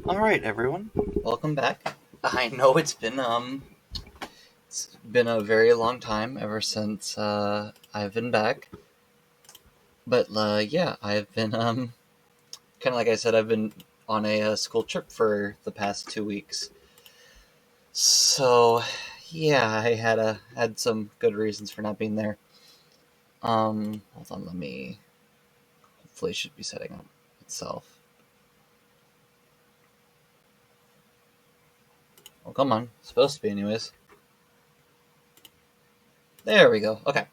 Alright, everyone. Welcome back. I know it's been a very long time ever since I've been back. But yeah, I've been kind of like I said, I've been on a school trip for the past 2 weeks. So, yeah, I had some good reasons for not being there. Hold on, let me hopefully it should be setting up itself. Well, come on. It's supposed to be anyways. There we go. Okay.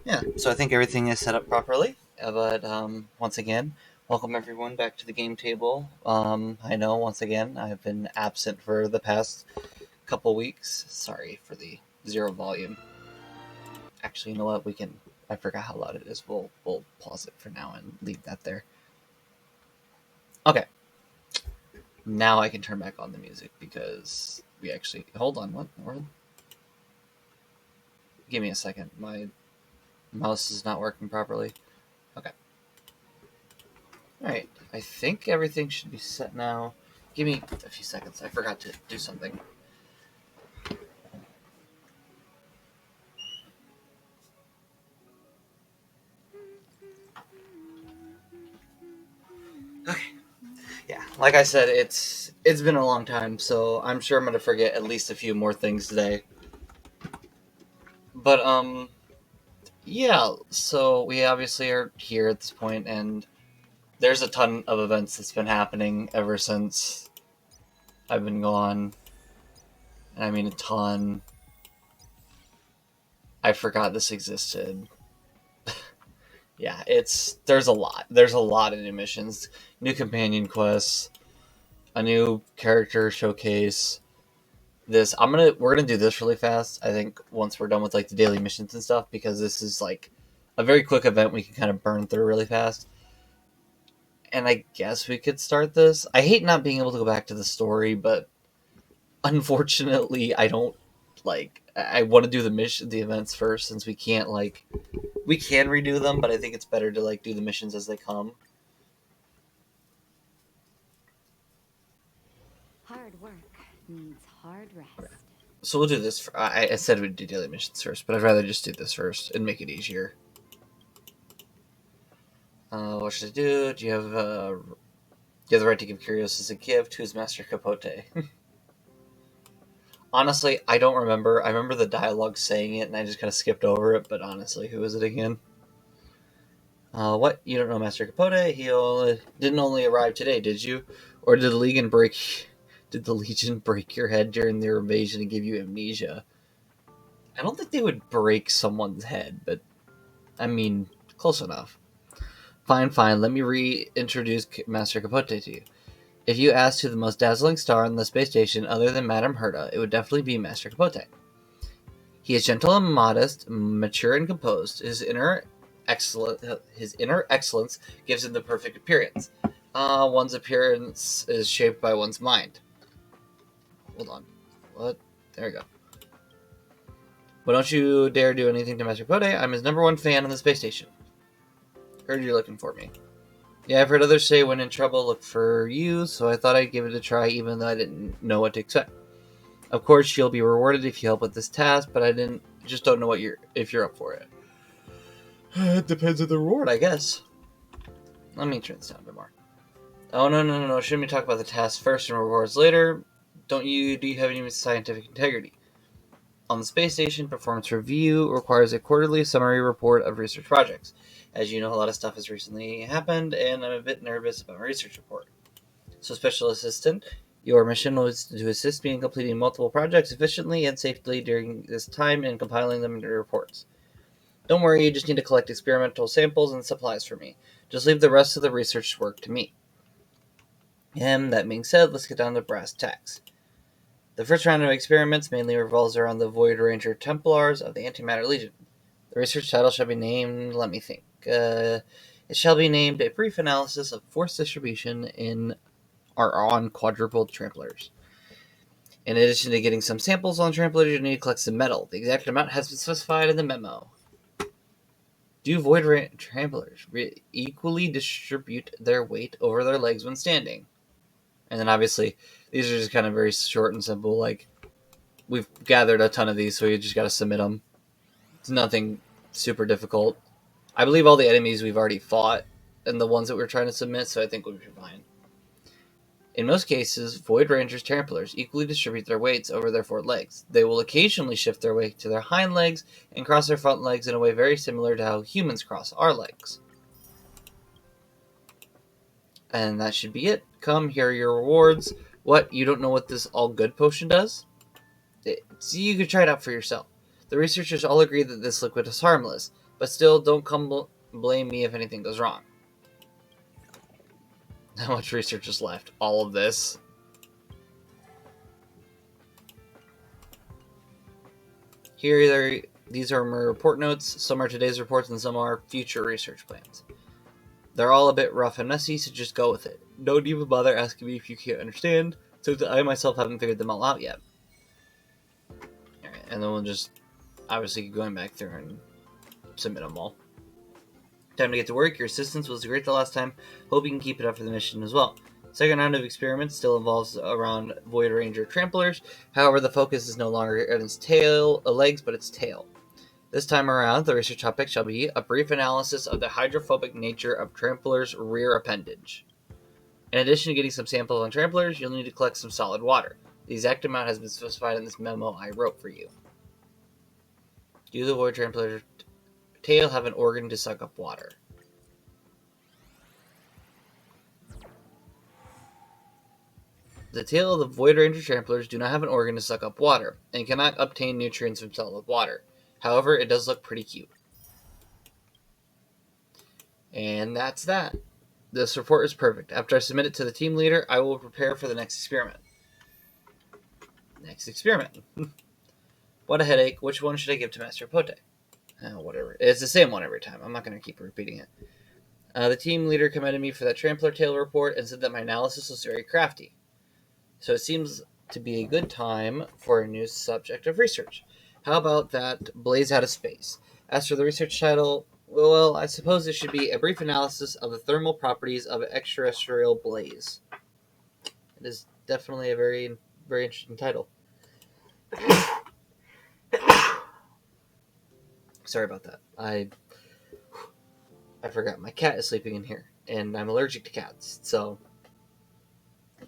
Yeah, so I think everything is set up properly. But once again, welcome everyone back to the game table. I know once again I've been absent for the past couple weeks. Sorry for the zero volume. Actually, you know what? I forgot how loud it is. We'll pause it for now and leave that there. Okay. Now I can turn back on the music because we actually hold on. What in the world? Give me a second. My mouse is not working properly. Okay. Alright, I think everything should be set now. Give me a few seconds. I forgot to do something. Okay. Yeah, like I said, it's been a long time, so I'm sure I'm gonna forget at least a few more things today. But yeah, so we obviously are here at this point, and there's a ton of events that's been happening ever since I've been gone. And I mean a ton. I forgot this existed. Yeah, there's a lot. There's a lot of new missions, new companion quests, a new character showcase. We're gonna do this really fast. I think once we're done with like the daily missions and stuff, because this is like a very quick event we can kind of burn through really fast. And I guess we could start this. I hate not being able to go back to the story, but unfortunately, I don't like. I want to do the events first, since we can redo them, but I think it's better to like do the missions as they come. Hard work needs hard rest. So we'll do this. I said we'd do daily missions first, but I'd rather just do this first and make it easier. What should I do? Do you have the right to give Curios as a gift? Who's Master Capote? Honestly, I don't remember. I remember the dialogue saying it, and I just kind of skipped over it. But honestly, who is it again? What? You don't know Master Capote? Didn't only arrive today, did you? Or did the Legion break? Did the Legion break your head during their invasion and give you amnesia? I don't think they would break someone's head, but I mean, close enough. Fine, fine. Let me reintroduce Master Capote to you. If you asked who the most dazzling star on the space station other than Madame Herta, it would definitely be Master Capote. He is gentle and modest, mature and composed. His inner excellence gives him the perfect appearance. One's appearance is shaped by one's mind. Hold on. What? There we go. But don't you dare do anything to Master Capote. I'm his number one fan on the space station. Heard you're looking for me. Yeah, I've heard others say when in trouble, look for you, so I thought I'd give it a try even though I didn't know what to expect. Of course, you'll be rewarded if you help with this task, but just don't know if you're up for it. It depends on the reward, I guess. Let me turn this down a bit more. Oh, no. Shouldn't we talk about the task first and rewards later? Do you have any scientific integrity? On the space station, performance review requires a quarterly summary report of research projects. As you know, a lot of stuff has recently happened, and I'm a bit nervous about my research report. So, Special Assistant, your mission was to assist me in completing multiple projects efficiently and safely during this time and compiling them into reports. Don't worry, you just need to collect experimental samples and supplies for me. Just leave the rest of the research work to me. And that being said, let's get down to brass tacks. The first round of experiments mainly revolves around the Void Ranger Templars of the Antimatter Legion. The research title shall be named, let me think. It shall be named A Brief Analysis of Force Distribution on Quadrupled Tramplers. In addition to getting some samples on tramplers, you need to collect some metal. The exact amount has been specified in the memo. Do Void Tramplers equally distribute their weight over their legs when standing? And then obviously, these are just kind of very short and simple. Like, we've gathered a ton of these, so you just got to submit them. It's nothing super difficult. I believe all the enemies we've already fought and the ones that we're trying to submit, so I think we'll be fine. In most cases, Void Rangers Tramplers equally distribute their weights over their four legs. They will occasionally shift their weight to their hind legs and cross their front legs in a way very similar to how humans cross our legs. And that should be it. Come, here are your rewards. What, you don't know what this all good potion does? So you could try it out for yourself. The researchers all agree that this liquid is harmless, but still, don't come blame me if anything goes wrong. How much research is left? All of this. These are my report notes. Some are today's reports and some are future research plans. They're all a bit rough and messy, so just go with it. Don't even bother asking me if you can't understand, since I myself haven't figured them all out yet. Alright, and then we'll just obviously keep going back through and submit them all. Time to get to work. Your assistance was great the last time. Hope you can keep it up for the mission as well. Second round of experiments still involves around Void Ranger Tramplers. However, the focus is no longer on its legs, but its tail. This time around, the research topic shall be a brief analysis of the hydrophobic nature of Trampler's rear appendage. In addition to getting some samples on Tramplers, you'll need to collect some solid water. The exact amount has been specified in this memo I wrote for you. Do the Void Trampler tail have an organ to suck up water? The tail of the Void Ranger Tramplers do not have an organ to suck up water, and cannot obtain nutrients from solid water. However, it does look pretty cute. And that's that. This report is perfect. After I submit it to the team leader, I will prepare for the next experiment. Next experiment. What a headache. Which one should I give to Master Pote? Whatever. It's the same one every time. I'm not going to keep repeating it. The team leader commended me for that Trampler tail report and said that my analysis was very crafty. So it seems to be a good time for a new subject of research. How about that Blaze Out of Space? As for the research title, well, I suppose it should be a brief analysis of the thermal properties of an extraterrestrial blaze. It is definitely a very, very interesting title. Sorry about that. I forgot. My cat is sleeping in here, and I'm allergic to cats, so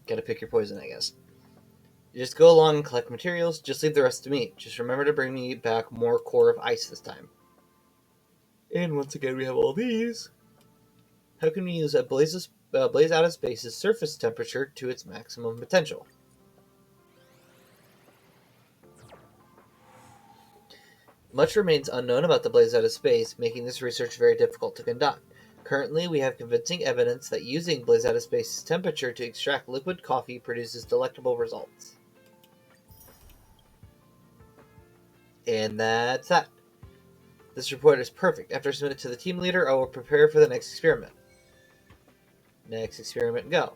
gotta pick your poison, I guess. You just go along and collect materials. Just leave the rest to me. Just remember to bring me back more core of ice this time. And once again, we have all these. How can we use a Blaze Out of Space's surface temperature to its maximum potential? Much remains unknown about the Blaze Out of Space, making this research very difficult to conduct. Currently, we have convincing evidence that using Blaze Out of Space's temperature to extract liquid coffee produces delectable results. And that's that. This report is perfect. After I submit it to the team leader, I will prepare for the next experiment. Next experiment, go.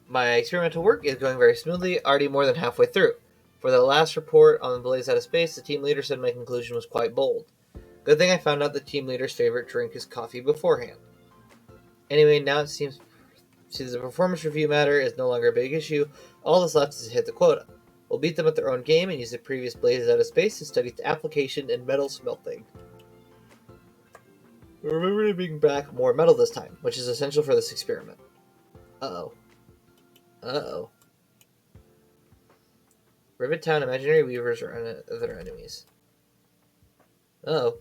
My experimental work is going very smoothly, already more than halfway through. For the last report on the Blaze Out of Space, the team leader said my conclusion was quite bold. Good thing I found out the team leader's favorite drink is coffee beforehand. Anyway, now it seems the performance review matter is no longer a big issue. All that's left is to hit the quota. We'll beat them at their own game and use the previous Blazes Out of Space to study the application in metal smelting. Remember to bring back more metal this time, which is essential for this experiment. Uh-oh. Uh-oh. Rivet Town, imaginary weavers, or other enemies. Uh-oh.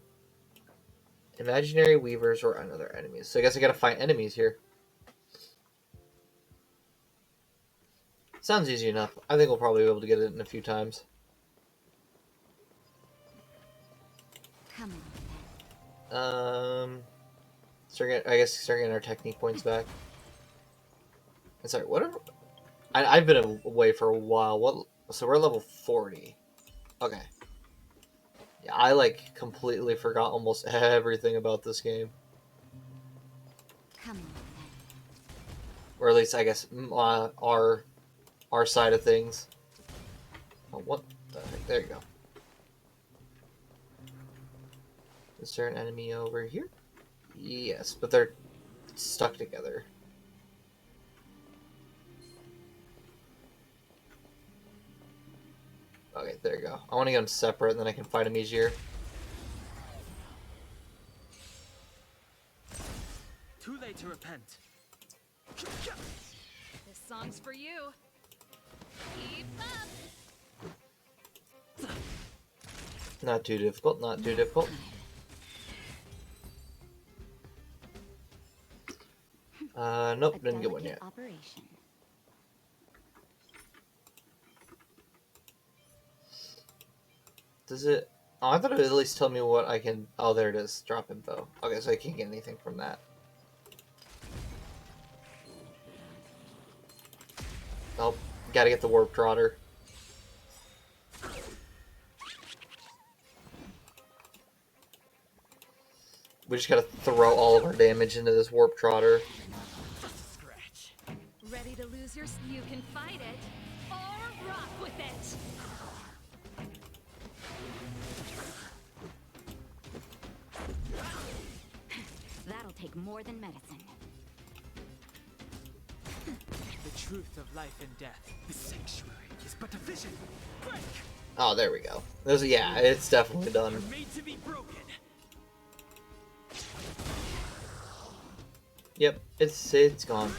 Imaginary weavers or other enemies. So I guess I gotta fight enemies here. Sounds easy enough. I think we'll probably be able to get it in a few times. Come on. Start getting our technique points back. Sorry, whatever. I've been away for a while. So we're level 40. Okay. Yeah, I completely forgot almost everything about this game. Come on. Or at least I guess our side of things. Oh, what the heck? There you go. Is there an enemy over here? Yes, but they're stuck together. there you go. I want to get them separate, then I can fight them easier. Too late to repent. This song's for you. Keep up. Not too difficult, not too difficult. Nope, didn't get one yet. Operation. Does it... Oh, I thought it would at least tell me what I can... Oh, there it is. Drop info. Okay, so I can't get anything from that. Oh, gotta get the warp trotter. We just gotta throw all of our damage into this warp trotter. Scratch. Ready to lose your... You can fight it, or rock with it. That'll take more than medicine. The truth of life and death. The sanctuary is but a vision. Break. Oh, there we go. There's, yeah, it's definitely done. You're made to be broken. Yep, it's gone.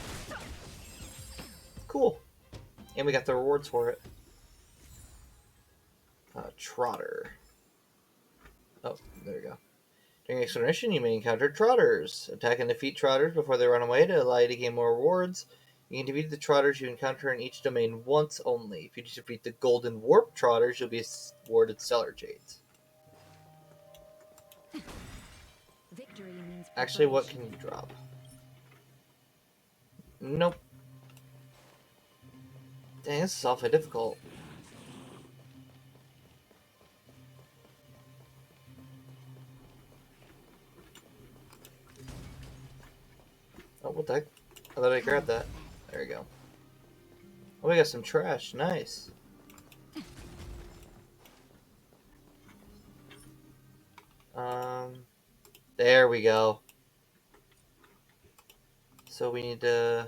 Cool. And we got the rewards for it. Trotter. Oh, there we go. During exploration, you may encounter trotters. Attack and defeat trotters before they run away to allow you to gain more rewards. You can defeat the trotters you encounter in each domain once only. If you defeat the golden warp trotters, you'll be awarded stellar jades. Victory means Actually, what can you drop? Nope. Dang, this is awfully difficult. Oh, what the heck? I thought I grabbed that. There you go. Oh, we got some trash. Nice. There we go. So we need to...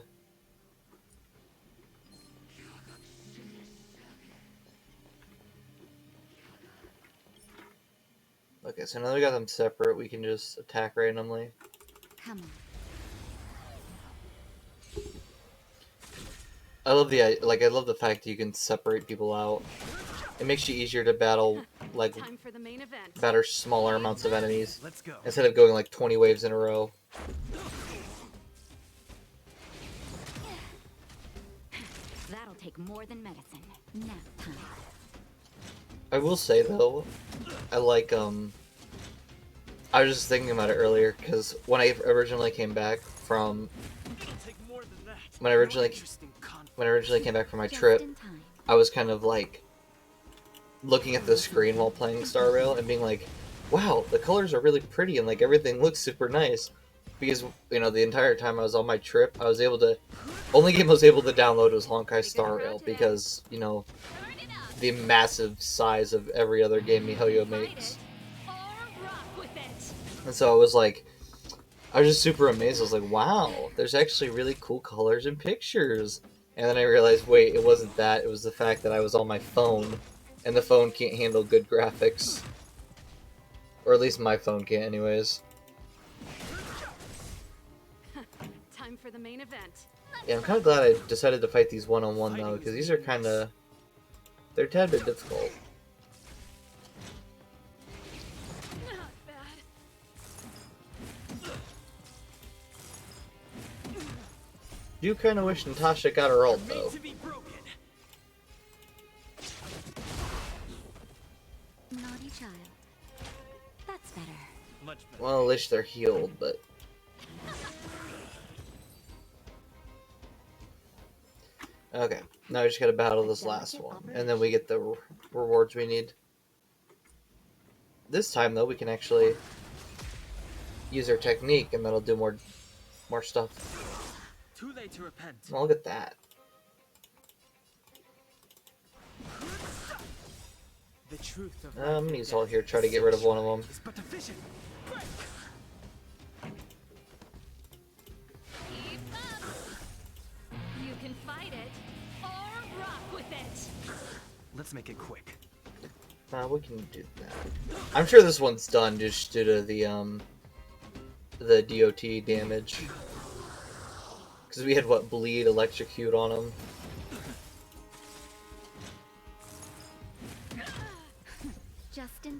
Okay, so now that we got them separate, we can just attack randomly. Come on. I love the fact that you can separate people out. It makes you easier to battle, like, Time for the main event. batter smaller amounts of enemies Let's go. instead of going like 20 waves in a row. That'll take more than medicine. Nap time. I will say though, I like I was just thinking about it earlier because when I originally came back from It'll take more than that. when I originally Interesting conflict. when I originally came back from my Just trip, in time. I was kind of like looking at the screen while playing Star Rail and being like, wow, the colors are really pretty and like everything looks super nice. Because, you know, the entire time I was on my trip, I was able to... Only game I was able to download was Honkai Star Rail because, you know, Turn it up. the massive size of every other game MiHoYo makes. Or rock with it. And so I was like... I was just super amazed. I was like, wow, there's actually really cool colors and pictures. And then I realized, wait, it wasn't that. It was the fact that I was on my phone. And the phone can't handle good graphics. Or at least my phone can't anyways. Time for the main event. Yeah, I'm kind of glad I decided to fight these one-on-one though, because these are kind of... They're a tad bit difficult. Not bad. Do kind of wish Natasha got her ult Made though. to be broken. Naughty child. That's better. Much better. Well, at least they're healed, but... Okay, now we just gotta battle this last one, and then we get the rewards we need. This time, though, we can actually use our technique, and that'll do more stuff. Too late to repent. Well, look at that. The truth of I'm gonna use all here, try to get rid of one of them. is but a vision. Break. Keep up. You can fight it or rock with it. Let's make it quick. We can do that. I'm sure this one's done just due to the DOT damage. Because we had, what, bleed, electrocute on him.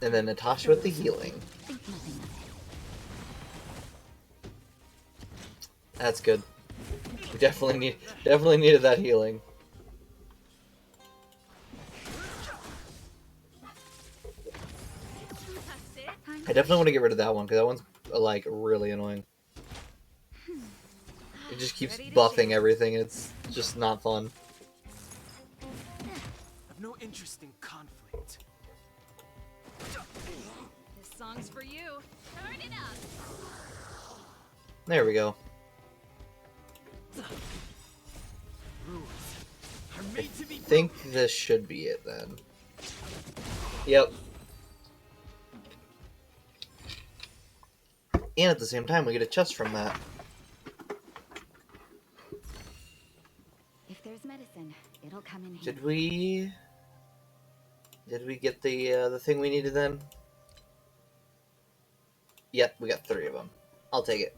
And then Natasha with the healing. That's good. We definitely needed that healing. I definitely want to get rid of that one because that one's like really annoying. It just keeps buffing everything. It's just not fun. I've no interest in conflict. This song's for you. Turn it up. There we go. I think this should be it then. Yep. And at the same time, we get a chest from that. If there's medicine, it'll come in Did we get the thing we needed then? Yep, we got 3 of them. I'll take it.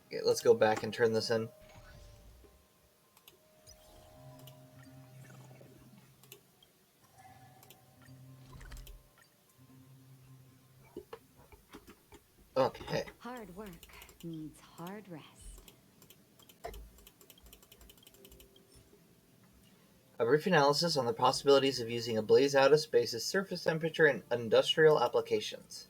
Okay, let's go back and turn this in. Okay. Hard work needs hard rest. A brief analysis on the possibilities of using a blaze out of space's surface temperature in industrial applications.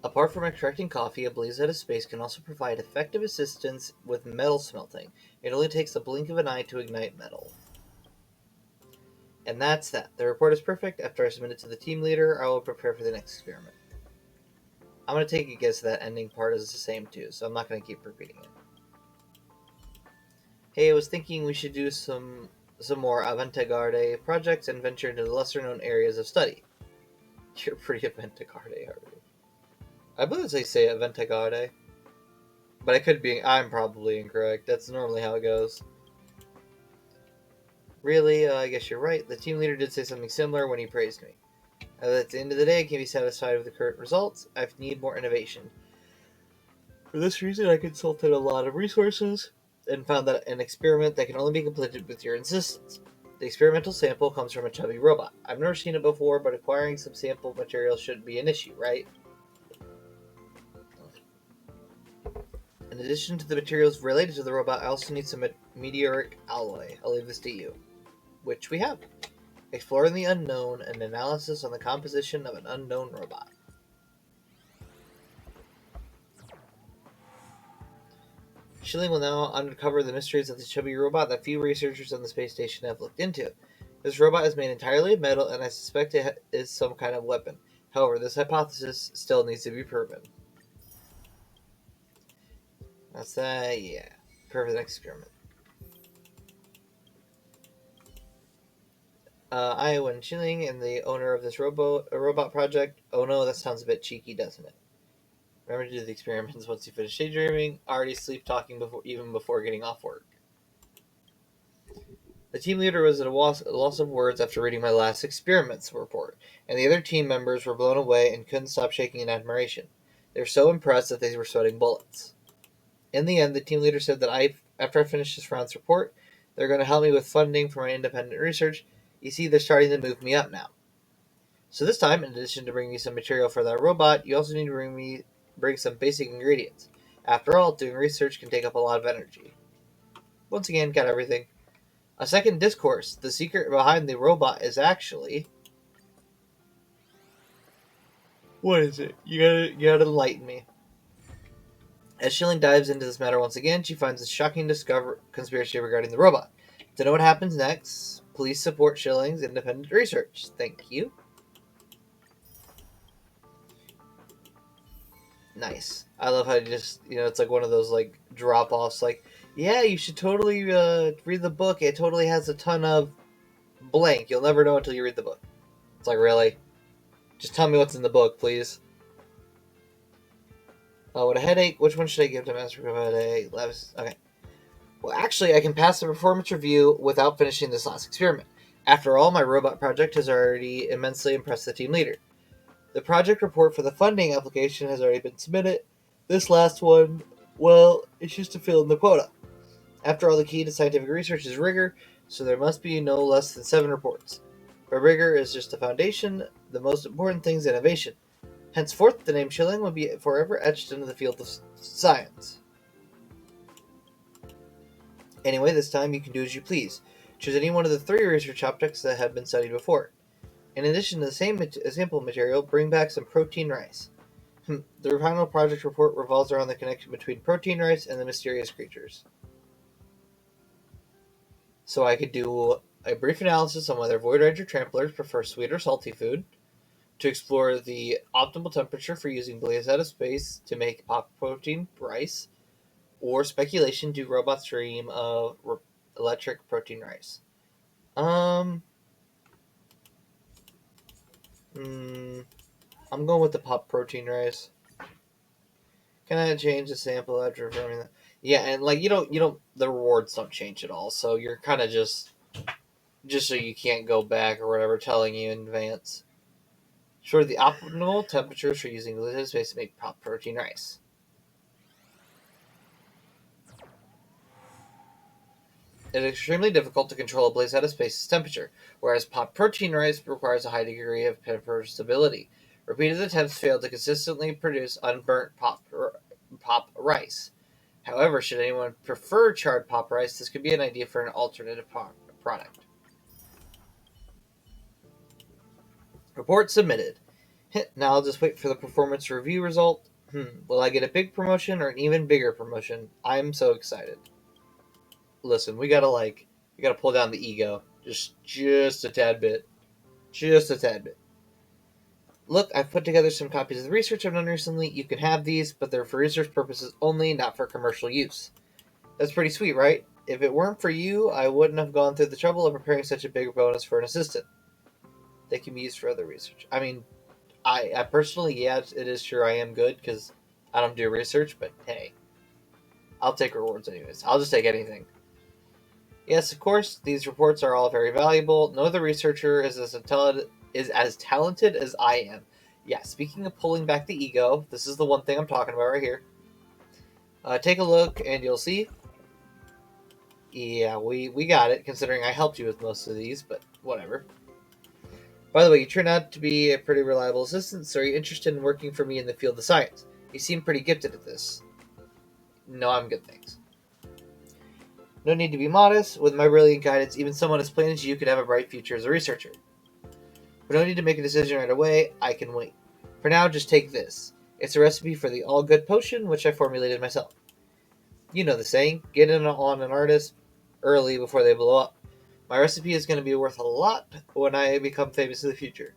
Apart from extracting coffee, a blaze out of space can also provide effective assistance with metal smelting. It only takes a blink of an eye to ignite metal. And that's that. The report is perfect. After I submit it to the team leader, I will prepare for the next experiment. I'm going to take a guess that ending part is the same too, so I'm not going to keep repeating it. Hey, I was thinking we should do some more avant-garde projects and venture into the lesser-known areas of study. You're pretty avant-garde, are you? I believe they say avant-garde, but I'm probably incorrect. That's normally how it goes. Really, I guess you're right. The team leader did say something similar when he praised me. At the end of the day, I can't be satisfied with the current results. I need more innovation. For this reason, I consulted a lot of resources and found that an experiment that can only be completed with your insistence. The experimental sample comes from a chubby robot. I've never seen it before, but acquiring some sample material shouldn't be an issue, right? In addition to the materials related to the robot, I also need some meteoric alloy. I'll leave this to you. Which we have. Exploring the unknown, an analysis on the composition of an unknown robot. Schilling will now uncover the mysteries of the chubby robot that few researchers on the space station have looked into. This robot is made entirely of metal, and I suspect it is some kind of weapon. However, this hypothesis still needs to be proven. That's that, yeah. Prepare for the next experiment. I, when Schilling, and the owner of this robot project. Oh no, that sounds a bit cheeky, doesn't it? Remember to do the experiments once you finish daydreaming. Already sleep talking even before getting off work. The team leader was at a loss of words after reading my last experiments report, and the other team members were blown away and couldn't stop shaking in admiration. They were so impressed that they were sweating bullets. In the end, the team leader said that after I finish this round's report, they're going to help me with funding for my independent research. You see, they're starting to move me up now. So this time, in addition to bringing me some material for that robot, you also need to bring some basic ingredients. After all, doing research can take up a lot of energy. Once again, got everything. A second discourse. The secret behind the robot is actually... What is it? You gotta enlighten me. As Schilling dives into this matter once again, she finds a shocking conspiracy regarding the robot. To know what happens next, please support Schilling's independent research. Thank you. Nice. I love how you just, it's like one of those, like, drop-offs, like, yeah, you should totally read the book. It totally has a ton of blank. You'll never know until you read the book. It's like, really? Just tell me what's in the book, please. What a headache. Which one should I give to Master of Headache? Okay. Well, actually, I can pass the performance review without finishing this last experiment. After all, my robot project has already immensely impressed the team leader. The project report for the funding application has already been submitted. This last one, well, it's just to fill in the quota. After all, the key to scientific research is rigor, so there must be no less than 7 reports. But rigor is just the foundation. The most important thing is innovation. Henceforth, the name Schilling will be forever etched into the field of science. Anyway, this time you can do as you please. Choose any one of the 3 research objects that have been studied before. In addition to the same sample material, bring back some protein rice. The final project report revolves around the connection between protein rice and the mysterious creatures. So I could do a brief analysis on whether Void Ranger tramplers prefer sweet or salty food, to explore the optimal temperature for using Blaze Out of Space to make pop protein rice, or speculation, do robots dream of electric protein rice? I'm going with the pop protein rice. Can I change the sample after affirming that? Yeah, and like you don't, the rewards don't change at all, so you're kind of just so you can't go back or whatever, telling you in advance. Sure, the optimal temperatures for using gluten space to make pop protein rice. It is extremely difficult to control a blaze out of space's temperature, whereas pop protein rice requires a high degree of temperature stability. Repeated attempts failed to consistently produce unburnt pop rice. However, should anyone prefer charred pop rice, this could be an idea for an alternative product. Report submitted. Now I'll just wait for the performance review result. Will I get a big promotion or an even bigger promotion? I'm so excited. Listen, we gotta pull down the ego. Just a tad bit. Just a tad bit. Look, I've put together some copies of the research I've done recently. You can have these, but they're for research purposes only, not for commercial use. That's pretty sweet, right? If it weren't for you, I wouldn't have gone through the trouble of preparing such a big bonus for an assistant. They can be used for other research. I mean, I personally, yeah, it is true I am good, because I don't do research, but hey. I'll take rewards anyways. I'll just take anything. Yes, of course, these reports are all very valuable. No other researcher is as talented as I am. Yeah, speaking of pulling back the ego, this is the one thing I'm talking about right here. Take a look and you'll see. Yeah, we got it, considering I helped you with most of these, but whatever. By the way, you turn out to be a pretty reliable assistant, so are you interested in working for me in the field of science? You seem pretty gifted at this. No, I'm good, thanks. No need to be modest. With my brilliant guidance, even someone as plain as you could have a bright future as a researcher. We don't need to make a decision right away. I can wait. For now, just take this. It's a recipe for the all-good potion, which I formulated myself. You know the saying, get in on an artist early before they blow up. My recipe is going to be worth a lot when I become famous in the future.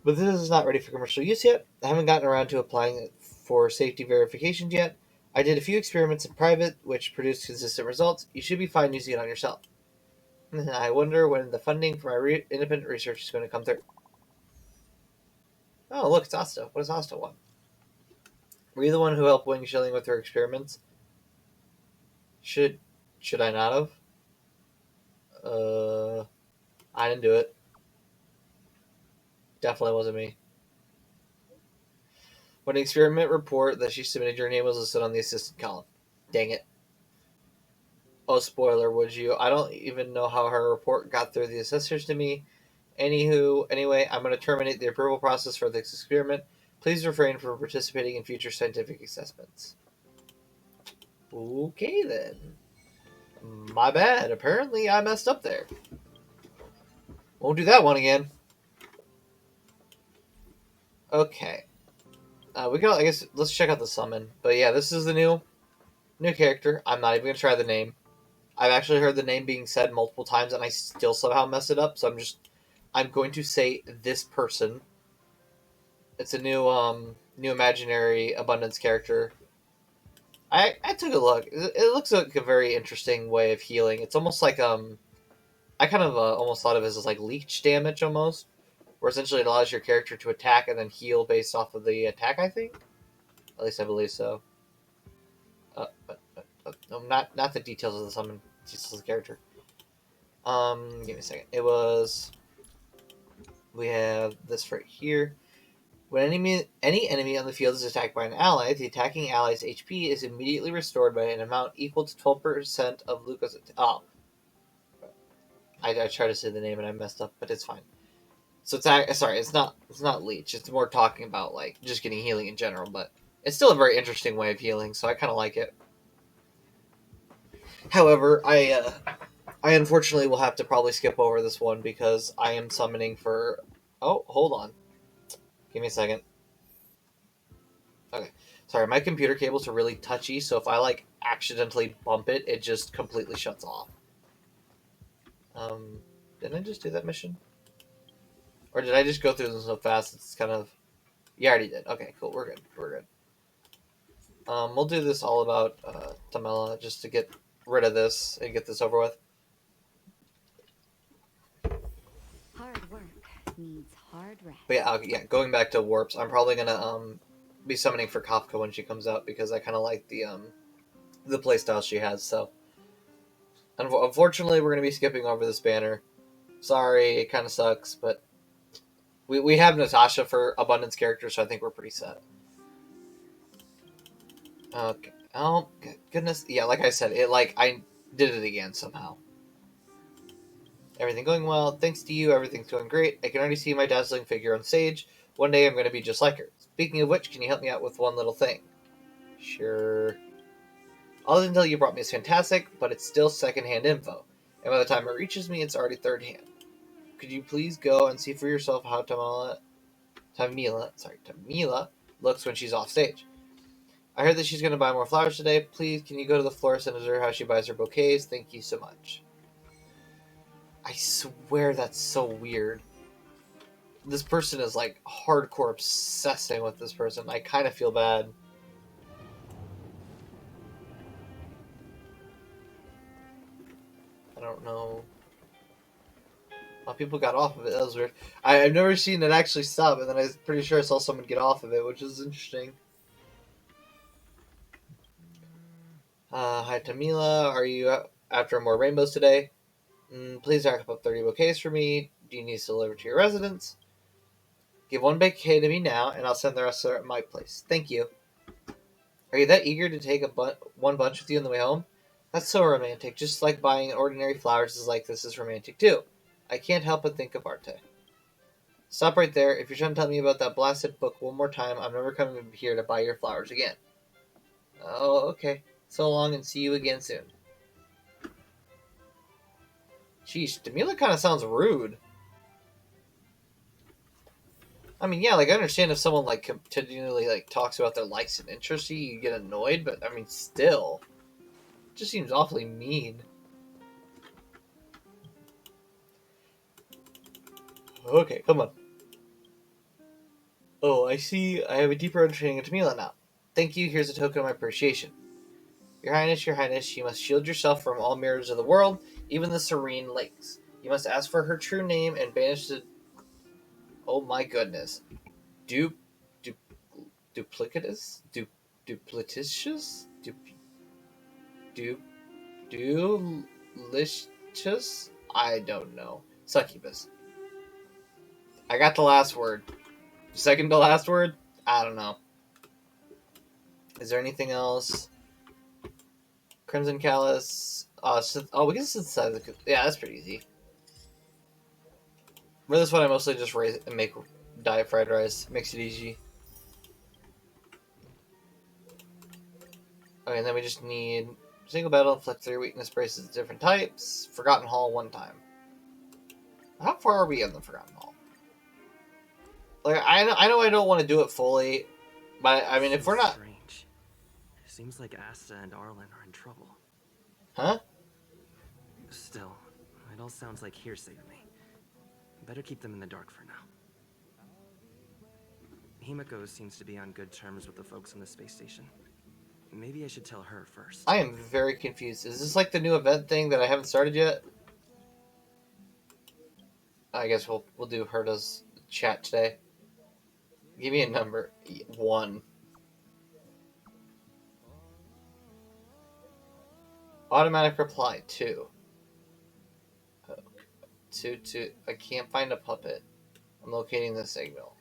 But this is not ready for commercial use yet. I haven't gotten around to applying it for safety verifications yet. I did a few experiments in private, which produced consistent results. You should be fine using it on yourself. I wonder when the funding for my independent research is going to come through. Oh, look, it's Asta. What does Asta want? Were you the one who helped Wing Shilling with her experiments? Should I not have? I didn't do it. Definitely wasn't me. When the experiment report that she submitted, your name was listed on the assistant column. Dang it. Oh, spoiler, would you? I don't even know how her report got through the assessors to me. Anyway, I'm going to terminate the approval process for this experiment. Please refrain from participating in future scientific assessments. Okay, then. My bad. Apparently, I messed up there. Won't do that one again. Okay. I guess, let's check out the summon. But yeah, this is the new character. I'm not even going to try the name. I've actually heard the name being said multiple times, and I still somehow mess it up, so I'm going to say this person. It's a new imaginary abundance character. I took a look. It looks like a very interesting way of healing. It's almost like I kind of almost thought of it as like leech damage almost, where essentially it allows your character to attack and then heal based off of the attack. I think, at least I believe so. No, not the details of the summon. Details of the character. Give me a second. We have this right here. When any enemy on the field is attacked by an ally, the attacking ally's HP is immediately restored by an amount equal to 12% of Luca's. Oh, I tried to say the name and I messed up, but it's fine. So it's not leech. It's more talking about like just getting healing in general, but it's still a very interesting way of healing. So I kind of like it. However, I unfortunately will have to probably skip over this one because I am summoning for. Oh, hold on. Give me a second. Okay. Sorry, my computer cables are really touchy, so if I like accidentally bump it, it just completely shuts off. Didn't I just do that mission? Or did I just go through them so fast it's kind of... Yeah, I already did. Okay, cool. We're good. We're good. We'll do this all about Tamela just to get rid of this and get this over with. Hard work needs hard rest. But yeah, going back to warps, I'm probably gonna be summoning for Kafka when she comes out because I kind of like the playstyle she has. So unfortunately, we're gonna be skipping over this banner. Sorry, it kind of sucks, but we have Natasha for Abundance characters, so I think we're pretty set. Okay. Oh goodness, yeah. Like I said, I did it again somehow. Everything going well. Thanks to you, everything's going great. I can already see my dazzling figure on stage. One day I'm going to be just like her. Speaking of which, can you help me out with one little thing? Sure. All the intel you brought me is fantastic, but it's still secondhand info. And by the time it reaches me, it's already third hand. Could you please go and see for yourself how Tamila looks when she's off stage? I heard that she's going to buy more flowers today. Please, can you go to the florist and observe how she buys her bouquets? Thank you so much. I swear that's so weird. This person is like hardcore obsessing with this person. I kind of feel bad. I don't know. Well, people got off of it. That was weird. I've never seen it actually stop, and then I'm pretty sure I saw someone get off of it, which is interesting. Hi, Tamila. Are you after more rainbows today? Please rack up 30 bouquets for me. Do you need to deliver to your residence? Give one bouquet to me now, and I'll send the rest at my place. Thank you. Are you that eager to take one bunch with you on the way home? That's so romantic. Just like buying ordinary flowers is like this is romantic too. I can't help but think of Arte. Stop right there. If you're trying to tell me about that blasted book one more time, I'm never coming here to buy your flowers again. Oh, okay. So long and see you again soon. Sheesh, Tamila kind of sounds rude. I mean, yeah, like I understand if someone like continually like talks about their likes and interests, you get annoyed. But I mean, still, it just seems awfully mean. Okay, come on. Oh, I see. I have a deeper understanding of Tamila now. Thank you. Here's a token of my appreciation. Your Highness, you must shield yourself from all mirrors of the world, even the serene lakes. You must ask for her true name and banish the... Oh my goodness. Duplicitous? Dupliticious? Dulicious? I don't know. Succubus. I got the last word. Second to last word? I don't know. Is there anything else? Crimson Callus. We can synthesize it. Yeah, that's pretty easy. For this one, I mostly just raise and make diet fried rice. Makes it easy. Okay, and then we just need single battle, inflict 3 weakness braces of different types. Forgotten Hall 1 time. How far are we in the Forgotten Hall? Like I know I don't want to do it fully, but I mean if we're not. Strange. Seems like Asta and Arlen are in trouble. Huh? Still, it all sounds like hearsay to me. Better keep them in the dark for now. Himiko seems to be on good terms with the folks on the space station. Maybe I should tell her first. I am very confused. Is this like the new event thing that I haven't started yet? I guess we'll do Herta's chat today. Give me a number. 1. Automatic reply 2. I can't find a puppet. I'm locating the signal.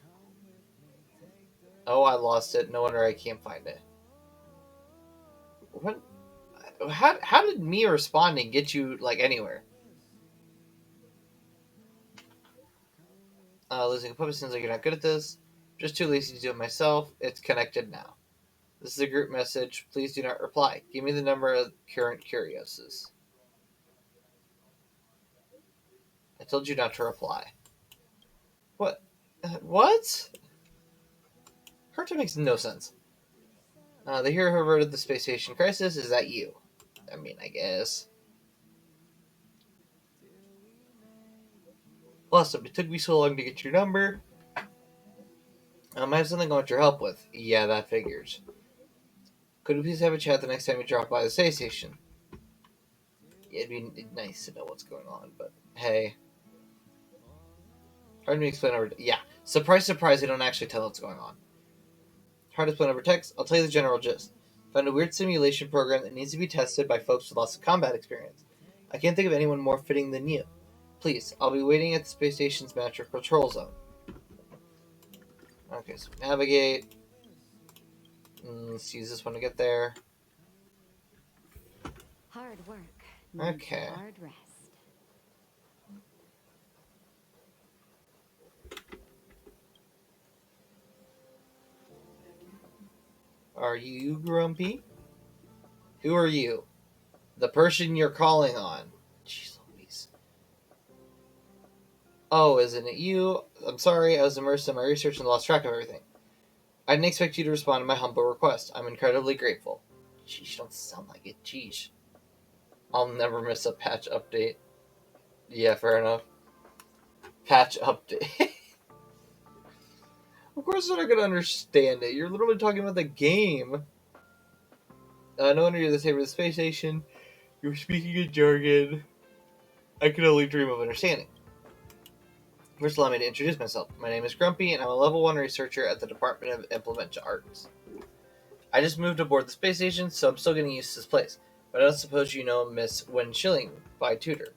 Oh, I lost it. No wonder I can't find it. What? How did me responding get you, like, anywhere? Losing a puppet seems like you're not good at this. Just too lazy to do it myself. It's connected now. This is a group message. Please do not reply. Give me the number of current curioses. I told you not to reply. What? What? Cartoon makes no sense. The hero who averted the space station crisis, is that you? I mean, I guess. Awesome. It took me so long to get your number. I have something I want your help with. Yeah, that figures. Could we please have a chat the next time you drop by the space station? Yeah, it'd be nice to know what's going on, but hey. Hard to explain over... Yeah. Surprise, surprise, they don't actually tell what's going on. Hard to explain over text. I'll tell you the general gist. Found a weird simulation program that needs to be tested by folks with lots of combat experience. I can't think of anyone more fitting than you. Please, I'll be waiting at the space station's master control zone. Okay, so navigate. Let's use this one to get there. Hard work. Okay. Hard rest. Are you grumpy? Who are you? The person you're calling on. Jeez Louise. Oh, isn't it you? I'm sorry, I was immersed in my research and lost track of everything. I didn't expect you to respond to my humble request. I'm incredibly grateful. Jeez, you don't sound like it. Jeez. I'll never miss a patch update. Yeah, fair enough. Patch update. Of course they're not going to understand it. You're literally talking about the game. No wonder you're the savior of the space station. You're speaking in jargon. I can only dream of understanding. First, allow me to introduce myself. My name is Grumpy, and I'm a level 1 researcher at the Department of Implement Arts. I just moved aboard the space station, so I'm still getting used to this place. But I don't suppose you know Miss Wen Schilling by tutor.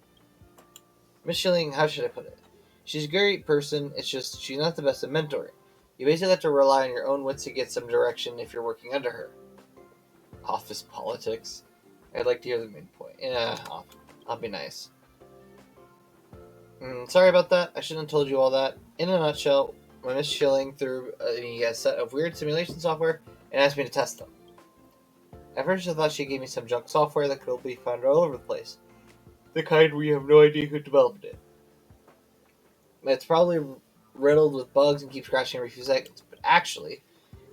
Miss Schilling, how should I put it? She's a great person, it's just she's not the best at mentoring. You basically have to rely on your own wits to get some direction if you're working under her. Office politics. I'd like to hear the main point. Yeah, I'll be nice. Sorry about that. I shouldn't have told you all that. In a nutshell, my Miss Schilling threw me a set of weird simulation software and asked me to test them. At first I thought she gave me some junk software that could be found all over the place. The kind where you have no idea who developed it. It's probably riddled with bugs and keeps crashing every few seconds. But actually,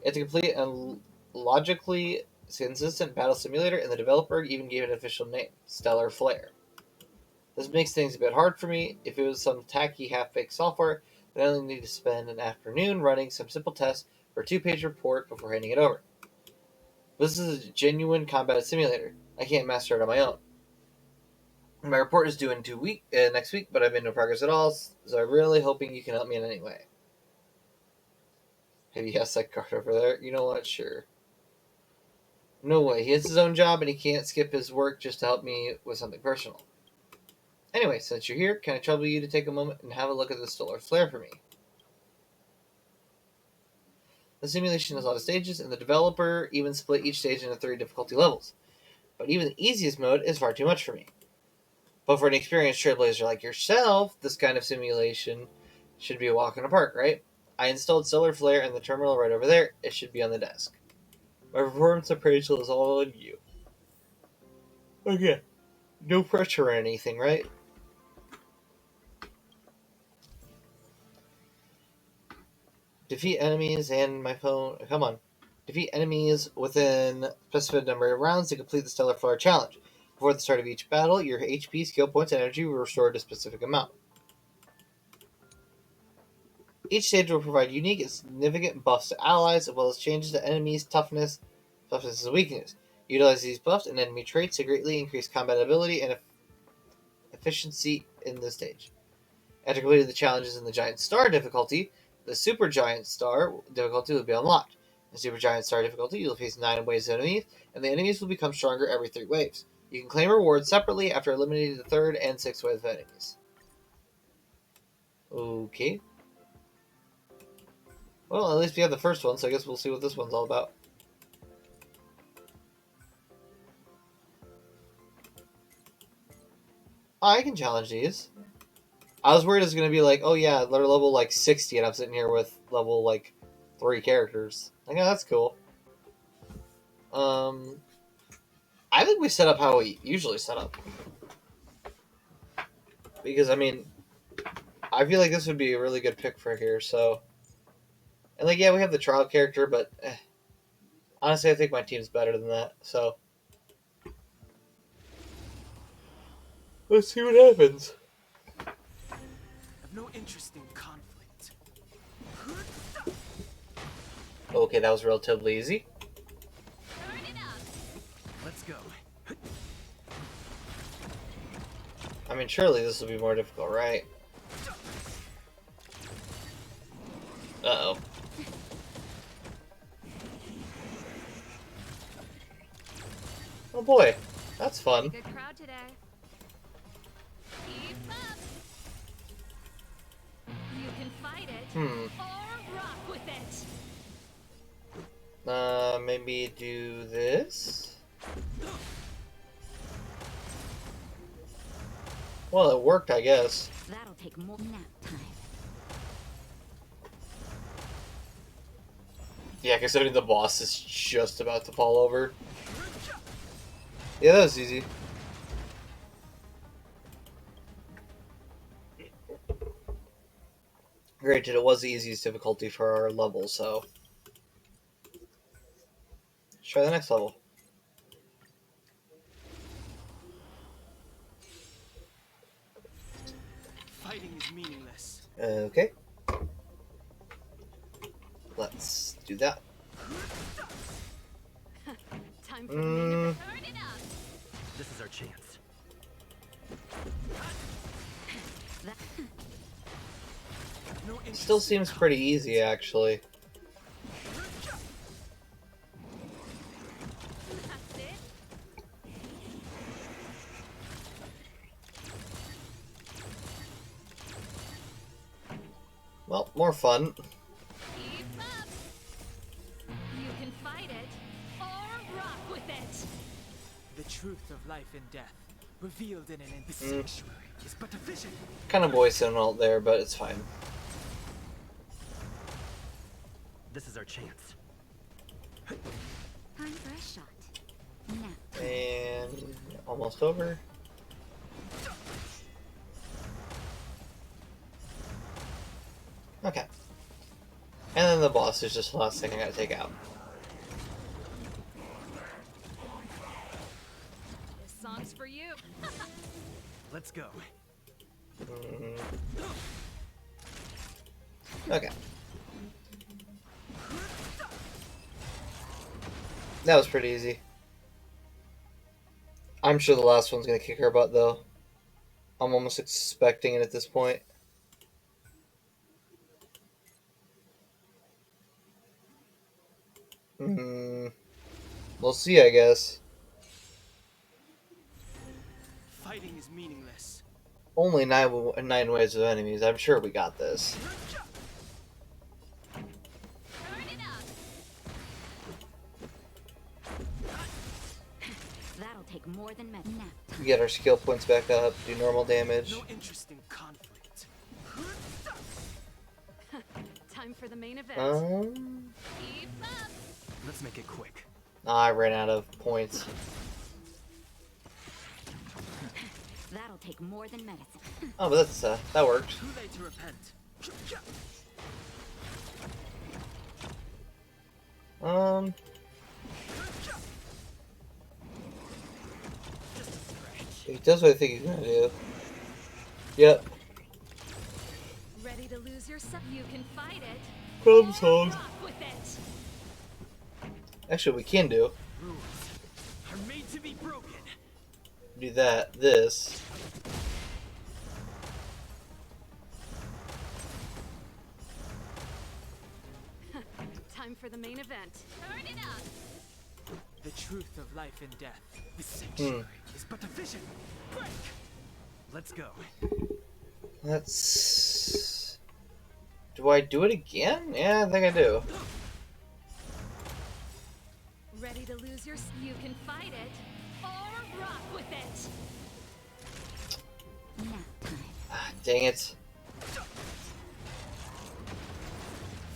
it's a complete and logically consistent battle simulator, and the developer even gave it an official name, Stellar Flare. This makes things a bit hard for me. If it was some tacky half-baked software, then I only need to spend an afternoon running some simple tests for a 2-page report before handing it over. This is a genuine combat simulator. I can't master it on my own. My report is due in next week, but I've made no progress at all, so I'm really hoping you can help me in any way. Have you asked that guard over there? You know what? Sure. No way. He has his own job, and he can't skip his work just to help me with something personal. Anyway, since you're here, can I trouble you to take a moment and have a look at the Stellar Flare for me? The simulation has a lot of stages, and the developer even split each stage into 3 difficulty levels. But even the easiest mode is far too much for me. But for an experienced trailblazer like yourself, this kind of simulation should be a walk in the park, right? I installed Stellar Flare in the terminal right over there. It should be on the desk. My performance appraisal is all on you. Okay. No pressure or anything, right? Defeat enemies and my phone... Come on. Defeat enemies within a specified number of rounds to complete the Stellar Flare challenge. Before the start of each battle, your HP, skill points, and energy will restore a specific amount. Each stage will provide unique and significant buffs to allies, as well as changes to enemies' toughness and weakness. Utilize these buffs and enemy traits to greatly increase combat ability and efficiency in the stage. After completing the challenges in the Giant Star difficulty, the Super Giant Star difficulty will be unlocked. In Super Giant Star difficulty, you'll face 9 waves of enemies, and the enemies will become stronger every 3 waves. You can claim rewards separately after eliminating the 3rd and 6th wave of enemies. Okay. Well, at least we have the first one, so I guess we'll see what this one's all about. I can challenge these. I was worried it was going to be like, oh yeah, they're level like 60 and I'm sitting here with level like 3 characters. Like, oh, that's cool. I think we set up how we usually set up. Because, I mean, I feel like this would be a really good pick for here, so... And, like, yeah, we have the trial character, but... honestly, I think my team's better than that, so... Let's see what happens. I've no interest in conflict. Okay, that was relatively easy. Turn it up. Let's go. I mean, surely this will be more difficult, right? Uh-oh. Oh boy, that's fun. Good crowd today. Keep up. You can fight it or rock with it. Maybe do this? Well, it worked, I guess. That'll take more nap time. Yeah, considering the boss is just about to fall over. Yeah, that was easy. Granted, it was the easiest difficulty for our level, so... Let's try the next level. Fighting is meaningless. Okay. Let's do that. Time for the main event. Turn it up. This is our chance. No interest Still in seems pretty easy, actually. That's it. Well, more fun. Keep up. You can fight it or rock with it. The truth of life and death, revealed in an empty sanctuary, is but a vision. Kind of voice and alt there, but it's fine. This is our chance. Time for a shot. Nap. And almost over. Okay. And then the boss is just the last thing I gotta take out. This song's for you. Let's go. Okay. That was pretty easy. I'm sure the last one's gonna kick her butt, though. I'm almost expecting it at this point. We'll see, I guess. Fighting is meaningless. Only nine waves of enemies. I'm sure we got this. Turn it up. That'll take more than nap time. We get our skill points back up, do normal damage. No interest in conflict. Time for the main event. Keep up. Let's make it quick. I ran out of points. That'll take more than medicine. Oh, but that's that worked. Too late to repent. Just a scratch. He does what I think he's gonna do. Yep. Ready to lose yourself? You can fight it. Problem or solved. rock with it. Actually, we can do. Rules are made to be broken. Do that. This. Time for the main event. Turn it up. The truth of life and death. The sanctuary is but a vision. Break! Let's go. Let's... Do I do it again? Yeah, I think I do. Ready to lose your... You can fight it or rock with it. Nap time. Ah, dang it.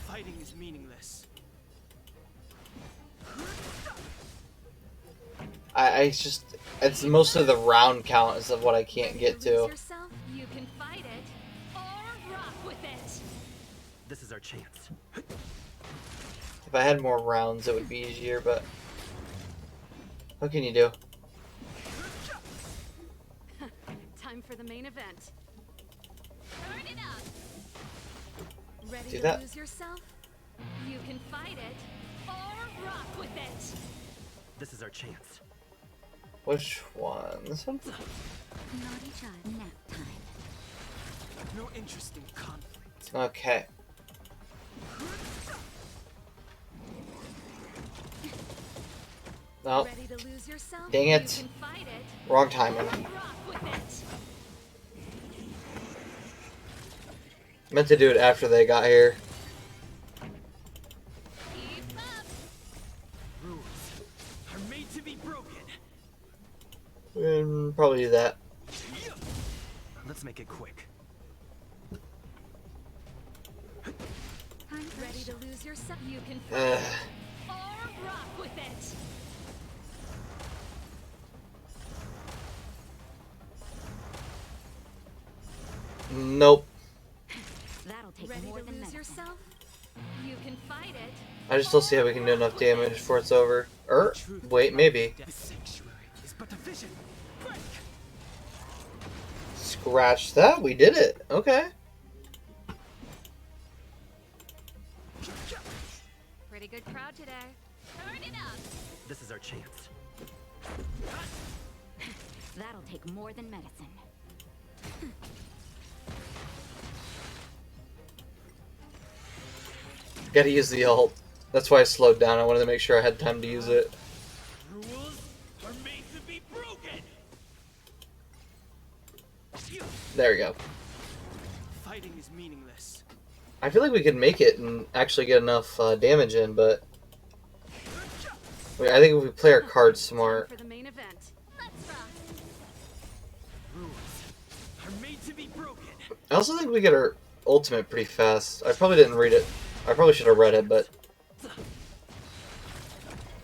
Fighting is meaningless. I just... It's most of the round count is of what I can't get Ready to. lose yourself? You can fight it or rock with it. This is our chance. If I had more rounds, it would be easier, but... What can you do? Time for the main event. Turn it up. Ready Do to that. lose yourself? You can fight it or rock with it. This is our chance. Which one? This one? Naughty child. Nap time. No interest in conflict. Okay. No, Ready to lose yourself? Dang it. You can fight it wrong or timing. rock with it. Meant to do it after they got here. Keep up. Rules are made to be broken. Probably do that. Let's make it quick. Time for Ready to lose yourself? You can Ugh. fight it or rock with it. Nope. That'll take Ready more to than lose medicine. yourself? You can fight it. I just don't see how we can do enough damage before it's over. The truth of Wait, life maybe. and death. The sanctuary is but a vision. Break! Scratch that. We did it. Okay. Pretty good crowd today. Turn it up. This is our chance. That'll take more than medicine. Gotta use the ult. That's why I slowed down. I wanted to make sure I had time to use it. Rules are made to be broken. There we go. Fighting is meaningless. I feel like we could make it and actually get enough damage in, but... I think if we play our cards smart... For the main event. Let's rock. Rules are made to be broken. I also think we get our ultimate pretty fast. I probably didn't read it. I probably should have read it, but...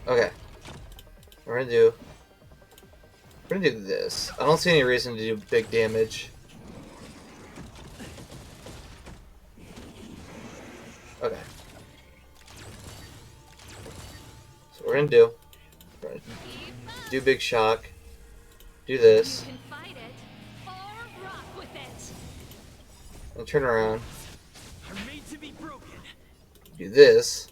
Okay. We're gonna do this. I don't see any reason to do big damage. Okay. So we're gonna do Keep up. big shock. Do this. You can fight it or rock with it. And turn around. Are made to be broken. Do this.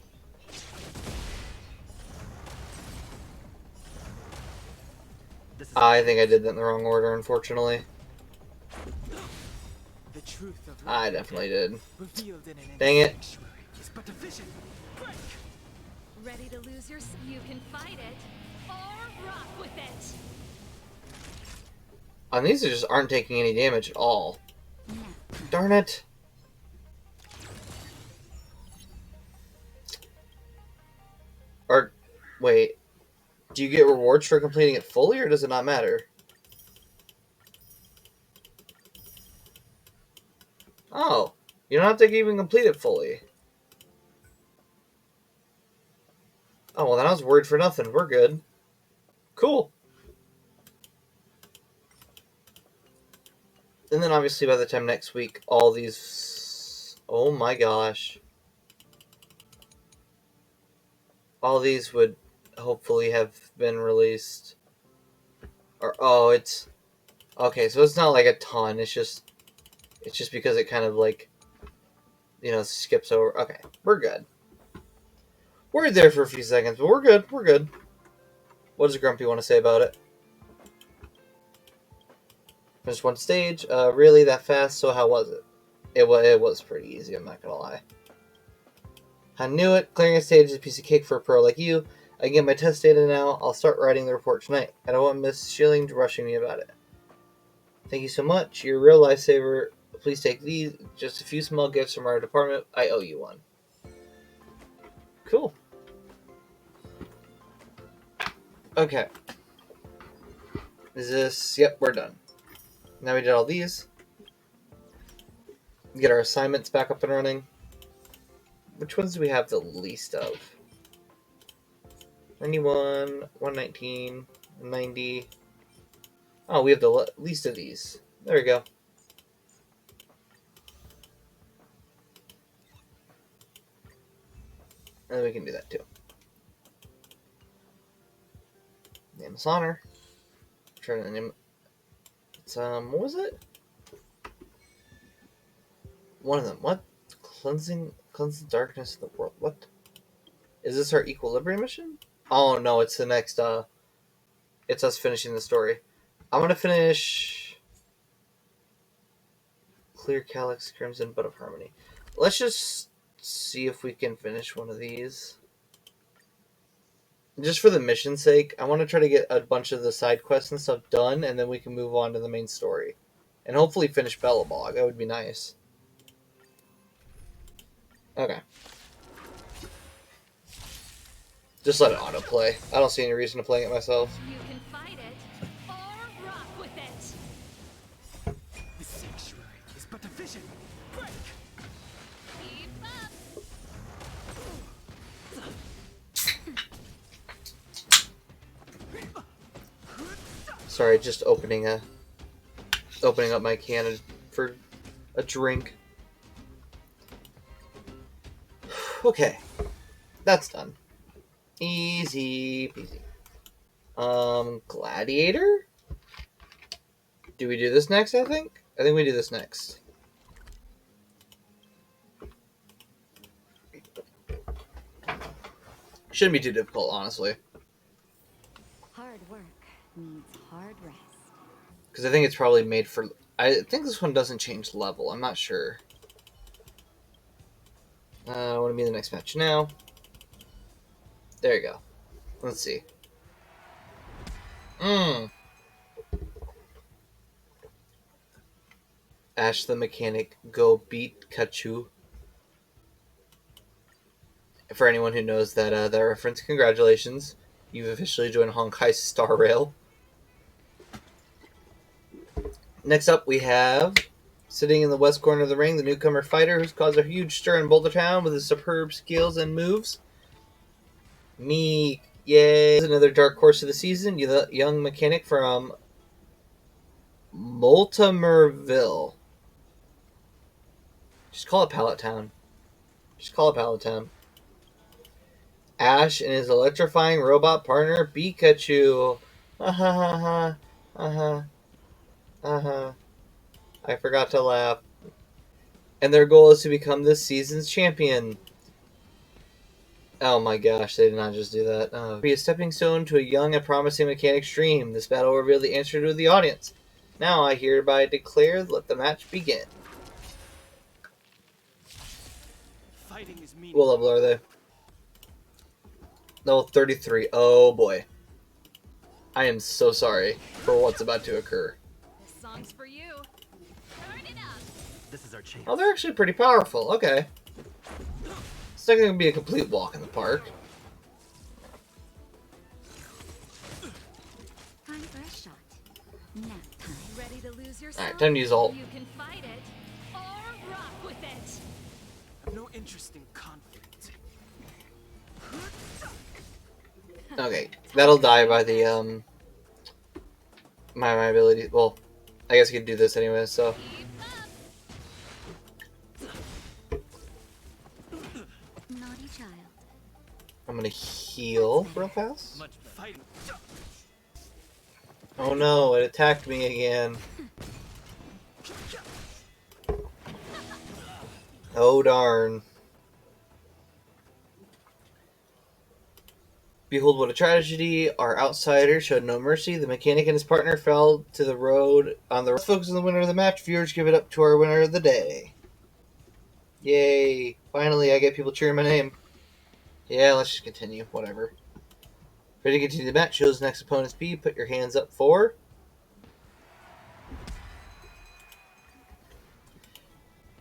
This is I think I did that in the wrong order, unfortunately. The truth of life I and definitely death, did. revealed in an Dang it. sanctuary is but a vision. Break! Ready to lose your... You can fight it or rock with it. On these, they just aren't taking any damage at all. Nap time. Darn it. Or, wait. Do you get rewards for completing it fully, or does it not matter? Oh. You don't have to even complete it fully. Oh, well, then I was worried for nothing. We're good. Cool. And then, obviously, by the time next week, all these... Oh my gosh. All these would hopefully have been released. Or, oh, it's... Okay, so it's not like a ton. It's just because it kind of, like, you know, skips over. Okay, we're good. Worried there for a few seconds, but we're good. We're good. What does Grumpy want to say about it? Just one stage. Really that fast? So how was it? It was pretty easy. I'm not gonna lie. I knew it. Clearing a stage is a piece of cake for a pro like you. I can get my test data now. I'll start writing the report tonight. I don't want Miss Schilling rushing me about it. Thank you so much. You're a real lifesaver. Please take these. Just a few small gifts from our department. I owe you one. Cool. Okay. Is this... Yep, we're done. Now we did all these. Get our assignments back up and running. Which ones do we have the least of? 91, 119, 90. Oh, we have the least of these. There we go. And we can do that too. Nameless honor. Trying to name. It's what was it? One of them. What? Cleansing darkness of the world. What? Is this our equilibrium mission? Oh no, it's the next. It's us finishing the story. I'm gonna finish. Clear Calyx, Crimson, Bud of Harmony. Let's just see if we can finish one of these. Just for the mission's sake, I want to try to get a bunch of the side quests and stuff done, and then we can move on to the main story. And hopefully finish Belobog. That would be nice. Okay. Just let it autoplay. I don't see any reason to play it myself. You can fight it or rock with it. The sanctuary is but a vision. Break! Keep up. Sorry, just opening up my can for a drink. Okay, that's done. Easy peasy. Gladiator? Do we do this next, I think? I think we do this next. Shouldn't be too difficult, honestly. Hard work needs hard rest. Because I think it's probably made for... I think this one doesn't change level. I'm not sure. I want to be in the next match now. There you go. Let's see. Ash the Mechanic, go beat Kachu. For anyone who knows that that reference, congratulations. You've officially joined Honkai Star Rail. Next up, we have, sitting in the west corner of the ring, the newcomer fighter who's caused a huge stir in Boulder Town with his superb skills and moves. Meek, yay! Another dark horse of the season, the young mechanic from Multimerville. Just call it Pallet Town. Just call it Pallet Town. Ash and his electrifying robot partner, Pikachu. I forgot to laugh. And their goal is to become this season's champion. Oh my gosh, they did not just do that. Be a stepping stone to a young and promising mechanic's dream. This battle will reveal the answer to the audience. Now I hereby declare, let the match begin. Fighting is meaningless. What level are they? Level 33. Oh boy. I am so sorry for what's about to occur. This song's for you. Turn it up. This is our chance. Oh, they're actually pretty powerful. Okay. It's not going to be a complete walk in the park. Time for a shot. Nap time. Ready to lose yourself? Alright, time to use ult. You can fight it or rock with it. I have no interest in conflict. Okay, that'll die by the, my ability. Well, I guess I could do this anyway, so. Keep up. Naughty child. I'm gonna heal real fast. Much fighting. Oh no, it attacked me again. Oh darn. Behold what a tragedy. Our outsider showed no mercy. The mechanic and his partner fell to the road on the road. Focus on the winner of the match. Viewers, give it up to our winner of the day. Yay. Finally, I get people cheering my name. Yeah, let's just continue. Whatever. Ready to continue the match? Choose next opponent's B. Put your hands up for.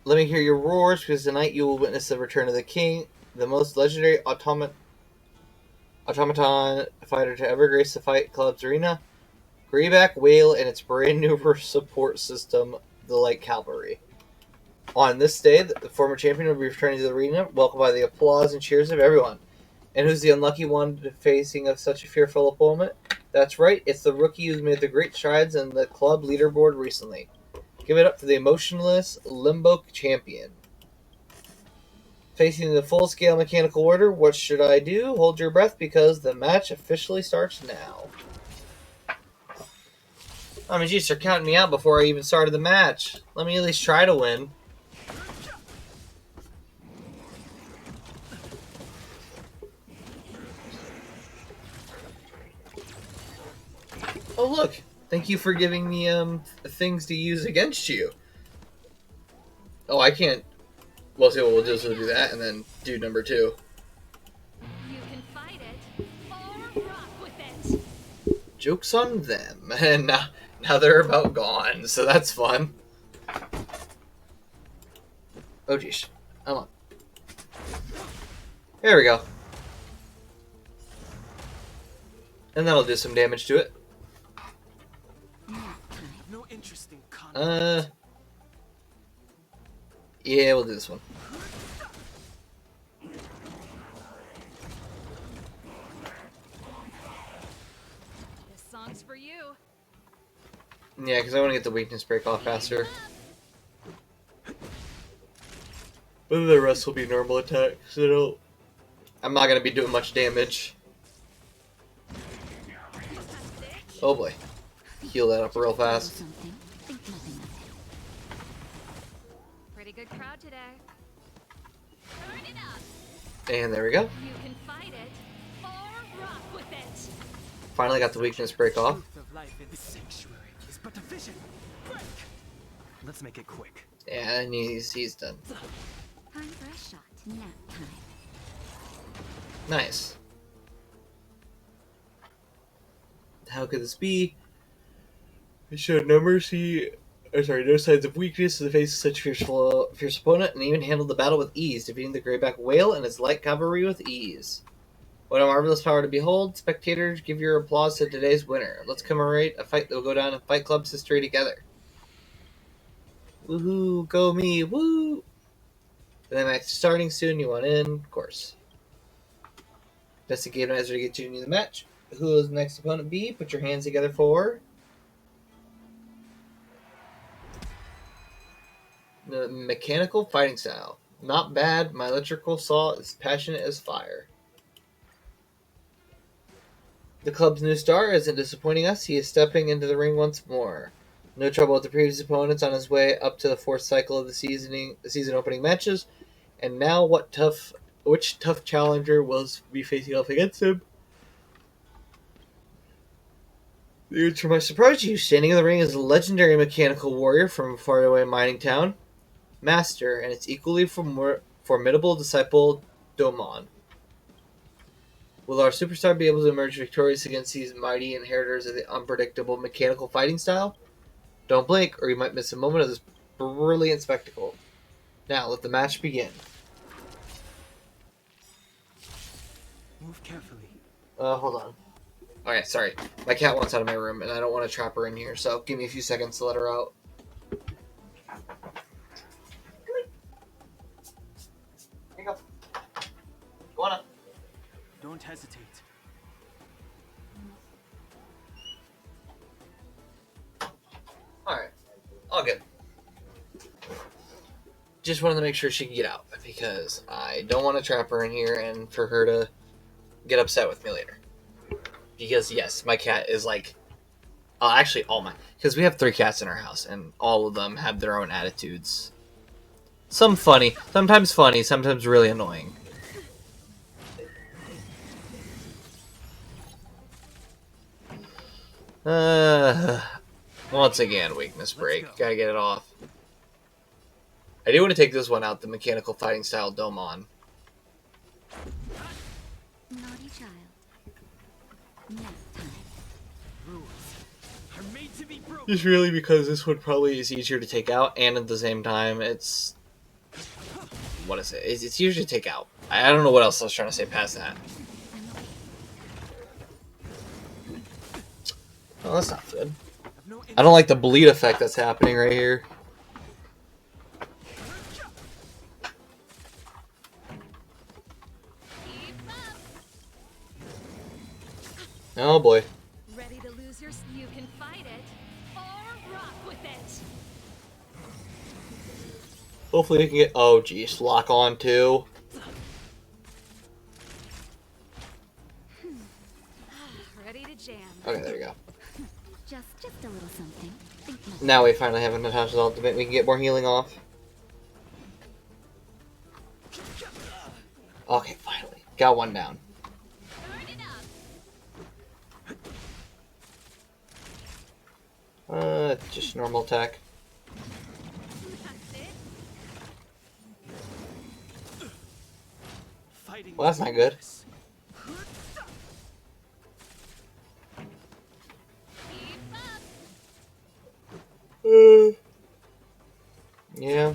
Let me hear your roars, because tonight you will witness the return of the king, the most legendary automaton fighter to ever grace the Fight Club's arena. Greyback Whale and its brand new support system, the Light Cavalry. On this day, the former champion will be returning to the arena, welcomed by the applause and cheers of everyone. And who's the unlucky one facing of such a fearful opponent? That's right, it's the rookie who's made the great strides in the club leaderboard recently. Give it up for the emotionless Limbo champion. Facing the full-scale mechanical order, what should I do? Hold your breath because the match officially starts now. I mean, geez, they're counting me out before I even started the match. Let me at least try to win. Oh, look. Thank you for giving me things to use against you. Oh, I can't. Well, see what we'll do is we'll do that and then do number 2. You can fight it or rock with it. Joke's on them. And now they're about gone, so that's fun. Oh, geez. Come on. There we go. And that'll do some damage to it. No interesting content. Yeah, we'll do this one. This song's for you. Yeah, because I want to get the weakness break off faster. But then the rest will be normal attacks, so I'm not going to be doing much damage. Oh boy. Heal that up real fast. Something. Think nothing of it. Pretty good crowd today. Turn it up. And there we go. You can fight it or rock with it. Finally got the weakness break off. Truth of life in this sanctuary is but a vision. Break! Let's make it quick. Yeah, and he's done. Time for a shot. Nap time. Nice. How could this be? It showed no mercy, no signs of weakness in the face of such a fierce opponent, and even handled the battle with ease, defeating the Greyback Whale and his light cavalry with ease. What a marvelous power to behold! Spectators, give your applause to today's winner. Let's commemorate a fight that will go down in Fight Club's history together. Woohoo! Go me! Woo! And the match starting soon. You want in, of course. Best of game nights to get you into the match. Who will the next opponent be? Put your hands together for the mechanical fighting style. Not bad. My electrical saw is passionate as fire. The club's new star isn't disappointing us. He is stepping into the ring once more. No trouble with the previous opponents on his way up to the 4th cycle of the season opening matches. And now which tough challenger will be facing off against him? To my surprise, you standing in the ring is a legendary mechanical warrior from a faraway mining town, Master, and its equally formidable disciple, Domon. Will our superstar be able to emerge victorious against these mighty inheritors of the unpredictable mechanical fighting style? Don't blink, or you might miss a moment of this brilliant spectacle. Now, let the match begin. Move carefully. Hold on. Okay, sorry. My cat wants out of my room, and I don't want to trap her in here, so give me a few seconds to let her out. Here you go. Go on up. Don't hesitate. Alright. All good. Just wanted to make sure she could get out, because I don't want to trap her in here and for her to get upset with me later. Because, yes, my cat is like... actually, all mine. Because we have 3 cats in our house, and all of them have their own attitudes. Some funny, sometimes really annoying. Once again, weakness break. Gotta get it off. I do want to take this one out, the mechanical fighting style Domon. Naughty child. Next time. Rules are made to be broken. Just really because this one probably is easier to take out, and at the same time, it's... What is it? It's easier to take out. I don't know what else I was trying to say past that. Oh, that's not good. I don't like the bleed effect that's happening right here. Keep up. Oh boy. Ready to lose your... You can fight it or rock with it. Hopefully we can get... Oh geez, lock on too. Ready to jam. Okay, there we go. Just a little something. Think nothing. Now we finally have Natasha's ultimate. We can get more healing off. Okay, finally. Got one down. Burn it up. Just normal attack. That's it. Fighting Well, that's is not good. useless. Keep up. Yeah.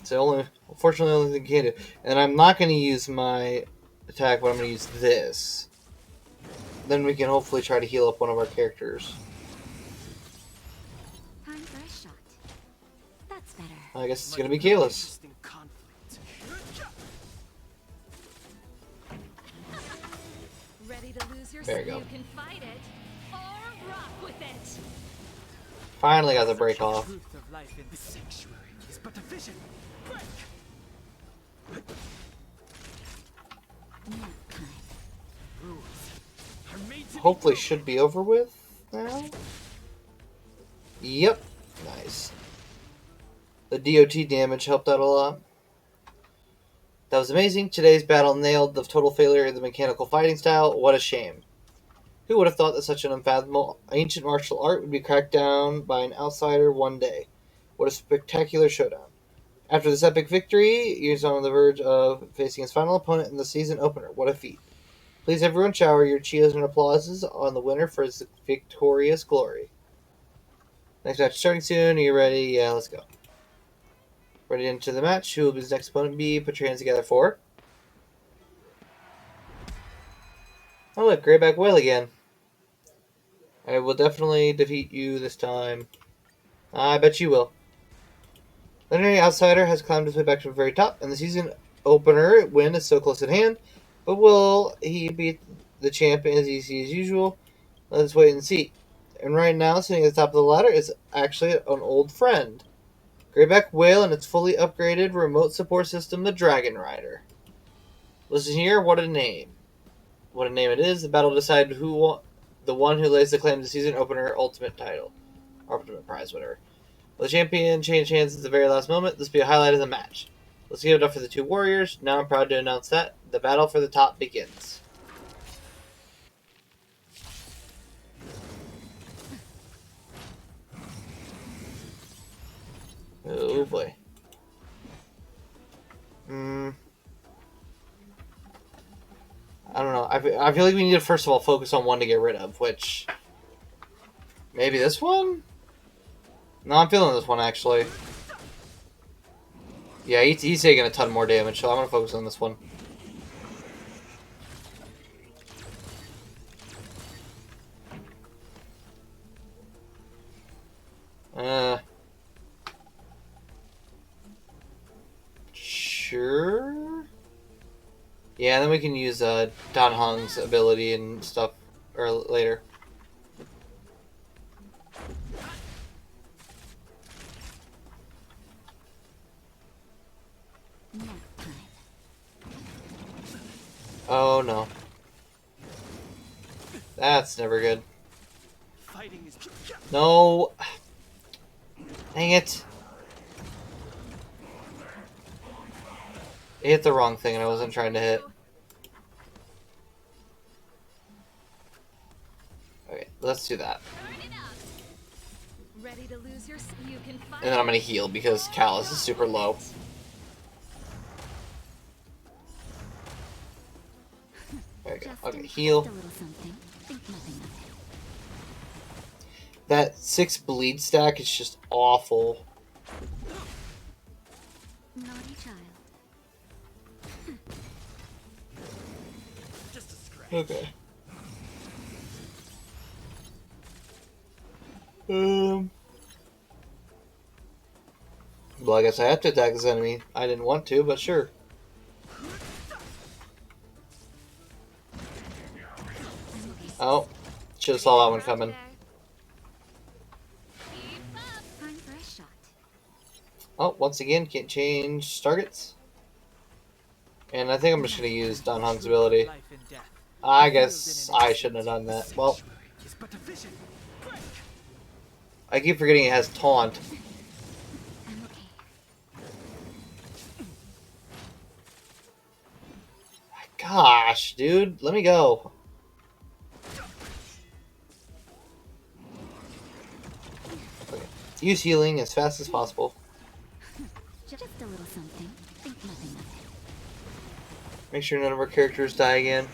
It's the only... Unfortunately, the only thing you can do. And I'm not going to use my attack, but I'm going to use this. Then we can hopefully try to heal up one of our characters. Time for a shot. That's better. I guess it's Might going to be be an Kalis. interesting conflict. Ready to lose your... There you go. You can fight it or rock with it. Finally got the break The off. truth of life in the sanctuary is but a vision. Break. Next time. Rules are made to be Hopefully broken. should be over with now. Yep. Nice. The DOT damage helped out a lot. That was amazing. Today's battle nailed the total failure of the mechanical fighting style. What a shame. Who would have thought that such an unfathomable ancient martial art would be cracked down by an outsider one day? What a spectacular showdown. After this epic victory, he's on the verge of facing his final opponent in the season opener. What a feat. Please everyone shower your cheers and applauses on the winner for his victorious glory. Next match starting soon. Are you ready? Yeah, let's go. Ready into the match. Who will his next opponent be? Put your hands together for. Oh look, Greyback Whale again. I will definitely defeat you this time. I bet you will. Legendary Outsider has climbed his way back to the very top, and the season opener win is so close at hand. But will he beat the champion as easy as usual? Let's wait and see. And right now, sitting at the top of the ladder is actually an old friend. Greyback Whale and its fully upgraded remote support system, the Dragon Rider. Listen here, what a name. What a name it is. The battle will decide the one who lays the claim to the season opener ultimate title. Ultimate prize, whatever. Will the champion change hands at the very last moment? This will be a highlight of the match. Let's give it up for the two warriors. Now I'm proud to announce that the battle for the top begins. Oh boy. I don't know. I feel like we need to first of all focus on one to get rid of, which... Maybe this one? No, I'm feeling this one actually. Yeah, he's taking a ton more damage, so I'm going to focus on this one. Sure? Yeah, then we can use Dan Hong's ability and stuff later. Next time. Oh no. That's never good. Fighting is No. Dang it. I hit the wrong thing and I wasn't trying to hit. Okay, let's do that. Burn it up. Ready to lose your... You can fight And then I'm going to heal because Callus is super low. There we go. Just Okay, a heal. little something. Think nothing of it. That 6 bleed stack is just awful. Naughty child. Just a scratch. Okay. Well, I guess I have to attack this enemy. I didn't want to, but sure. Oh, should have saw that one coming. Keep up. Time for a shot. Oh, once again, can't change targets. And I think I'm just going to use Don Hong's ability. Life and death. I guess I shouldn't have done that. Well, Is but a vision. Break. I keep forgetting it has taunt. I'm okay. Gosh, dude, let me go. Okay. Use healing as fast as possible. Just a little something. Think nothing of it. Make sure none of our characters die again.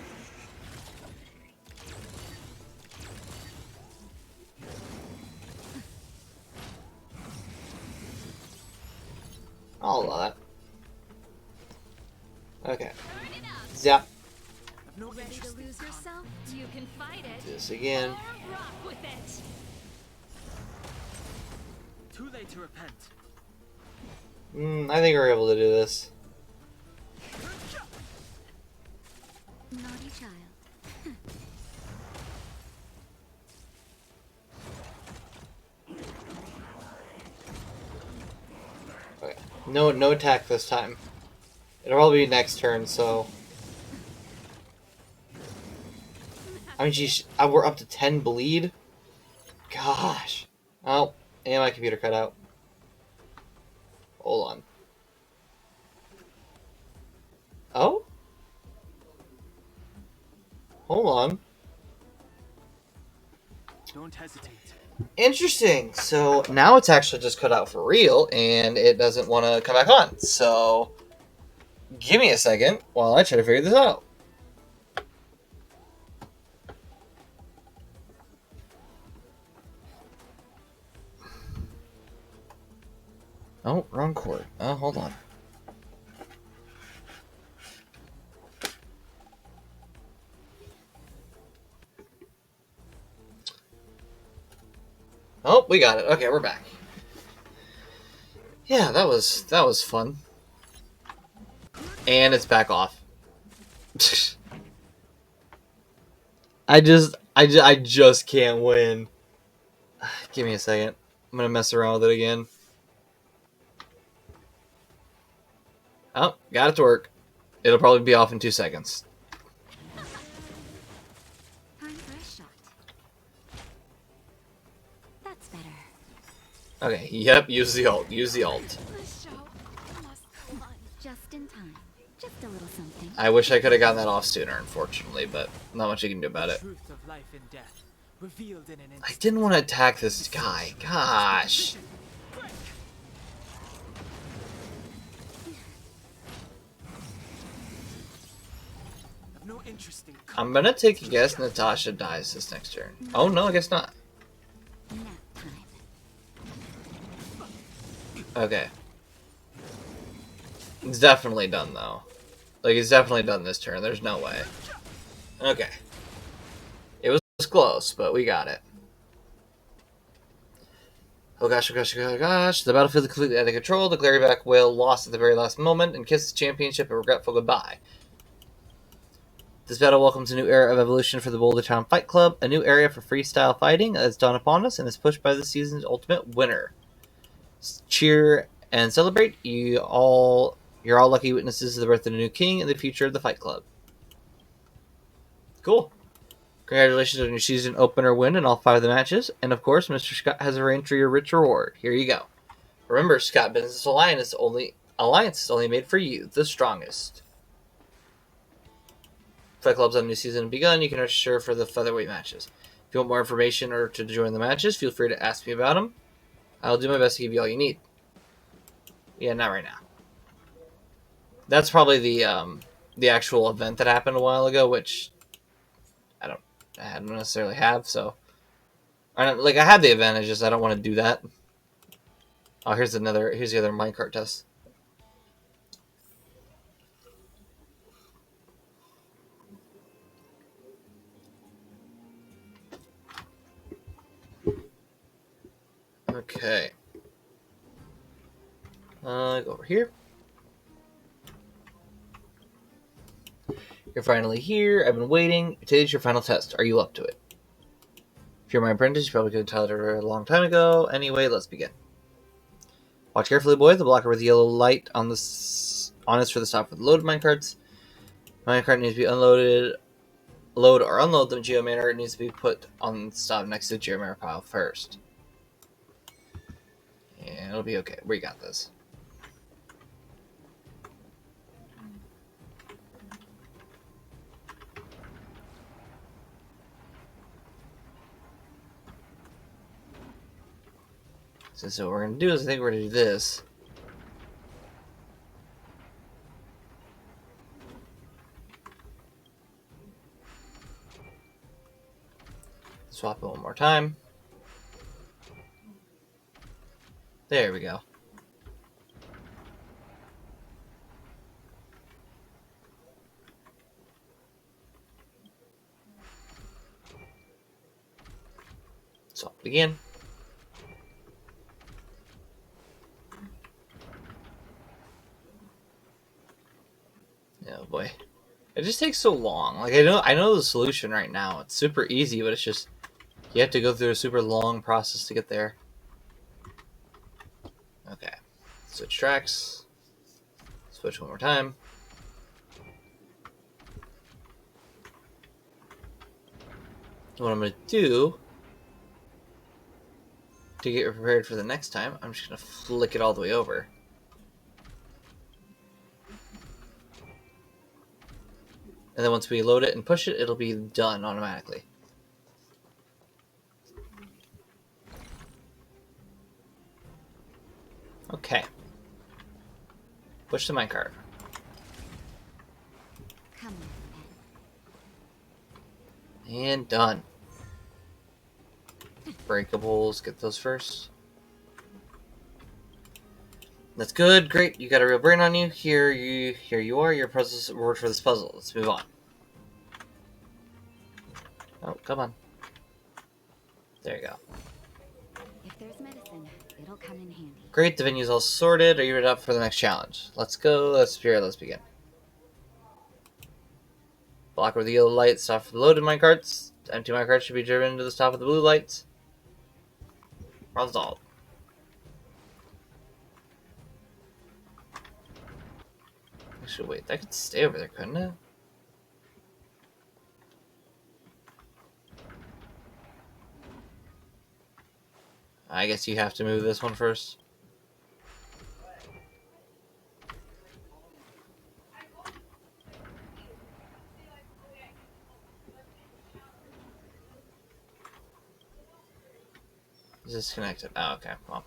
I'll allow that. Okay. Turn it up. Zap. I've no Ready to interest in lose con- yourself? You can fight it. This again. Or rock with it. Too late to repent. I think we're able to do this. Naughty child. Okay. No attack this time. It'll probably be next turn, so. I mean, geez, we're up to 10 bleed? Gosh. Oh, and my computer cut out. Hold on. Oh? Hold on. Don't hesitate. Interesting. So now it's actually just cut out for real, and it doesn't want to come back on. So give me a second while I try to figure this out. Oh, wrong cord. Oh, hold on. Oh, we got it. Okay, we're back. Yeah, that was fun. And it's back off. I just can't win. Give me a second. I'm gonna mess around with it again. Oh, got it to work. It'll probably be off in 2 seconds. Time for a shot. That's better. Okay, yep, use the ult. Use the ult. This show must go on. Just in time. Just a little something. I wish I could have gotten that off sooner, unfortunately, but not much you can do about The it. truth of life and death. Revealed in an I instant. didn't want to attack this guy. Gosh. Vision. Break. I've no interest in con- I'm gonna take a guess Natasha dies this next turn. Oh no, I guess not. Nap time. Okay. It's definitely done though. Like it's definitely done this turn. There's no way. Okay. It was close, but we got it. Oh gosh, oh gosh, oh gosh. The battlefield is completely out of control. The Glairyback whale lost at the very last moment and kissed the championship a regretful goodbye. This battle welcomes a new era of evolution for the Boulder Town Fight Club, a new area for freestyle fighting has dawned upon us and is pushed by the season's ultimate winner. Cheer and celebrate! You're all lucky witnesses of the birth of the new king and the future of the Fight Club. Cool. Congratulations on your season opener win in all 5 of the matches, and of course, Mr. Scott has arranged for your rich reward. Here you go. Remember, Scott Business Alliance is only made for you, the strongest. Fight Club's on new season begun. You can register for the featherweight matches. If you want more information or to join the matches, feel free to ask me about them. I'll do my best to give you all you need. Yeah, not right now. That's probably the actual event that happened a while ago, which I don't necessarily have, so I don't, like I have the advantage, just I don't want to do that. Oh, here's the other minecart test. Okay. Go over here. You're finally here. I've been waiting. Today's your final test. Are you up to it? If you're my apprentice, you probably could have told her a long time ago. Anyway, let's begin. Watch carefully, boy. The blocker with the yellow light on is for the stop for the loaded minecarts. Minecart needs to be unloaded. Load or unload the geomancer needs to be put on the stop next to the geomancer pile first. And it'll be okay. We got this. So what we're going to do is I think we're going to do this. Swap it one more time. There we go. Swap it again. Oh boy. It just takes so long. Like I know the solution right now. It's super easy, but it's just you have to go through a super long process to get there. Okay. Switch tracks. Switch one more time. What I'm going to do to get prepared for the next time, I'm just going to flick it all the way over. And then once we load it and push it, it'll be done automatically. Okay. Push the minecart. Come on, And done. Breakables, get those first. That's good, great. You got a real brain on you. Here you are. Your puzzle's reward for this puzzle. Let's move on. Oh, come on. There you go. if there's medicine, it'll come in handy. Great, the venue's all sorted. Are you ready up for the next challenge? Let's go. Let's begin. Block with the yellow light. Stop for the loaded minecarts. Empty minecarts should be driven to the stop of the blue lights. Resolved. Actually, wait. That could stay over there, couldn't it? I guess you have to move this one first. Is this connected? Oh, okay. Well.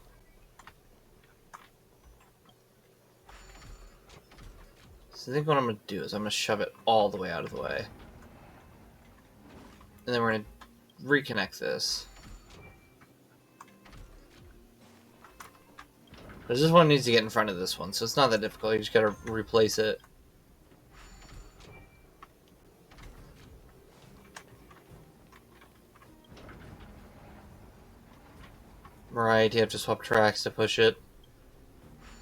So I think what I'm going to do is I'm going to shove it all the way out of the way. And then we're going to reconnect this. But this one needs to get in front of this one, so it's not that difficult. You just got to replace it. Right, you have to swap tracks to push it.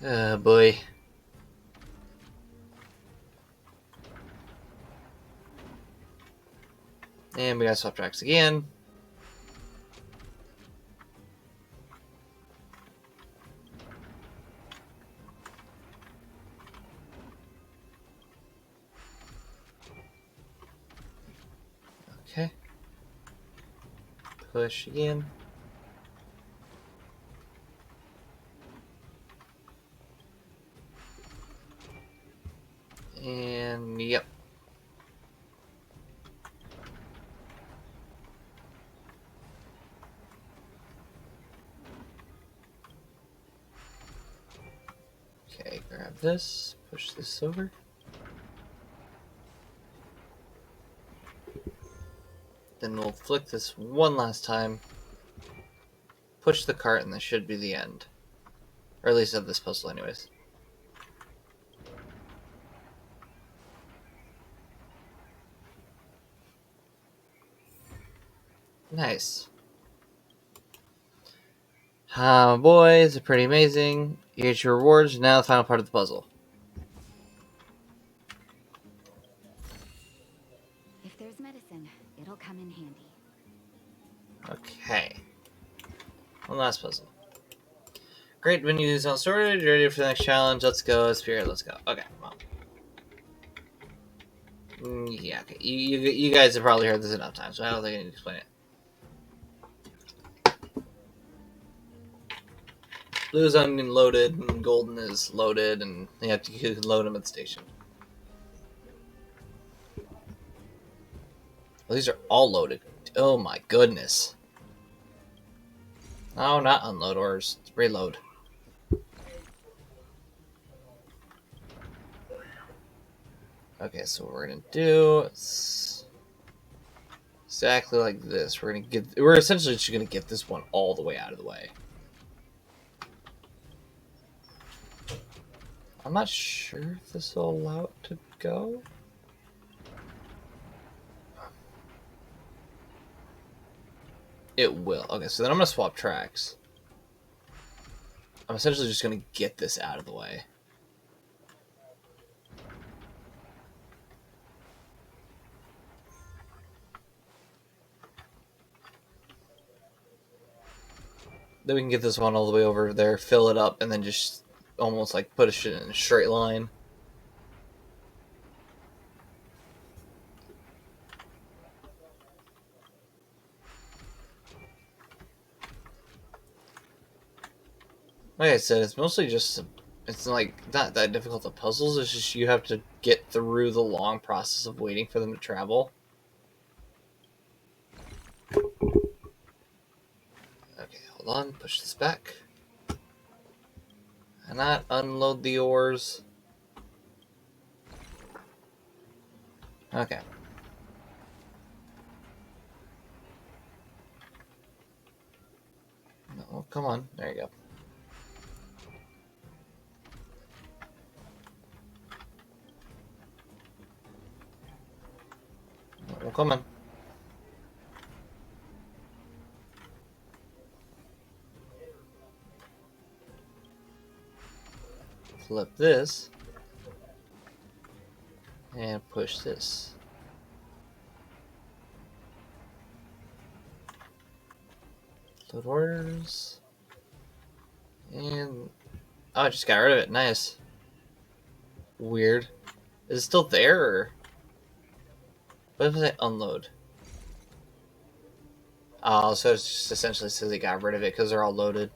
Oh boy. And we gotta swap tracks again. Okay. Push again. And yep. Okay, grab this, push this over. Then we'll flick this one last time. Push the cart, and this should be the end. Or at least of this puzzle, anyways. Nice. Boys, pretty amazing. You get your rewards. Now the final part of the puzzle. If there's medicine, it'll come in handy. Okay. One last puzzle. Great venues on storage. You ready for the next challenge? Let's go, Spirit. Let's go. Okay, come on. Yeah, okay. You guys have probably heard this enough times, so I don't think I need to explain it. Blue is unloaded, and golden is loaded, and you have to load them at the station. Well, these are all loaded. Oh my goodness. Oh, not unload orders. Reload. Okay, so what we're gonna do is exactly like this. We're essentially just gonna get this one all the way out of the way. I'm not sure if this will allow it to go. It will. Okay, so then I'm gonna swap tracks. I'm essentially just gonna get this out of the way. Then we can get this one all the way over there, fill it up, and then just almost like put it in a straight line. Like I said, it's mostly just, it's like not that difficult to puzzles, it's just you have to get through the long process of waiting for them to travel. Okay, hold on, push this back. And not unload the ores. Okay. No, come on, there you go. Well, come on. Flip this. And push this. Load orders. And... oh, I just got rid of it. Nice. Weird. Is it still there, or... what if I unload? Oh, so it just essentially says they got rid of it because they're all loaded.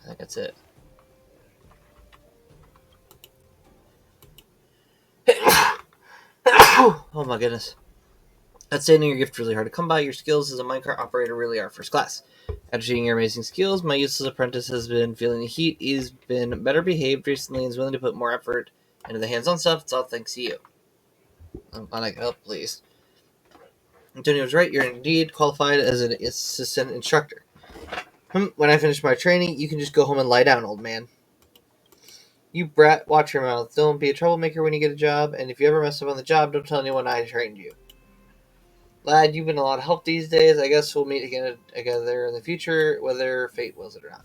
I think that's it. Oh my goodness. Outstanding, your gift really hard to come by. Your skills as a minecart operator really are first class. After seeing your amazing skills, my useless apprentice has been feeling the heat. He's been better behaved recently and is willing to put more effort into the hands-on stuff. It's all thanks to you. I'm glad I can help, please. Antonio was right. You're indeed qualified as an assistant instructor. When I finish my training, you can just go home and lie down, old man. You brat, watch your mouth. Don't be a troublemaker when you get a job, and if you ever mess up on the job, don't tell anyone I trained you. Lad, you've been a lot of help these days. I guess we'll meet again together in the future, whether fate wills it or not.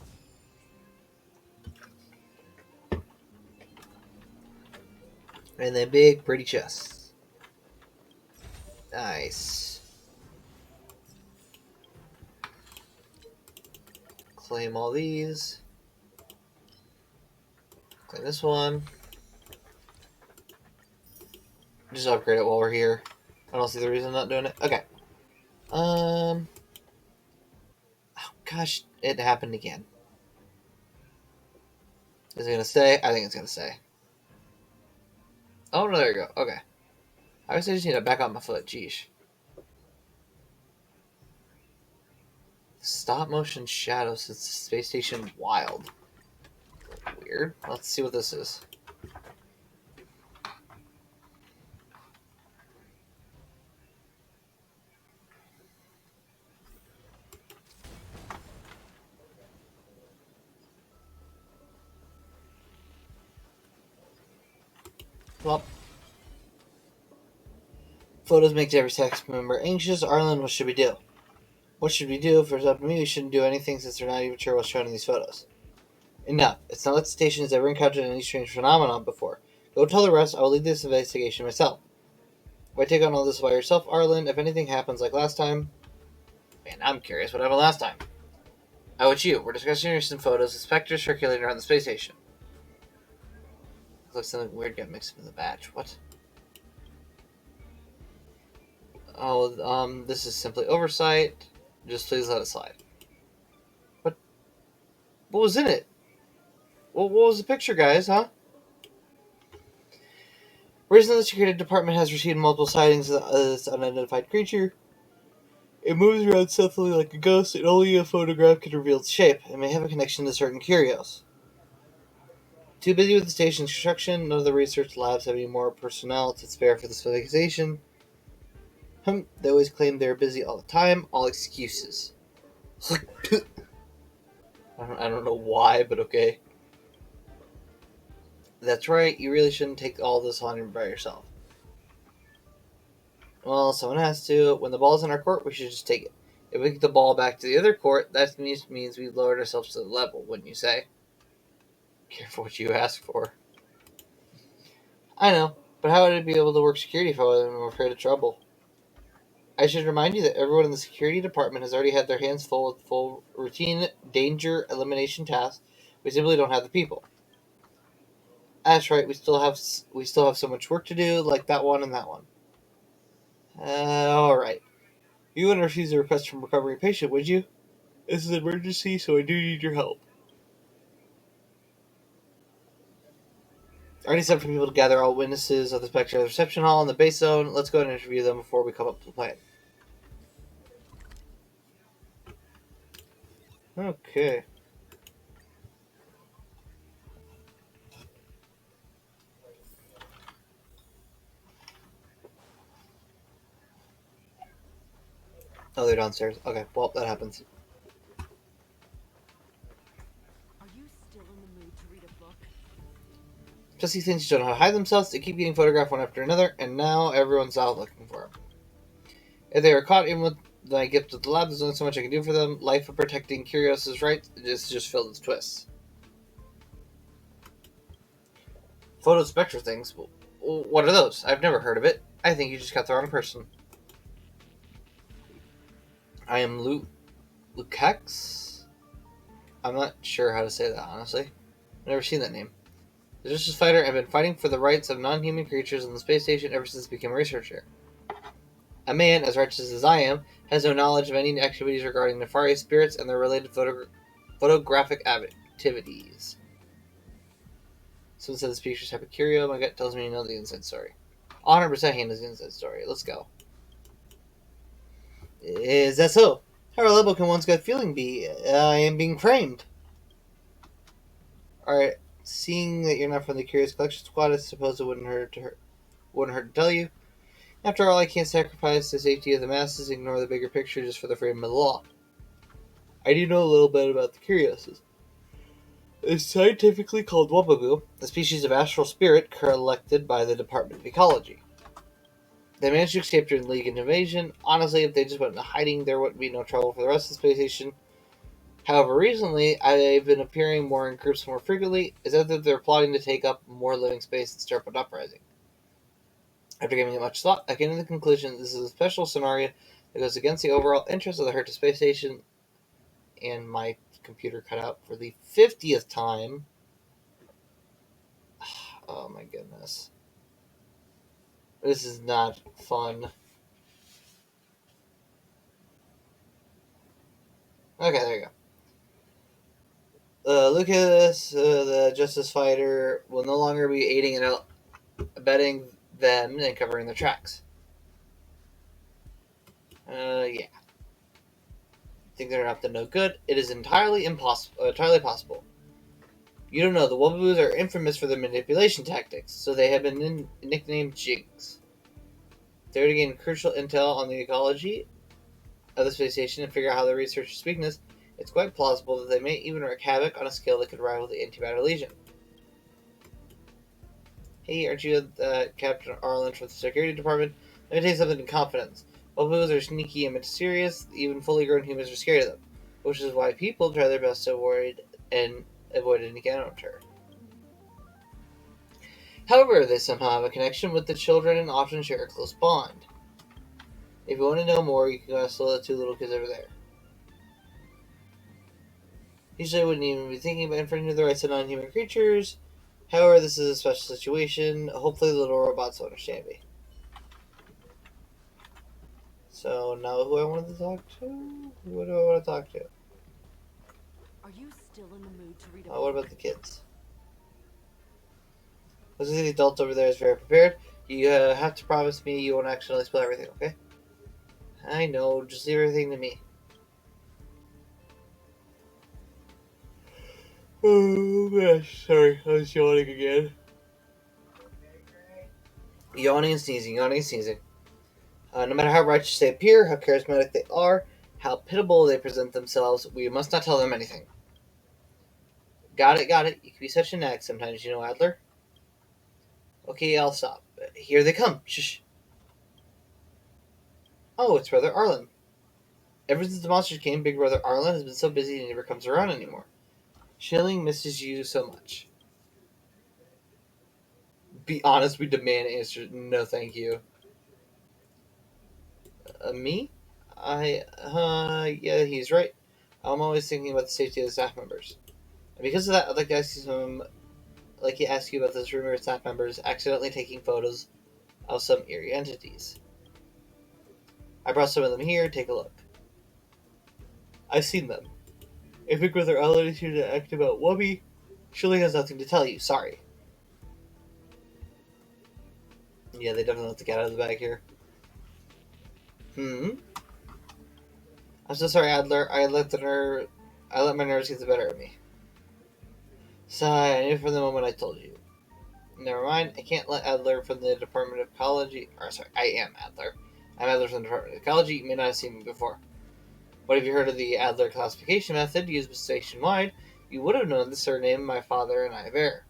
And then big, pretty chests. Nice. Claim all these. Claim this one. Just upgrade it while we're here. I don't see the reason I'm not doing it. Okay. Oh gosh, it happened again. Is it gonna stay? I think it's gonna stay. Oh no, there you go. Okay. I guess I just need to back on my foot. Jeesh. Stop motion shadows. It's Space Station Wild. weird. Let's see what this is. Well, photos make every sex member anxious. Arlen, what should we do? What should we do? If it's up to me, we shouldn't do anything since they're not even sure what's shown in these photos. Enough. It's not like the station has ever encountered any strange phenomenon before. Go tell the rest. I will lead this investigation myself. Why take on all this by yourself, Arlen? If anything happens like last time... Man, I'm curious what happened last time. Oh, it's you. We're discussing recent photos of specters circulating around the space station. Looks like something weird got mixed up in the batch. What? Oh, this is simply oversight. Just please let it slide. What was in it? What was the picture, guys, huh? Recently, the security department has received multiple sightings of this unidentified creature. It moves around stealthily like a ghost, and only a photograph can reveal its shape. It may have a connection to certain curios. Too busy with the station's construction, none of the research labs have any more personnel to spare for this investigation. They always claim they're busy all the time. All excuses. I don't know why, but okay. That's right, you really shouldn't take all this on by yourself. Well, someone has to. When the ball's in our court, we should just take it. If we get the ball back to the other court, that means we've lowered ourselves to the level, wouldn't you say? Careful what you ask for. I know, but how would I be able to work security if I wasn't afraid of trouble? I should remind you that everyone in the security department has already had their hands full with full routine danger elimination tasks. We simply don't have the people. That's right. We still have so much work to do, like that one and that one. All right. You wouldn't refuse a request from a recovering patient, would you? This is an emergency, so I do need your help. I already sent for people to gather all witnesses of the spectre at the reception hall in the base zone. Let's go and interview them before we come up with a plan. Okay. Oh, they're downstairs. Okay, well, that happens. Are you still in the mood to read a book? Just these things don't know how to hide themselves. They keep getting photographed one after another, and now everyone's out looking for them. If they are caught, even with my gift of the lab, there's only so much I can do for them. Life of protecting Curios' rights is just filled with twists. Photo spectra things? What are those? I've never heard of it. I think you just got the wrong person. I am Lukex? I'm not sure how to say that, honestly. I've never seen that name. The Justice Fighter, I've been fighting for the rights of non-human creatures on the space station ever since I became a researcher. A man, as righteous as I am, has no knowledge of any activities regarding nefarious spirits and their related photographic activities. Someone said the speakers have a curio. My gut tells me you know the inside story. 100% he knows the inside story. Let's go. Is that so? How reliable can one's gut feeling be? I am being framed. Alright, seeing that you're not from the Curious Collection Squad, I suppose it wouldn't hurt to tell you. After all, I can't sacrifice the safety of the masses, ignore the bigger picture just for the freedom of the law. I do know a little bit about the Curioses. It's scientifically called Wabagu, a species of astral spirit collected by the Department of Ecology. They managed to escape during the League invasion. Honestly, if they just went into hiding, there wouldn't be no trouble for the rest of the space station. However, recently, I've been appearing more in groups more frequently. It's as if they're plotting to take up more living space and start an uprising. After giving it much thought, I came to the conclusion that this is a special scenario that goes against the overall interest of the Herta space station. And my computer cut out for the 50th time. Oh my goodness. This is not fun. Okay, there you go. Look at this. The Justice Fighter will no longer be aiding and abetting them and covering their tracks. Yeah. Think they're up to no good? It is entirely possible. You don't know, the Wobbu's are infamous for their manipulation tactics, so they have been nicknamed Jigs. They're to gain crucial intel on the ecology of the space station and figure out how the researchers' weakness. It's quite plausible that they may even wreak havoc on a scale that could rival the Antimatter Legion. Hey, aren't you Captain Arlen from the Security Department? Let me tell you something in confidence. Wobbu's are sneaky and mysterious. Even fully grown humans are scared of them, which is why people try their best to avoid an encounter. However, they somehow have a connection with the children and often share a close bond. If you want to know more, you can ask the two little kids over there. Usually I wouldn't even be thinking about infringing the rights of non-human creatures. However, this is a special situation. Hopefully the little robots will understand me. So now who I wanted to talk to? Who do I want to talk to? Are you still in the mood to read a What book? about the kids? Looks like the adult over there is very prepared. You have to promise me you won't accidentally spill everything, okay? I know, just leave everything to me. Oh gosh, sorry, I was yawning again. Yawning and sneezing, yawning and sneezing. No matter how righteous they appear, how charismatic they are, how pitiable they present themselves, we must not tell them anything. Got it, got it. You can be such a nag sometimes, you know, Adler. Okay, I'll stop. Here they come. Shh. Oh, it's Brother Arlen. Ever since the monsters came, Big Brother Arlen has been so busy he never comes around anymore. Schilling misses you so much. Be honest, we demand answers. No, thank you. Me? Yeah, he's right. I'm always thinking about the safety of the staff members. And because of that, I'd like to ask you about this rumor of staff members accidentally taking photos of some eerie entities. I brought some of them here, take a look. I've seen them. If Big Brother Arlen is here to act about Wubby, Shirley has nothing to tell you, sorry. Yeah, they definitely let the cat out of the bag here. I'm so sorry, Adler. I let my nerves get the better of me. Sigh, I knew from the moment I told you. Never mind, I can't let Adler from the Department of Ecology. I am Adler. I'm Adler from the Department of Ecology. You may not have seen me before. What have you heard of the Adler classification method used station-wide? You would have known the surname my father and I bear.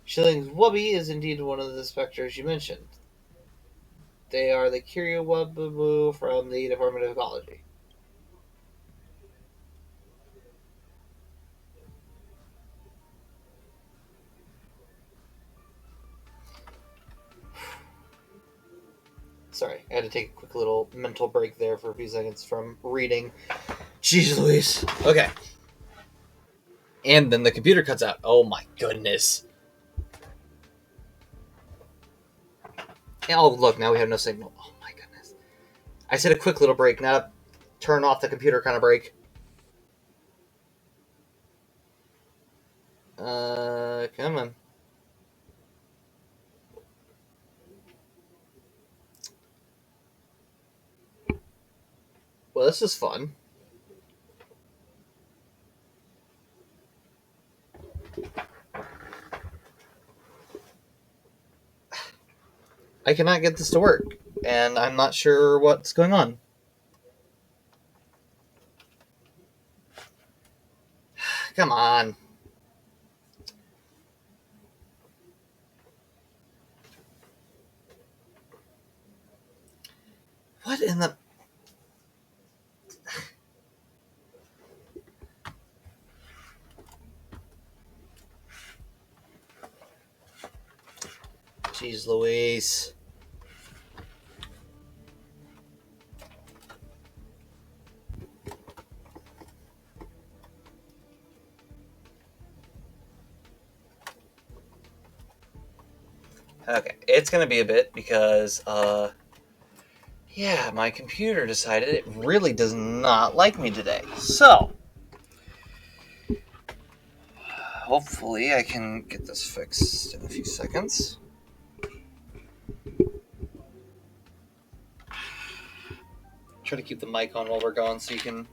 Schilling's Wubby is indeed one of the specters you mentioned. They are the Kyriwubbu from the Department of Ecology. Sorry, I had to take a quick little mental break there for a few seconds from reading. Jeez Louise. Okay. And then the computer cuts out. Oh my goodness. Oh, look, now we have no signal. Oh my goodness. I said a quick little break, not a turn off the computer kind of break. Come on. Well, this is fun. I cannot get this to work, and I'm not sure what's going on. Come on. What in the... Jeez Louise. Okay, it's gonna be a bit because, yeah, my computer decided it really does not like me today. So, hopefully I can get this fixed in a few seconds. Try to keep the mic on while we're going so you can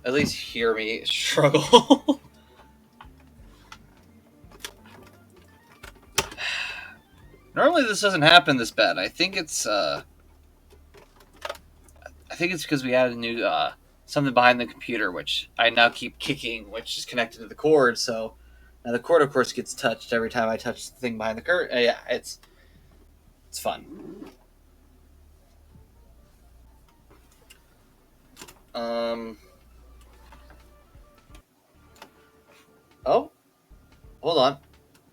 at least hear me struggle. Normally this doesn't happen this bad. I think it's because we added a new something behind the computer, which I now keep kicking, which is connected to the cord. So now the cord, of course, gets touched every time I touch the thing behind the curtain. Yeah, it's fun. Oh, hold on.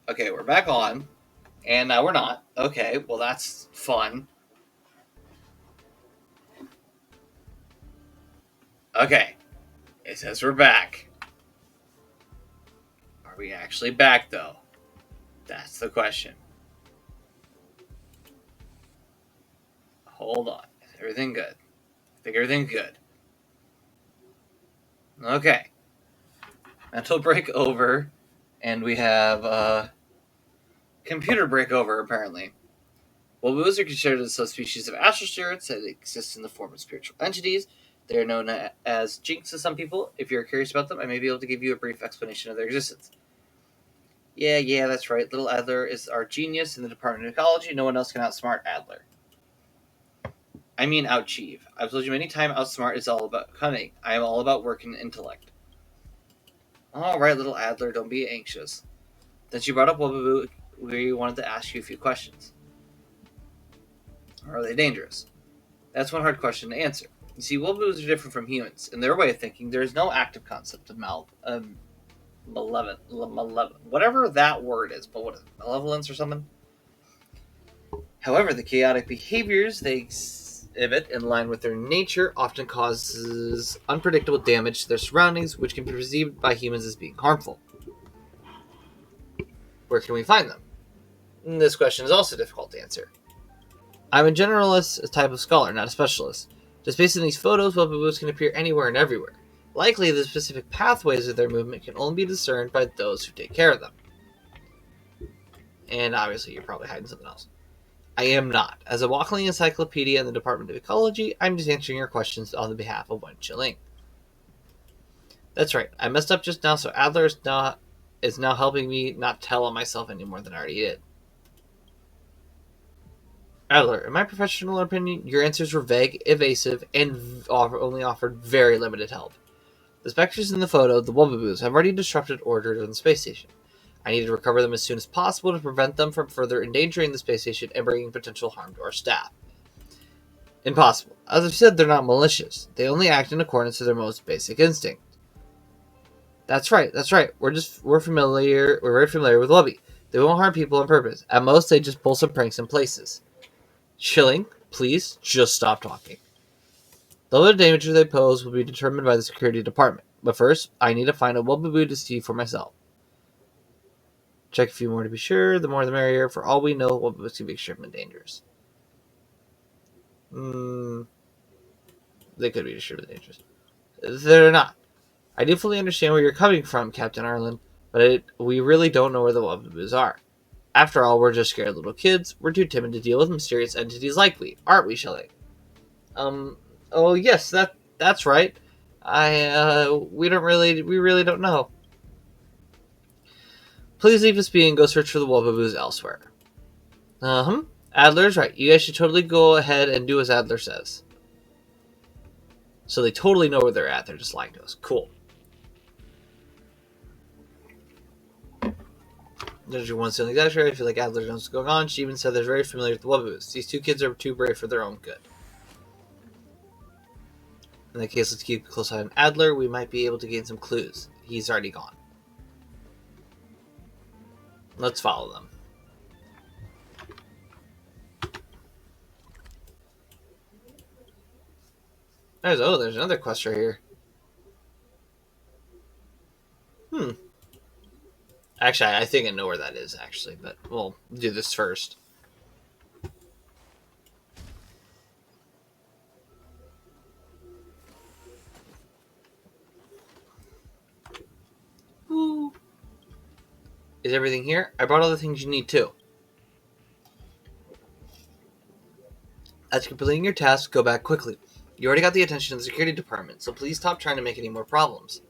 Okay, we're back on, and now we're not. Okay, well that's fun. Okay, it says we're back. Are we actually back, though? That's the question. Hold on. Is everything good? I think everything's good. Okay. Mental break over, and we have computer break over, apparently. While woos are considered a subspecies of astral spirits that exist in the form of spiritual entities, they are known as jinx to some people. If you're curious about them, I may be able to give you a brief explanation of their existence. Yeah, that's right. Little Adler is our genius in the Department of Ecology. No one else can outsmart Adler. I mean outachieve. I've told you many times outsmart is all about cunning. I am all about work and intellect. Alright, little Adler, don't be anxious. Since you brought up Wobaboo, we wanted to ask you a few questions. Are they dangerous? That's one hard question to answer. You see, Wobaboos are different from humans. In their way of thinking, there is no active concept of whatever that word is, but what is it, malevolence or something? However, the chaotic behaviors they exhibit in line with their nature often causes unpredictable damage to their surroundings, which can be perceived by humans as being harmful. Where can we find them? This question is also difficult to answer. I'm a generalist, a type of scholar, not a specialist. Just based on these photos, Wobaboos can appear anywhere and everywhere. Likely, the specific pathways of their movement can only be discerned by those who take care of them. And obviously, you're probably hiding something else. I am not. As a walking encyclopedia in the Department of Ecology, I'm just answering your questions on the behalf of Wen Chiling. That's right. I messed up just now, so Adler is now helping me not tell on myself any more than I already did. Adler, in my professional opinion, your answers were vague, evasive, and only offered very limited help. The specters in the photo, the Wobaboos, have already disrupted order on the space station. I need to recover them as soon as possible to prevent them from further endangering the space station and bringing potential harm to our staff. Impossible. As I've said, they're not malicious. They only act in accordance with their most basic instinct. That's right. We're very familiar with Wubby. They won't harm people on purpose. At most, they just pull some pranks in places. Chilling, please just stop talking. The level of danger they pose will be determined by the security department. But first, I need to find a Wubaboo to see for myself. Check a few more to be sure. The more the merrier. For all we know, Wubaboos can be extremely dangerous. They could be extremely dangerous. They're not. I do fully understand where you're coming from, Captain Arlen, but we really don't know where the Wubaboos are. After all, we're just scared little kids. We're too timid to deal with mysterious entities like we, aren't we, Shelley? Oh yes, that's right. We really don't know. Please leave us be and go search for the Wubaboos elsewhere. Adler's right. You guys should totally go ahead and do as Adler says. So they totally know where they're at. They're just lying to us. Cool. There's your one silly exaggerate. I feel like Adler knows what's going on. She even said they're very familiar with the Wubaboos. These two kids are too brave for their own good. In that case, let's keep a close eye on Adler. We might be able to gain some clues. He's already gone. Let's follow them. There's another quest right here. Actually, I think I know where that is, actually, but we'll do this first. Woo. Is everything here? I brought all the things you need, too. After completing your task, go back quickly. You already got the attention of the security department, so please stop trying to make any more problems.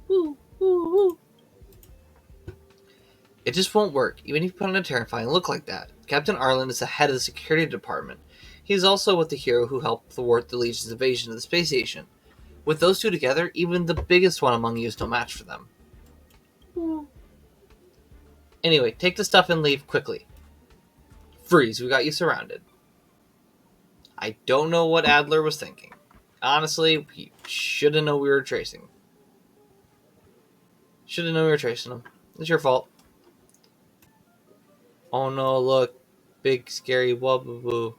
Woo, woo, woo. It just won't work, even if you put on a terrifying look like that. Captain Arlen is the head of the security department. He is also with the hero who helped thwart the Legion's invasion of the space station. With those two together, even the biggest one among you is no match for them. Anyway, take the stuff and leave quickly. Freeze, we got you surrounded. I don't know what Adler was thinking. Honestly, he should have known we were tracing. Should have known we were tracing him. It's your fault. Oh no, look. Big, scary Wubaboo.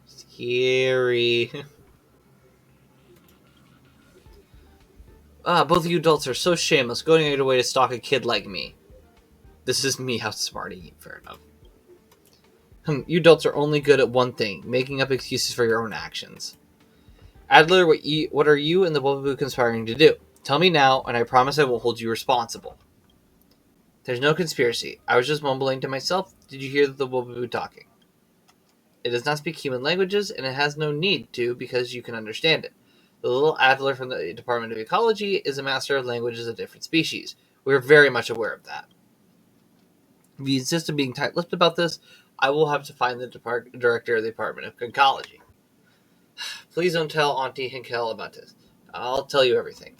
Scary. Both of you adults are so shameless, going out of your way to stalk a kid like me. This is me outsmarting you, fair enough. You adults are only good at one thing, making up excuses for your own actions. Adler, what are you and the Wubaboo conspiring to do? Tell me now, and I promise I won't hold you responsible. There's no conspiracy. I was just mumbling to myself. Did you hear the Wubaboo talking? It does not speak human languages, and it has no need to because you can understand it. The little Adler from the Department of Ecology is a master of languages of different species. We are very much aware of that. If you insist on being tight-lipped about this, I will have to find the director of the Department of Ecology. Please don't tell Auntie Hinkel about this. I'll tell you everything.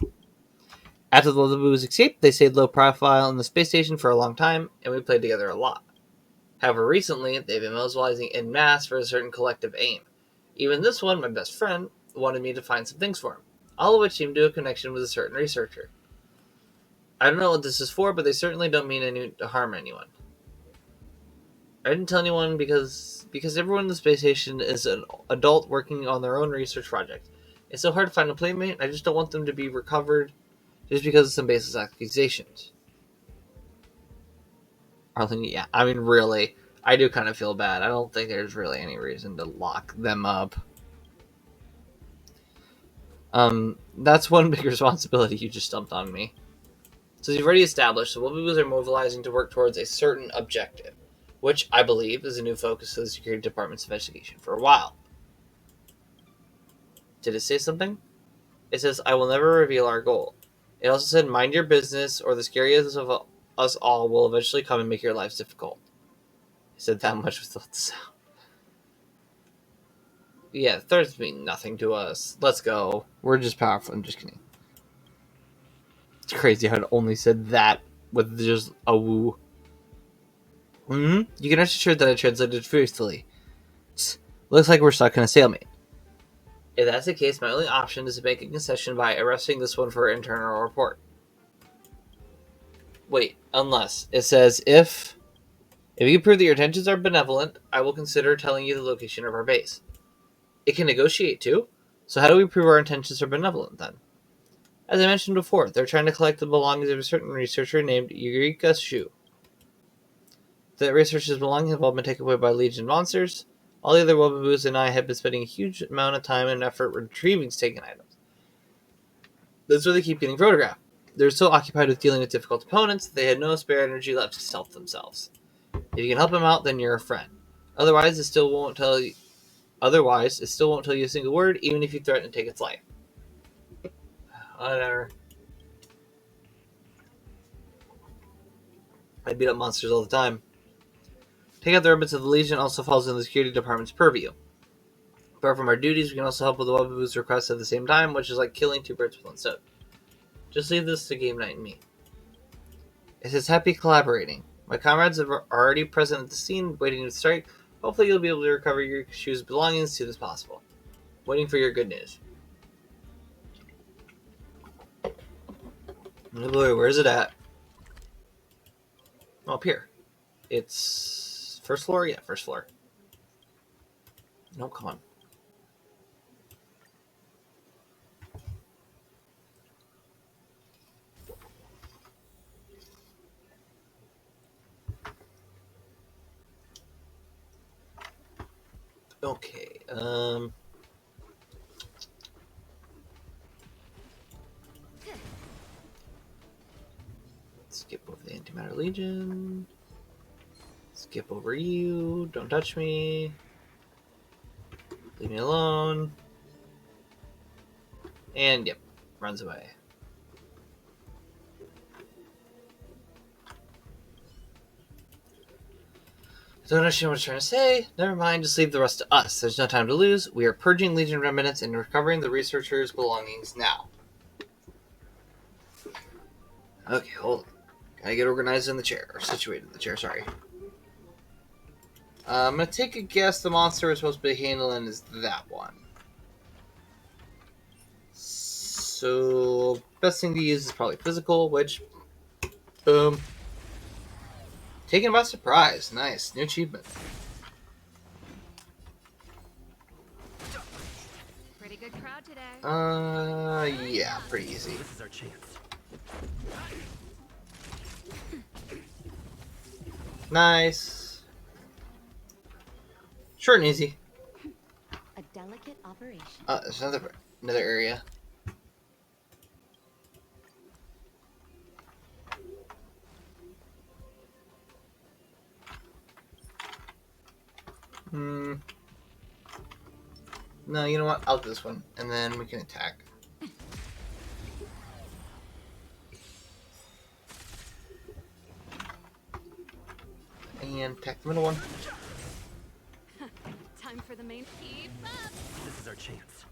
After the Wubaboos escaped, they stayed low profile in the space station for a long time, and we played together a lot. However, recently, they've been mobilizing en masse for a certain collective aim. Even this one, my best friend, wanted me to find some things for him, all of which seem to have a connection with a certain researcher. I don't know what this is for, but they certainly don't mean any to harm anyone. I didn't tell anyone because everyone in the space station is an adult working on their own research project. It's so hard to find a playmate, I just don't want them to be recovered just because of some baseless accusations. Arlen, yeah, I mean, really, I do kind of feel bad. I don't think there's really any reason to lock them up. That's one big responsibility you just dumped on me. So you've already established the Wubaboos are mobilizing to work towards a certain objective, which I believe is a new focus of the Security Department's investigation for a while. Did it say something? It says, I will never reveal our goal. It also said, mind your business, or the scariest of us all will eventually come and make your lives difficult. It said that much without the sound. Yeah, threats mean nothing to us. Let's go. We're just powerful. I'm just kidding. It's crazy how it only said that with just a woo. You can rest assured that I translated truthfully. Looks like we're stuck in a stalemate. If that's the case, my only option is to make a concession by arresting this one for internal report. Wait, unless. It says, if you prove that your intentions are benevolent, I will consider telling you the location of our base. It can negotiate too? So how do we prove our intentions are benevolent then? As I mentioned before, they're trying to collect the belongings of a certain researcher named Eureka Shu. The researcher's belongings have all been taken away by Legion monsters. All the other Wubaboos and I have been spending a huge amount of time and effort retrieving taken items. That's why they keep getting photographed. They're so occupied with dealing with difficult opponents that they had no spare energy left to stealth themselves. If you can help them out, then you're a friend. Otherwise, it still won't tell you a single word, even if you threaten to take its life. Whatever. I beat up monsters all the time. Take out the robots of the Legion also falls in the Security Department's purview. Apart from our duties, we can also help with the Wubaboos' requests at the same time, which is like killing two birds with one stone. Just leave this to Game Night and me. It says, happy collaborating. My comrades are already present at the scene, waiting to strike. Hopefully you'll be able to recover your shoes' belongings as soon as possible. Waiting for your good news. Oh boy, where is it at? Oh, up here. It's first floor? Yeah, first floor. No, come on. Okay, skip over the Antimatter Legion. Skip over you. Don't touch me. Leave me alone. And yep, runs away. Don't understand what you're trying to say. Never mind, just leave the rest to us. There's no time to lose. We are purging Legion remnants and recovering the researchers' belongings now. Okay, hold on. Gotta get organized in the chair. Or situated in the chair, sorry. I'm gonna take a guess the monster we're supposed to be handling is that one. So, best thing to use is probably physical, which... Boom. Taken by surprise. Nice. New achievement. Pretty good crowd today. Yeah, pretty easy. This is our chance. Nice. Short and easy. A delicate operation. There's another area. No, you know what? I'll do this one, and then we can attack. And attack the middle one. Time for the main. Keep up. This is our chance.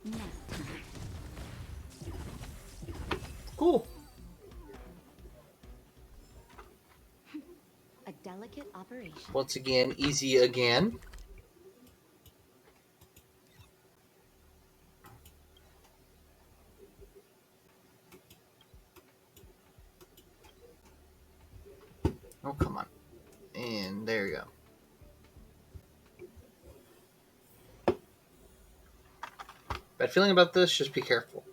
Now. Cool. A delicate operation. Once again, easy again. Oh, come on. And there you go. Bad feeling about this, just be careful.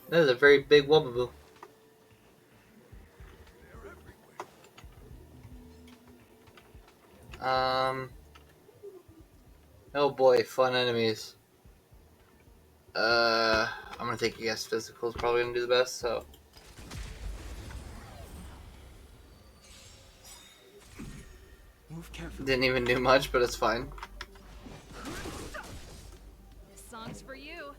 That is a very big Wubbaboo. Oh boy, fun enemies. I'm gonna take a guess. Physical is probably gonna do the best, so. Move carefully. Didn't even do much, but it's fine. This song's for you.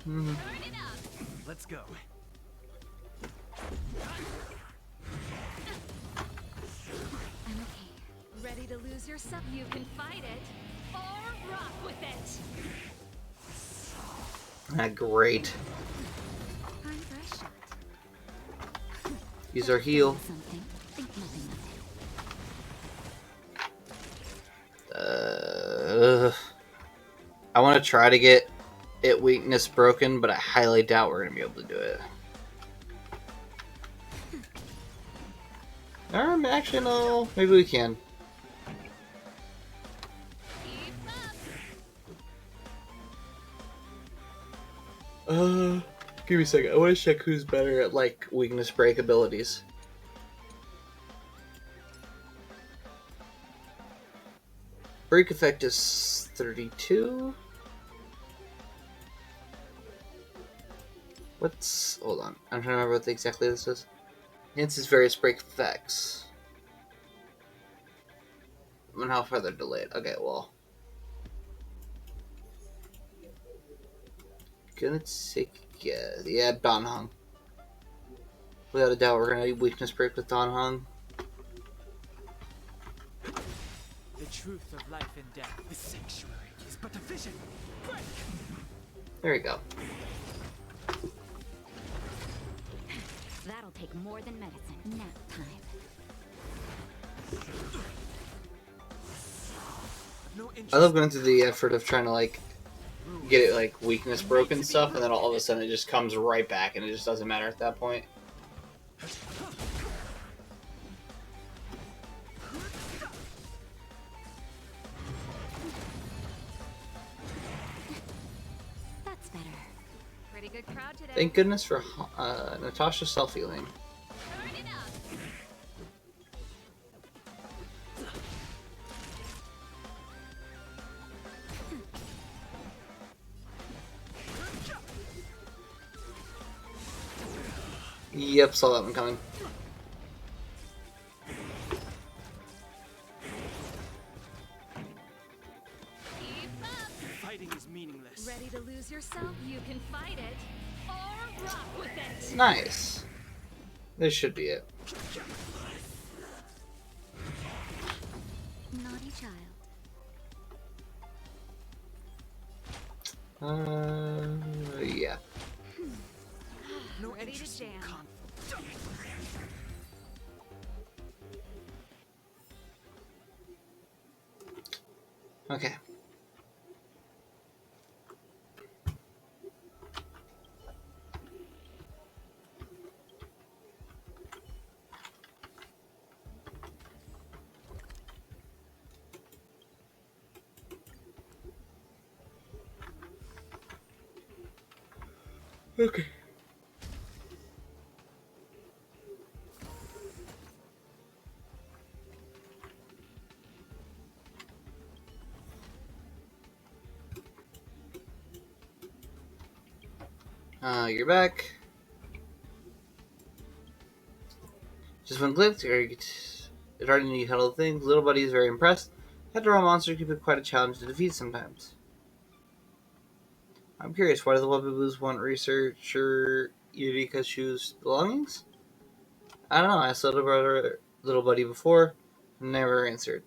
Mhm. Turn it up. Let's go. I'm okay. Ready to lose yourself? You can fight it or rock with it. Ah, great. Time for a shot. Use our heal. Something. Think nothing of it. I want to try to get it weakness broken, but I highly doubt we're gonna be able to do it. Actually, no. Maybe we can. Keep up. Give me a second. I want to check who's better at like weakness break abilities. Break effect is 32. Hold on. I'm trying to remember what exactly this is. Enhances various break effects. And how far they're delayed. Okay, well. Gonna take a guess. Yeah, Donhung. Without a doubt, we're gonna weakness break with Donhung. The truth of life and death. The sanctuary is but a vision. Break! There we go. That'll take more than medicine. Nap time. No interest. I love going through the effort of trying to like get it like weakness broken stuff, and then all of a sudden it just comes right back, and it just doesn't matter at that point. That's better. Pretty good crowd today. Thank goodness for Natasha's self-healing. Turn it up. Yep, saw that one coming. Keep up. Fighting is meaningless. Ready to lose yourself? You can fight it or rock with it. Nice. This should be it. Naughty child. Yeah. No Ready to interest in jam. conflict. Okay. Okay. You're back. Just one glance, it already knew you handled things. Little buddy is very impressed. After all, monsters can be quite a challenge to defeat sometimes. I'm curious, why do the Wubbaboos want researcher Eureka Shu's belongings? I don't know, I asked little buddy before, and never answered.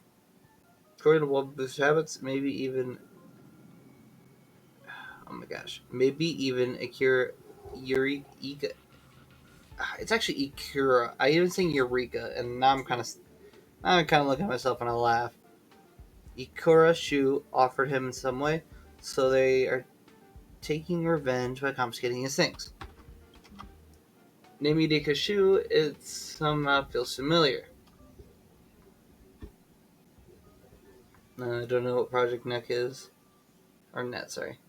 According to Wubbaboos' habits, maybe even Eureka. It's actually Ikura. I even saying Eureka, and now I'm kind of looking at myself and I laugh. Ikura Shu offered him in some way, so they are taking revenge by confiscating his things. Name Eureka Shu, it somehow feels familiar. I don't know what Project Neck is. Or Net, sorry.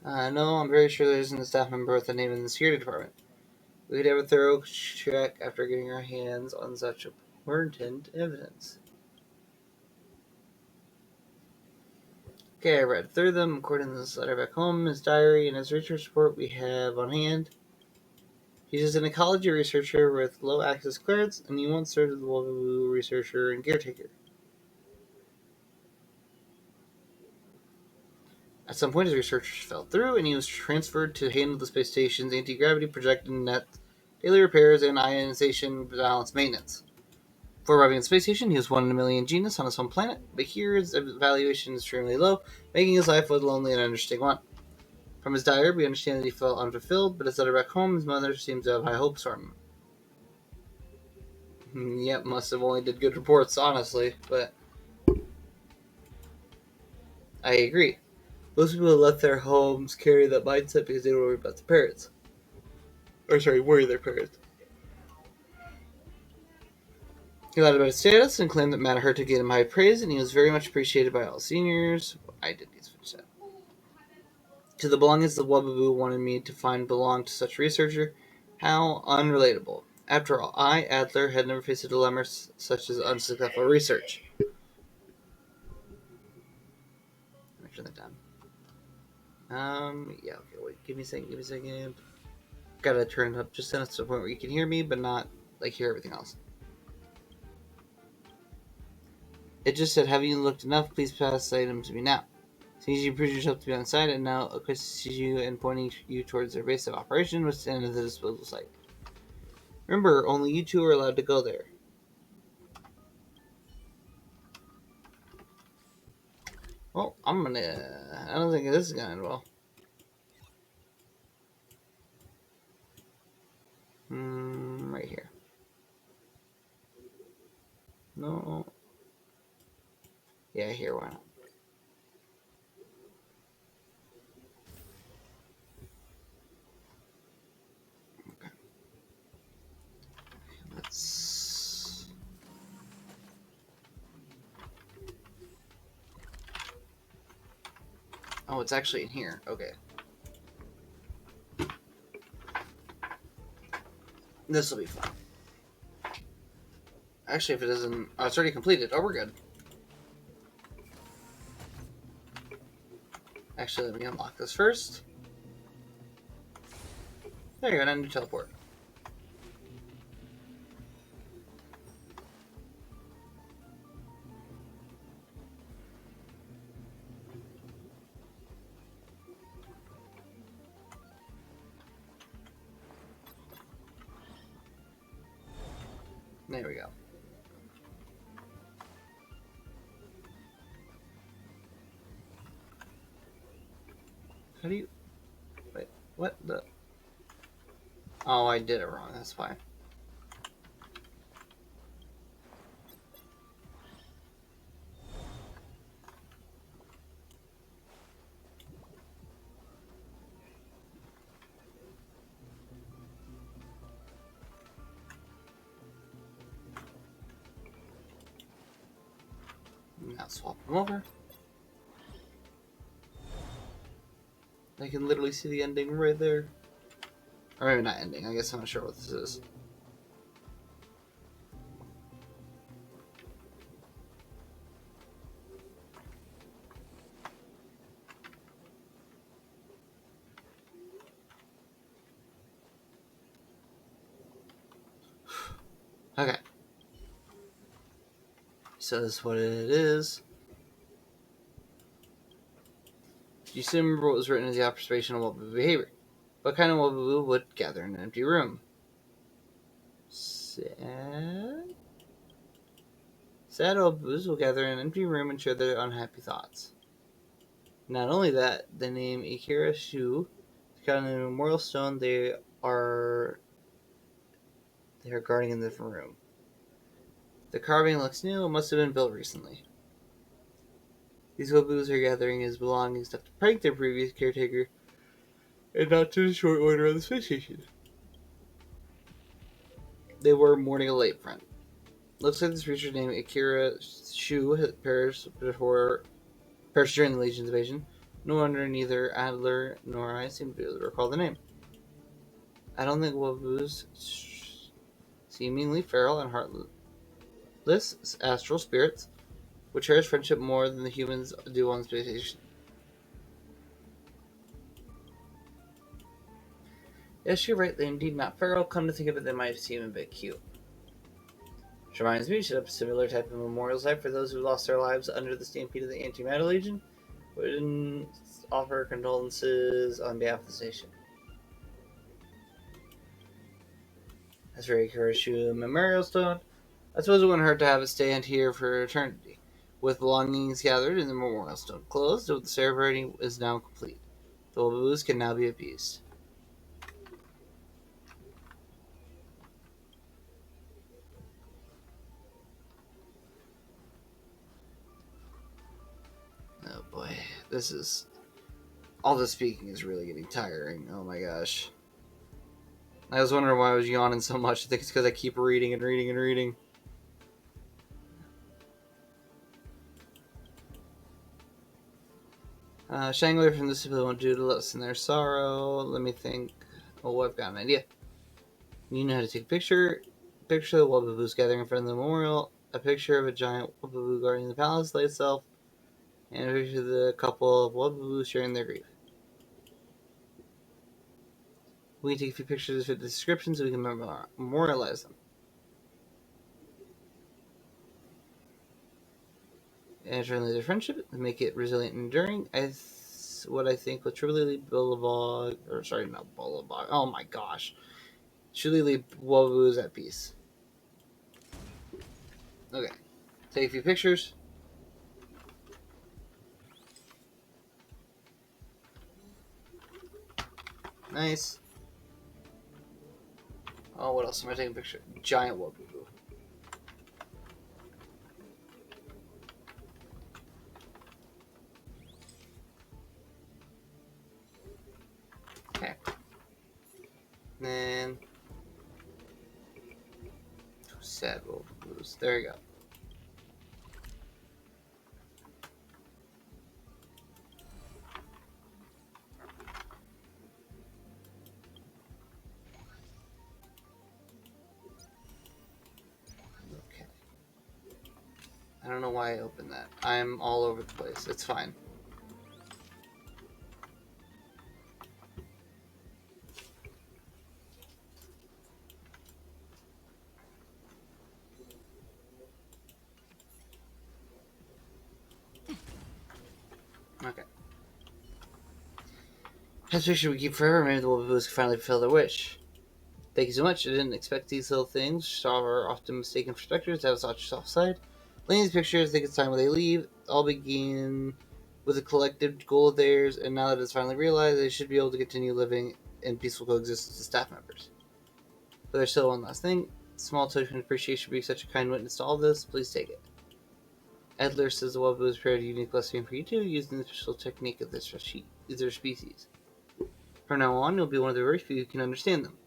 No, I'm very sure there isn't a staff member with a name in the security department. We could have a thorough check after getting our hands on such important evidence. Okay, I read through them. According to this letter back home, his diary, and his research report we have on hand. He's an ecology researcher with low access clearance, and he once served as the Wubaboo researcher and caretaker. At some point, his research fell through, and he was transferred to handle the space station's anti-gravity projection net, daily repairs, and ionization balance maintenance. Before arriving at the space station, he was 1 in a million genus on his home planet, but here his evaluation is extremely low, making his life a lonely and uninteresting one. From his diary, we understand that he felt unfulfilled, but his letter back home, his mother seems to have high hopes for him. Yep, must have only did good reports, honestly, but I agree. Most people who left their homes carry that mindset because they don't worry about their parents. Worry their parents. He lied about his status and claimed that Matterhurt gave him high praise, and he was very much appreciated by all seniors. I didn't need to finish that. To the belongings the Wubaboo wanted me to find belonged to such a researcher. How unrelatable. After all, I, Adler, had never faced a dilemma such as unsuccessful research. Let me turn that down. Yeah, okay, wait, give me a second. Gotta turn it up just enough to the point where you can hear me, but not, hear everything else. It just said, have you looked enough? Please pass the item to me now. Since you proved yourself to be on site, and now acquaints you and pointing you towards their base of operation, which is the end of the disposal site. Remember, only you two are allowed to go there. Well, I don't think this is gonna end well. Right here. No. Yeah, here, why not? Okay. Let's... Oh, it's actually in here. Okay. This will be fun. Actually, if it doesn't... Oh, it's already completed. Oh, we're good. Actually, let me unlock this first. There you go, now new teleport. There we go. How do you... Wait, what the... Oh, I did it wrong, that's fine. Now swap them over. I can literally see the ending right there. Or maybe not ending, I guess I'm not sure what this is. Okay. So this is what it is. You still remember what was written as the observation of Wobbleboo behavior. What kind of Wobbleboo would gather in an empty room? Sad Wobbleboos will gather in an empty room and share their unhappy thoughts. Not only that, the name Akira Shu is found in a memorial stone they are guarding in the room. The carving looks new and must have been built recently. These Wobbleboos are gathering his belongings to prank their previous caretaker and not to the short order of the space station. They were mourning a late friend. Looks like this creature named Akira Shu had perished during the Legion's invasion. No wonder neither Adler nor I seem to be able to recall the name. I don't think Wobbleboos, seemingly feral and heartless astral spirits, would cherish friendship more than the humans do on space station. Yes, you're right, they're indeed not feral. Come to think of it, they might seem a bit cute. Which reminds me, we should have a similar type of memorial site for those who lost their lives under the stampede of the Antimatter Legion. Wouldn't offer condolences on behalf of the station. As for Ikarashu Memorial Stone, I suppose it wouldn't hurt to have it stand here for eternity. With belongings gathered in the memorial stone closed, the ceremony is now complete. The Wobbleboos can now be appeased. Oh boy, all this speaking is really getting tiring. Oh my gosh. I was wondering why I was yawning so much. I think it's because I keep reading and reading and reading. Shying away from this people won't do to lessen their sorrow. Let me think. Oh, I've got an idea. You know how to take a picture. Picture of the Wobbleboos gathering in front of the memorial. A picture of a giant Wobbleboo guarding the palace lay itself. And a picture of the couple of Wobbleboos sharing their grief. We can take a few pictures of the description so we can memorialize them. And turn their friendship and make it resilient and enduring. What I think will truly lead Boulevard, or sorry, not Boulevard. Oh my gosh, truly lead Wobbleboos at peace. Okay, take a few pictures. Nice. Oh, what else am I taking a picture? Giant Wobbleboo. Okay. Then two sad Wobbleboos. There you go. Okay. I don't know why I opened that. I'm all over the place. It's fine. Okay. This picture we keep forever. Maybe the Wobbuos can finally fulfill their wish. Thank you so much. I didn't expect these little things, which are often mistaken for specters, to have such a soft side. Looking at these pictures, I think it's time when they leave. All begin with a collective goal of theirs, and now that it's finally realized, they should be able to continue living in peaceful coexistence as staff members. But there's still one last thing. Small token of appreciation for being such a kind witness to all this. Please take it. Edler says the Wobbu has prepared a unique blessing for you too, using the special technique of their species. From now on, you'll be one of the very few who can understand them.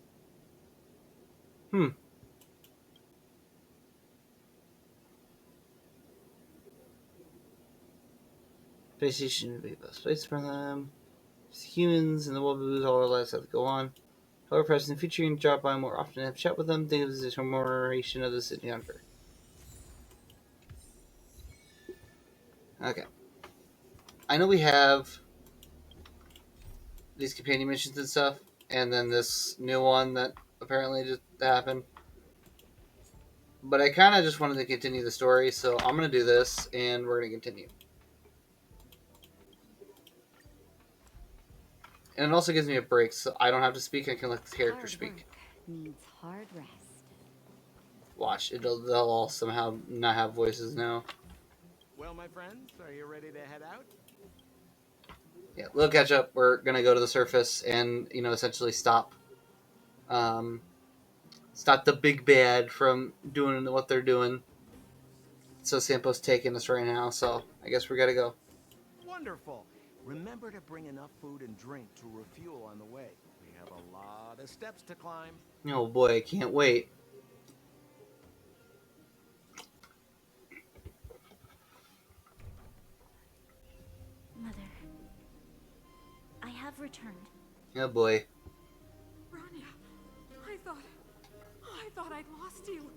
Space station would be the best place for them. It's humans and the Wobbuos, all our lives have to go on. However, perhaps in the future you can drop by more often and have a chat with them. Think of this as a commemoration of the city hunter. Okay. I know we have these companion missions and stuff, and then this new one that apparently just happened. But I kind of just wanted to continue the story, so I'm going to do this, and we're going to continue. And it also gives me a break, so I don't have to speak, I can let the character Hard speak. work needs hard rest. Watch, they'll all somehow not have voices now. Well, my friends, are you ready to head out? Yeah, we'll catch up. We're going to go to the surface and, essentially stop the big bad from doing what they're doing. So Sampo's taking us right now, so I guess we gotta go. Wonderful. Remember to bring enough food and drink to refuel on the way. We have a lot of steps to climb. Oh boy, I can't wait. Mother, I have returned. Oh boy. Bronya, I thought I'd lost you.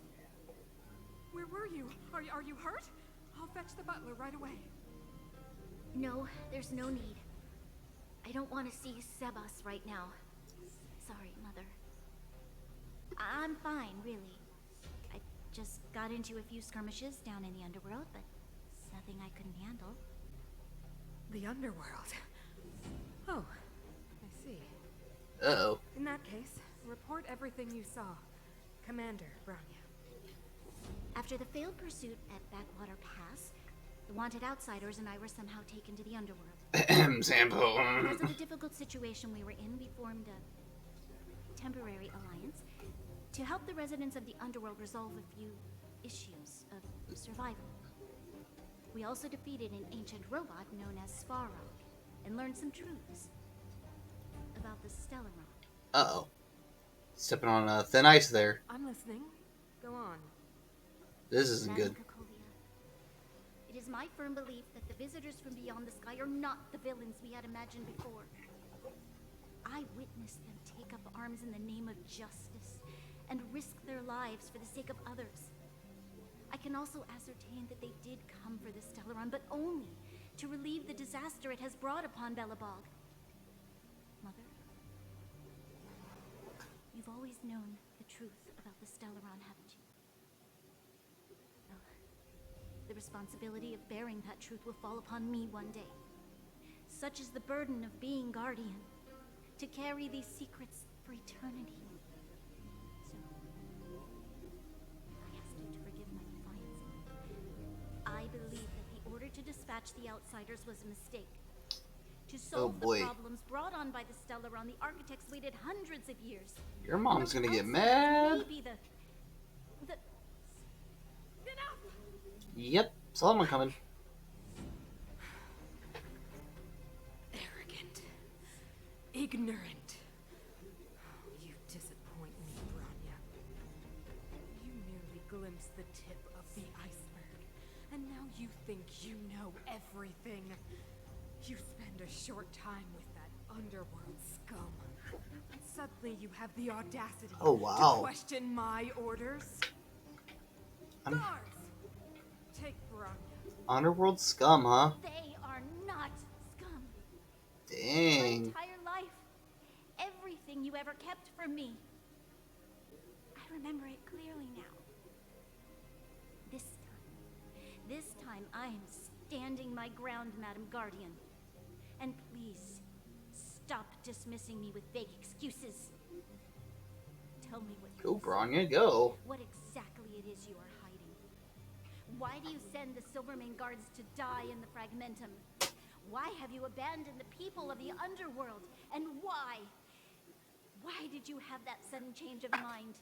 Where were you? Are you hurt? I'll fetch the butler right away. No, there's no need. I don't want to see Sebas right now. Sorry, Mother. I'm fine, really. I just got into a few skirmishes down in the underworld, but it's nothing I couldn't handle. The underworld. Oh, I see. Uh-oh. In that case, report everything you saw. Commander Bronya. After the failed pursuit at Backwater Pass, the wanted outsiders and I were somehow taken to the underworld. Sampo. Because of the difficult situation we were in, we formed a temporary alliance to help the residents of the underworld resolve a few issues of survival. We also defeated an ancient robot known as Svarog and learned some truths about the Stellaron. Uh-oh. Stepping on thin ice there. I'm listening. Go on. This isn't good. Madam Cacolia, it is my firm belief that the visitors from beyond the sky are not the villains we had imagined before. I witnessed them take up arms in the name of justice and risk their lives for the sake of others. I can also ascertain that they did come for the Stellaron, but only to relieve the disaster it has brought upon Belobog. Mother, you've always known the truth about the Stellaron, haven't you? Well, the responsibility of bearing that truth will fall upon me one day. Such is the burden of being Guardian, to carry these secrets for eternity. So, I ask you to forgive my defiance. I believe that the order to dispatch the outsiders was a mistake. To solve the problems brought on by the Stellaron, the architects waited hundreds of years. Your mom's gonna get Outsiders mad. may be the Yep, saw one coming. Arrogant. Ignorant. You disappoint me, Bronya. You merely glimpsed the tip of the iceberg, and now you think you know everything. You spend a short time with that underworld scum. And suddenly you have the audacity to question my orders? Guards! Take Bronya. Underworld scum, huh? They are not scum. My Dang. entire life, everything you ever kept from me. I remember it clearly now. This time I am standing my ground, Madam Guardian. And please, stop dismissing me with vague excuses. Tell me what Go, you Bronya, go. what exactly it is you are hiding. Why do you send the Silvermane guards to die in the Fragmentum? Why have you abandoned the people of the underworld? And why? Why did you have that sudden change of mind?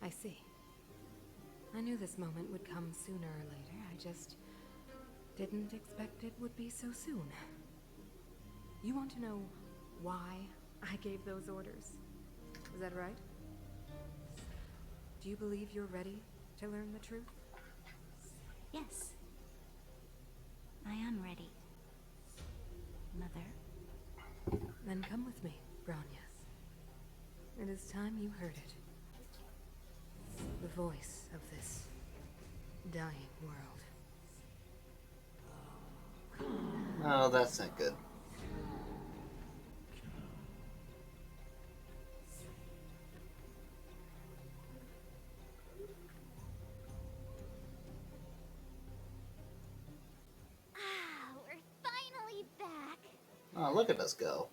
I see. I knew this moment would come sooner or later. I just didn't expect it would be so soon. You want to know why I gave those orders? Is that right? Do you believe you're ready to learn the truth? Yes. I am ready. Mother. Then come with me, Bronyas. It is time you heard it. The voice of this dying world. Oh, that's not good. We're finally back. Oh, look at us go.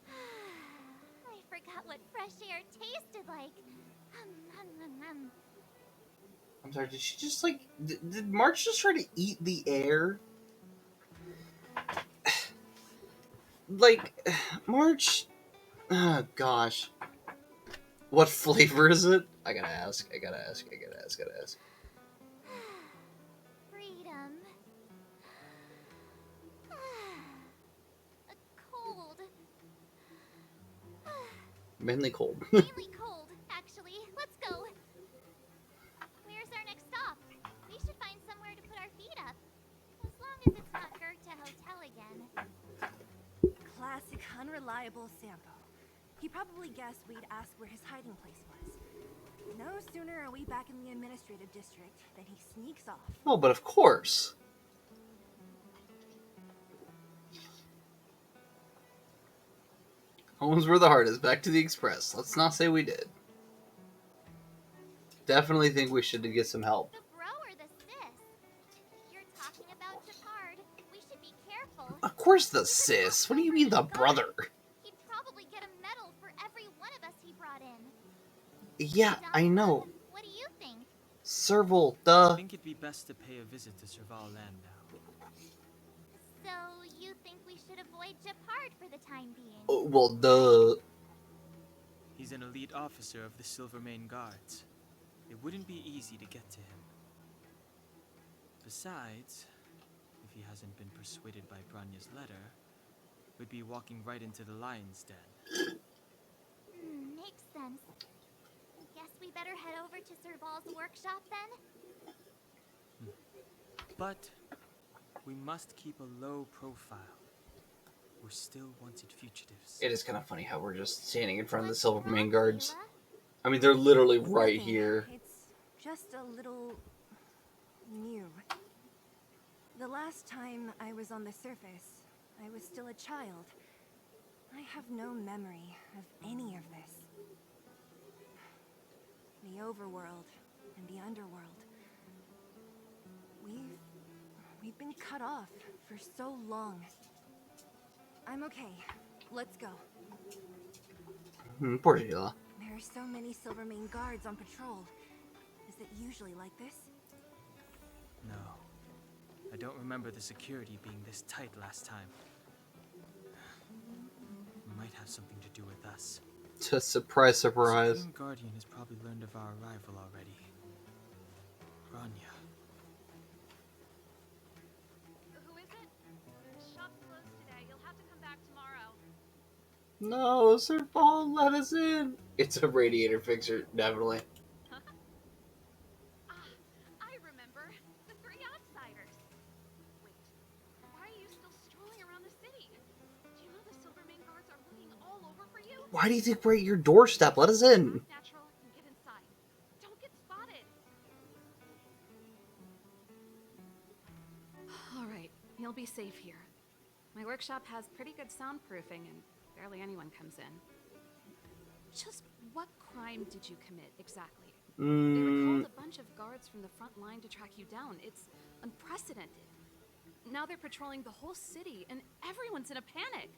I forgot what fresh air tasted like. I'm sorry, did she just like... Did March just try to eat the air? Like, March... Oh, gosh. What flavor is it? I gotta ask. Freedom. A cold. Mainly cold. Mainly cold, actually. Let's go. Where's our next stop? We should find somewhere to put our feet up. As long as it's not Goethe Hotel again. Classic unreliable Sampo. He probably guessed we'd ask where his hiding place was. No sooner are we back in the administrative district than he sneaks off. Oh, but of course. Home's where the heart is. Back to the Express. Let's not say we did. Definitely think we should get some help. The bro or the sis? You're talking about Japard. We should be careful. Of course the sis. What do you mean the brother? He'd probably get a medal for every one of us he brought in. Yeah, I know. What do you think? Serval, I duh. think it'd be best to pay a visit to Serval Land now. So, you think we should avoid Japard for the time being? Oh, well, duh. He's an elite officer of the Silvermane Guards. It wouldn't be easy to get to him. Besides, if he hasn't been persuaded by Branya's letter, we'd be walking right into the lion's den. Makes sense. Guess we better head over to Serval's workshop then? But we must keep a low profile. We're still wanted fugitives. It is kind of funny how we're just standing in front of the What's Silvermane wrong, guards. Sheila? I mean, they're literally right Nothing. here. It's just a little new. The last time I was on the surface, I was still a child. I have no memory of any of this. The overworld and the underworld. We've been cut off for so long. I'm okay. Let's go. Poor Sheila. There are so many Silvermane guards on patrol. Is it usually like this? No. I don't remember the security being this tight last time. Might have something to do with us. Surprise, surprise. Supreme Guardian has probably learned of our arrival already. Bronya. Who is it? The shop's closed today. You'll have to come back tomorrow. No, Serval, let us in. It's a radiator fixer, definitely. I remember. The three outsiders. Wait, why are you still strolling around the city? Do you know the Silvermane guards are looking all over for you? Why do you think we're at your doorstep? Let us in. Act natural and get inside. Don't get spotted. All right, you'll be safe here. My workshop has pretty good soundproofing and barely anyone comes in. Just what crime did you commit exactly? They recalled a bunch of guards from the front line to track you down. It's unprecedented. Now they're patrolling the whole city, and everyone's in a panic.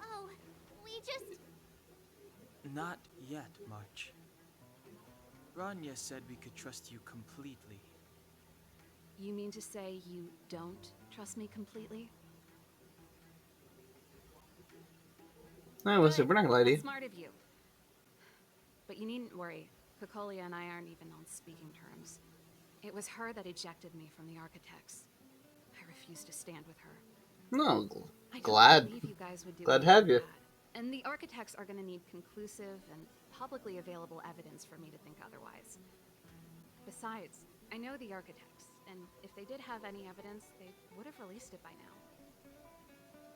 Oh, we just... Not yet, March. Rania said we could trust you completely. You mean to say you don't trust me completely? I was super not lady. That's smart of you. But you needn't worry. Kokolia and I aren't even on speaking terms. It was her that ejected me from the Architects. I refused to stand with her. No, I don't glad. believe you guys would do Glad to anything have you. like that. And the Architects are going to need conclusive and publicly available evidence for me to think otherwise. Besides, I know the Architects, and if they did have any evidence, they would have released it by now.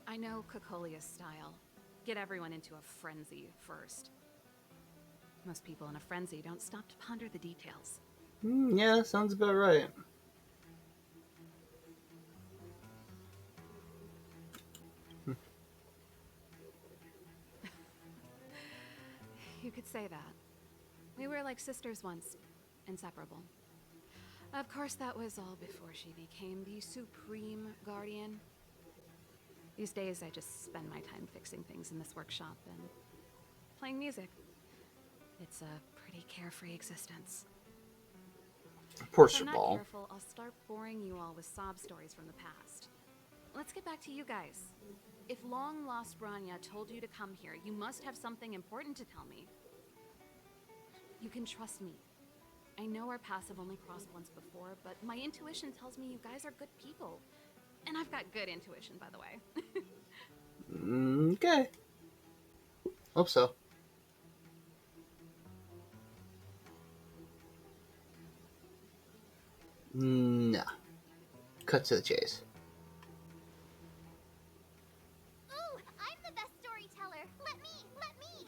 I know Kokolia's style. Get everyone into a frenzy first. Most people in a frenzy don't stop to ponder the details. Yeah, sounds about right. You could say that. We were like sisters once, inseparable. Of course, that was all before she became the Supreme Guardian. These days, I just spend my time fixing things in this workshop and playing music. It's a pretty carefree existence. Poor If I'm not Ball. careful, I'll start boring you all with sob stories from the past. Let's get back to you guys. If long-lost Branya told you to come here, you must have something important to tell me. You can trust me. I know our paths have only crossed once before, but my intuition tells me you guys are good people. And I've got good intuition, by the way. Okay. Hope so. Nah. Cut to the chase. Ooh, I'm the best storyteller. Let me.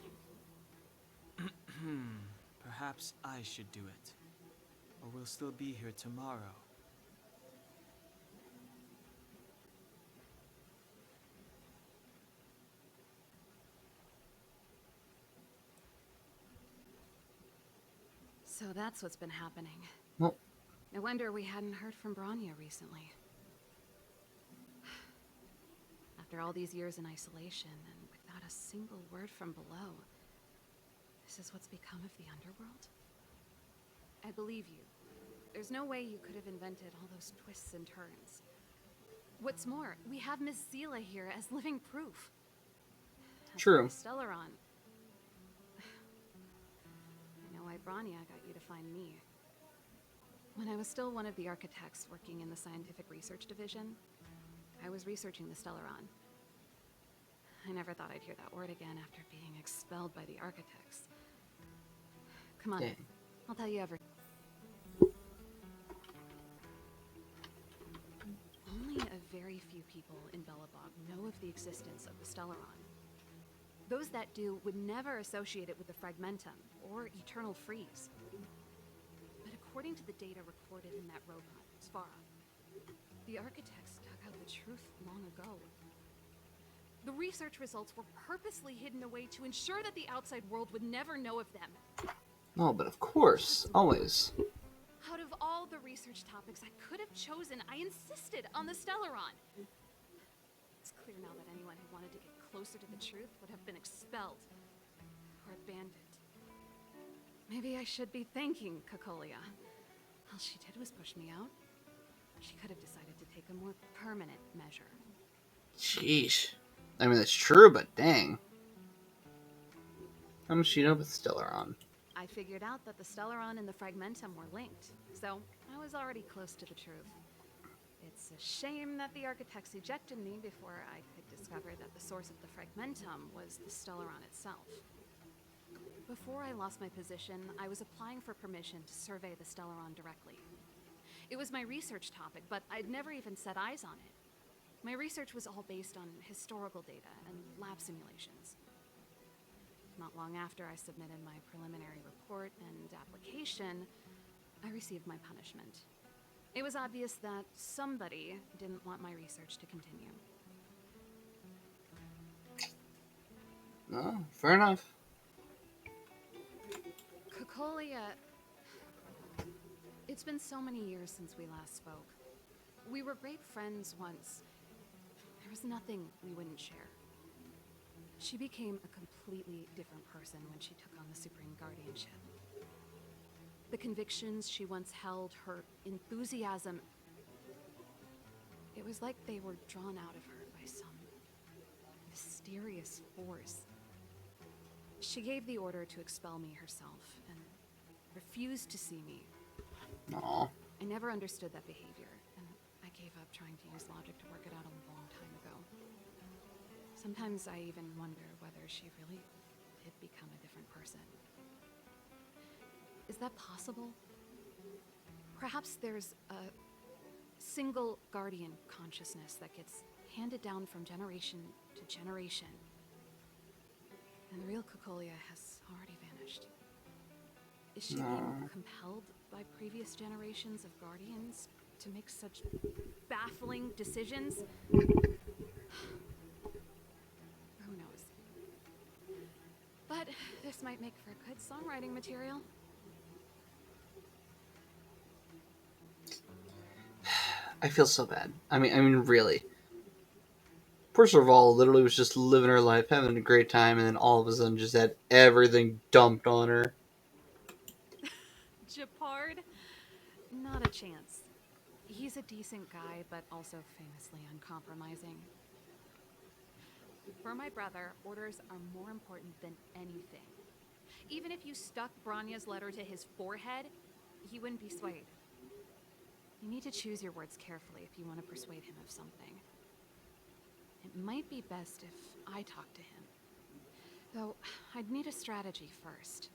Perhaps I should do it. Or we'll still be here tomorrow. So that's what's been happening. Well, No wonder we hadn't heard from Branya recently. After all these years in isolation and without a single word from below, this is what's become of the underworld? I believe you. There's no way you could have invented all those twists and turns. What's more, we have Miss Zila here as living proof. As True. for Stellaron. I know why Branya got you to find me. When I was still one of the architects working in the scientific research division, I was researching the Stellaron. I never thought I'd hear that word again after being expelled by the architects. Come on, Dang. I'll tell you everything. Only a very few people in Belobog know of the existence of the Stellaron. Those that do would never associate it with the Fragmentum or Eternal Freeze. But according to the data recorded in that robot, Svara, the architects dug out the truth long ago. The research results were purposely hidden away to ensure that the outside world would never know of them. No, but of course, always. Out of all the research topics I could have chosen, I insisted on the Stellaron. It's clear now that anyone who wanted to get closer to the truth would have been expelled or abandoned. Maybe I should be thanking Kokolia. All she did was push me out. She could have decided to take a more permanent measure. Sheesh. I mean, that's true, but dang. How much do you know about Stellaron? I figured out that the Stellaron and the Fragmentum were linked, so I was already close to the truth. It's a shame that the architects ejected me before I could discover that the source of the Fragmentum was the Stellaron itself. Before I lost my position, I was applying for permission to survey the Stellaron directly. It was my research topic, but I'd never even set eyes on it. My research was all based on historical data and lab simulations. Not long after I submitted my preliminary report and application, I received my punishment. It was obvious that somebody didn't want my research to continue. No, fair enough. Kokolia... It's been so many years since we last spoke. We were great friends once. There was nothing we wouldn't share. She became a completely different person when she took on the Supreme Guardianship. The convictions she once held, her enthusiasm, it was like they were drawn out of her by some mysterious force. She gave the order to expel me herself and refused to see me. Aw. I never understood that behavior, and I gave up trying to use logic to work it out a long time ago. Sometimes I even wonder whether she really did become a different person. Is that possible? Perhaps there's a single guardian consciousness that gets handed down from generation to generation. And the real Cocolia has already vanished. Is she being compelled by previous generations of guardians to make such baffling decisions? Who knows? But this might make for good songwriting material. I feel so bad. I mean, really. Poor Serval literally was just living her life, having a great time, and then all of a sudden just had everything dumped on her. Japard? Not a chance. He's a decent guy, but also famously uncompromising. For my brother, orders are more important than anything. Even if you stuck Branya's letter to his forehead, he wouldn't be swayed. You need to choose your words carefully if you want to persuade him of something. It might be best if I talk to him. Though, I'd need a strategy first.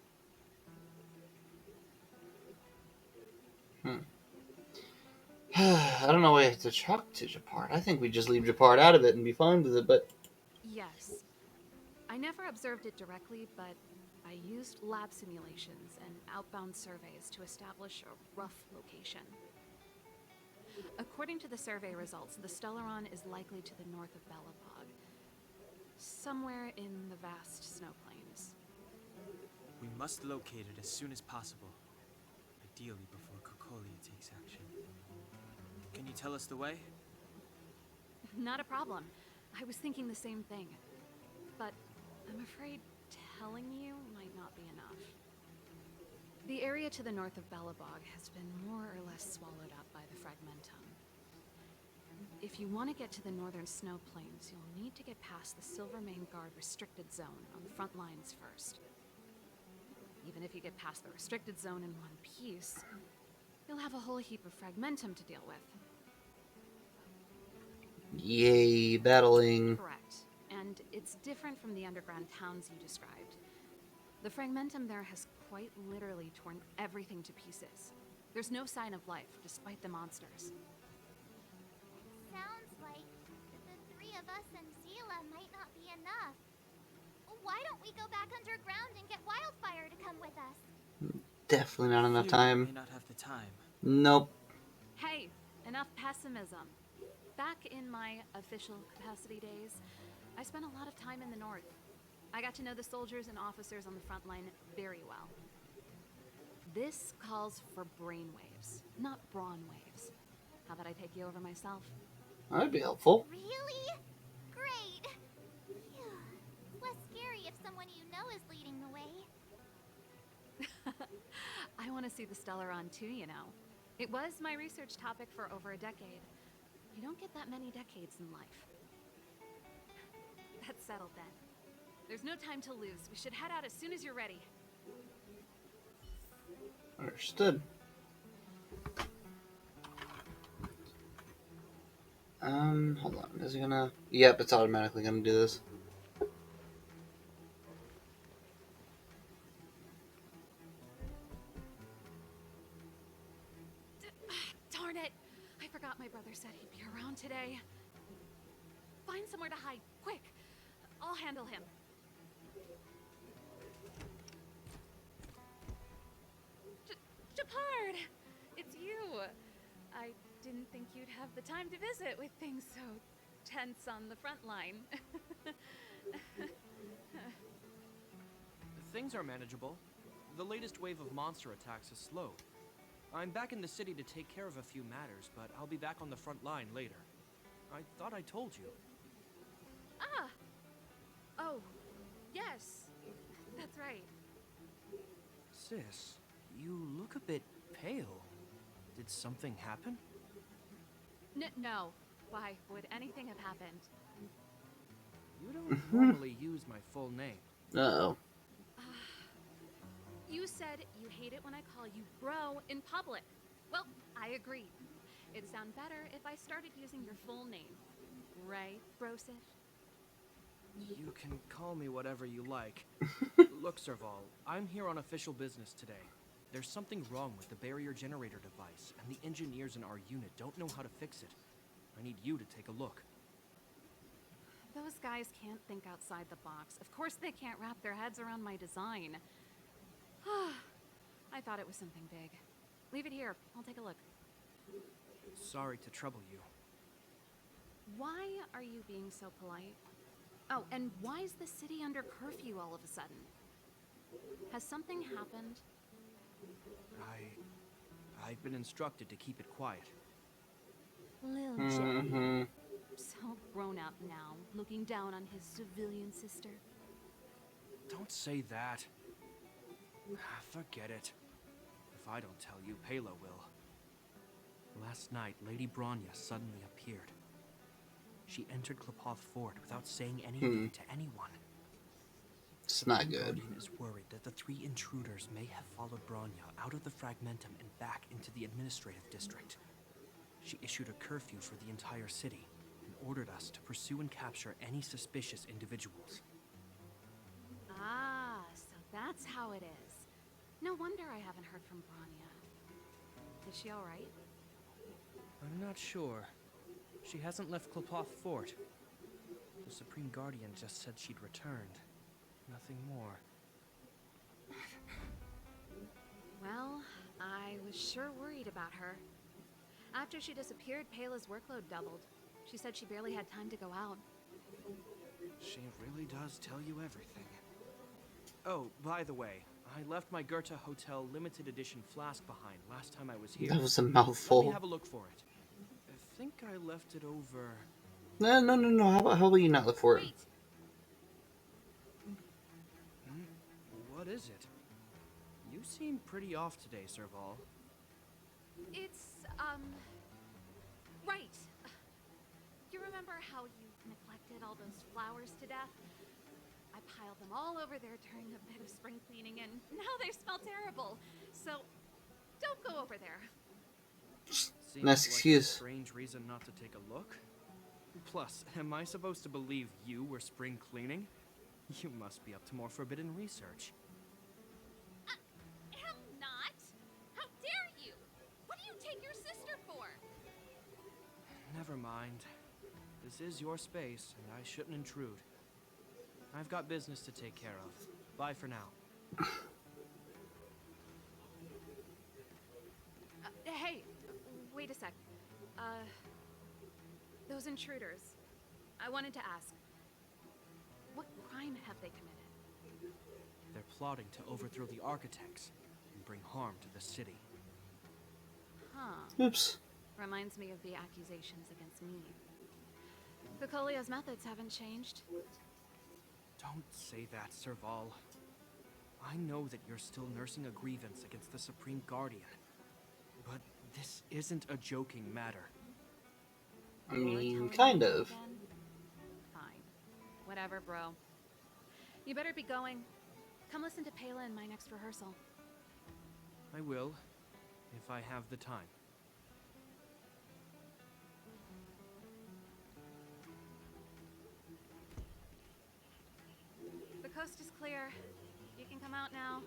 I don't know why I have to talk to Japard. I think we just leave Japard out of it and be fine with it, but... Yes. I never observed it directly, but I used lab simulations and outbound surveys to establish a rough location. According to the survey results, the Stellaron is likely to the north of Belobog, somewhere in the vast snow plains. We must locate it as soon as possible, ideally before Cocolia takes action. Can you tell us the way? Not a problem. I was thinking the same thing. But I'm afraid telling you might not be enough. The area to the north of Belobog has been more or less swallowed up by the Fragmentum. If you want to get to the northern snow plains, you'll need to get past the Silvermane Guard restricted zone on the front lines first. Even if you get past the restricted zone in one piece, you'll have a whole heap of Fragmentum to deal with. Yay, battling. Correct. And it's different from the underground towns you described. The Fragmentum there has quite literally torn everything to pieces. There's no sign of life, despite the monsters. Sounds like the three of us and Zila might not be enough. Why don't we go back underground and get Wildfire to come with us? Definitely not enough time. May not have the time. Nope. Hey, enough pessimism. Back in my official capacity days, I spent a lot of time in the north. I got to know the soldiers and officers on the front line very well. This calls for brainwaves, not brawn waves. How about I take you over myself? That'd be helpful. Really? Great. Phew. Less scary if someone you know is leading the way. I want to see the Stellaron too, you know. It was my research topic for over a decade. You don't get that many decades in life. That's settled then. There's no time to lose. We should head out as soon as you're ready. Understood. Hold on. Is it gonna... Yep, it's automatically gonna do this. Darn it! I forgot my brother said he'd be around today. Find somewhere to hide, quick! I'll handle him. Japard! It's you! I didn't think you'd have the time to visit with things so tense on the front line. Things are manageable. The latest wave of monster attacks is slow. I'm back in the city to take care of a few matters, but I'll be back on the front line later. I thought I told you. Ah! Oh, yes. That's right. Sis, you look a bit pale. Did something happen? No. Why would anything have happened? You don't normally use my full name. Uh-oh. You said you hate it when I call you bro in public. Well, I agree. It'd sound better if I started using your full name. Right, Brosif? You can call me whatever you like. Look, Serval, I'm here on official business today. There's something wrong with the barrier generator device, and the engineers in our unit don't know how to fix it. I need you to take a look. Those guys can't think outside the box. Of course they can't wrap their heads around my design. I thought it was something big. Leave it here. I'll take a look. Sorry to trouble you. Why are you being so polite? Oh, and why is the city under curfew all of a sudden? Has something happened? I've been instructed to keep it quiet. Lil Jay. So grown up now, looking down on his civilian sister. Don't say that. Forget it. If I don't tell you, Pela will. Last night, Lady Bronya suddenly appeared. She entered Klepoth Fort without saying anything to anyone. It's not good. Guardian is worried that the 3 intruders may have followed Bronya out of the Fragmentum and back into the administrative district. She issued a curfew for the entire city and ordered us to pursue and capture any suspicious individuals. Ah, so that's how it is. No wonder I haven't heard from Bronya. Is she all right? I'm not sure. She hasn't left Klepoth Fort. The Supreme Guardian just said she'd returned. Nothing more. Well, I was sure worried about her. After she disappeared, Pela's workload doubled. She said she barely had time to go out. She really does tell you everything. Oh, by the way, I left my Goethe Hotel limited edition flask behind last time I was here. That was a Let mouthful. me have a look for it. I think I left it over... No. How about you not look for it? Wait. What is it? You seem pretty off today, Serval. It's, right. You remember how you neglected all those flowers to death? I piled them all over there during a bit of spring cleaning, and now they smell terrible. So, don't go over there. Seems Nice like excuse. a strange reason not to take a look. Plus, am I supposed to believe you were spring cleaning? You must be up to more forbidden research. Am not. How dare you? What do you take your sister for? Never mind. This is your space, and I shouldn't intrude. I've got business to take care of. Bye for now. Hey, wait a sec. Those intruders. I wanted to ask, what crime have they committed? They're plotting to overthrow the architects and bring harm to the city. Huh. Oops. Reminds me of the accusations against me. Cocolio's methods haven't changed. Don't say that, Serval. I know that you're still nursing a grievance against the Supreme Guardian. But this isn't a joking matter. I mean, kind of. Fine. Whatever, bro. You better be going. Come listen to Pela in my next rehearsal. I will, if I have the time. The coast is clear. You can come out now.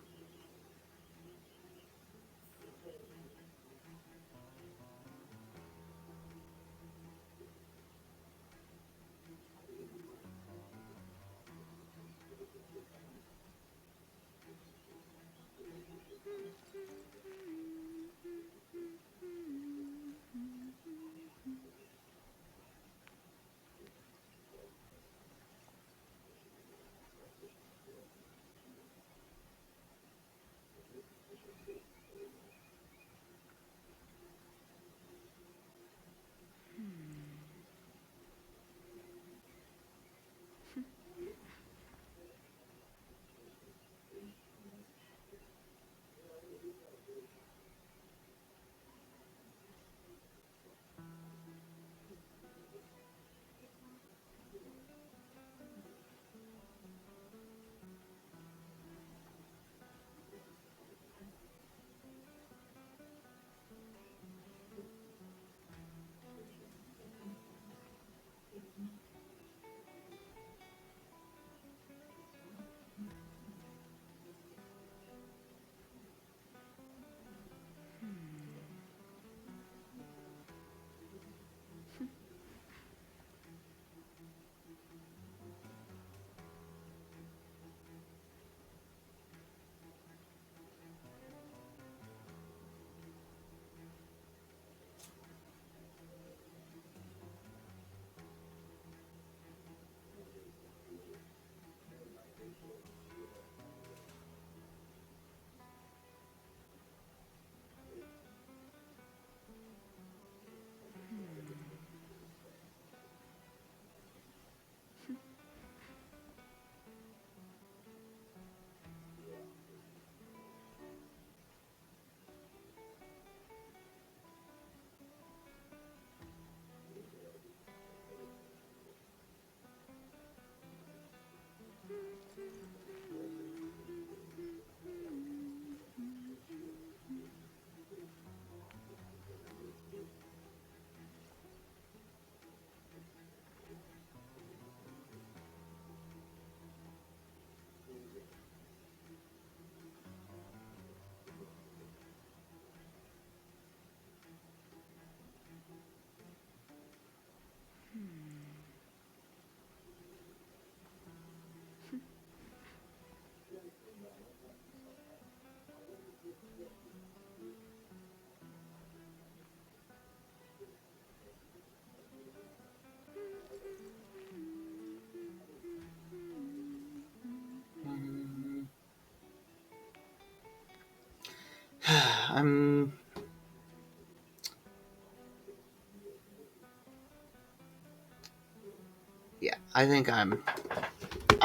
I think I'm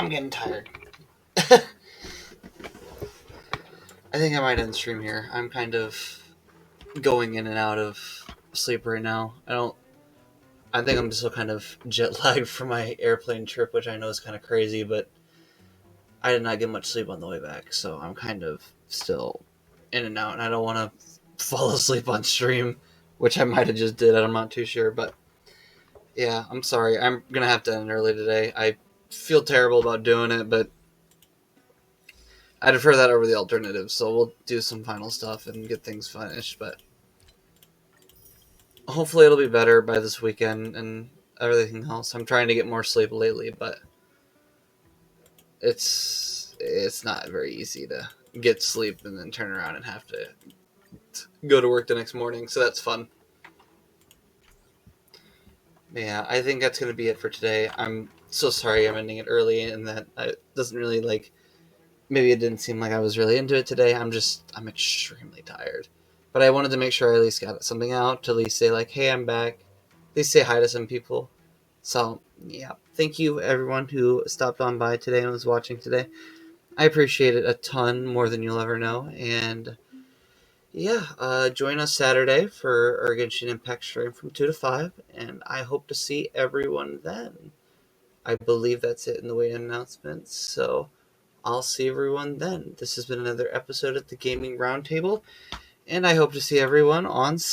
getting tired. I think I might end the stream here. I'm kind of going in and out of sleep right now. I think I'm still kind of jet lagged from my airplane trip, which I know is kind of crazy, but I did not get much sleep on the way back, so I'm kind of still in and out, and I don't want to fall asleep on stream, which I might have just did. I'm not too sure, but yeah, I'm sorry. I'm gonna have to end early today. I feel terrible about doing it, but I prefer that over the alternative, so we'll do some final stuff and get things finished, but hopefully it'll be better by this weekend and everything else. I'm trying to get more sleep lately, but it's not very easy to get sleep and then turn around and have to go to work the next morning, so that's fun. Yeah, I think that's going to be it for today. I'm so sorry I'm ending it early and that it doesn't really, like, maybe it didn't seem like I was really into it today. I'm extremely tired. But I wanted to make sure I at least got something out to at least say, like, hey, I'm back. At least say hi to some people. So, yeah. Thank you, everyone who stopped on by today and was watching today. I appreciate it a ton, more than you'll ever know. And yeah, join us Saturday for our Genshin Impact stream from 2 to 5, and I hope to see everyone then. I believe that's it in the way of announcements, so I'll see everyone then. This has been another episode of the Gaming Roundtable, and I hope to see everyone on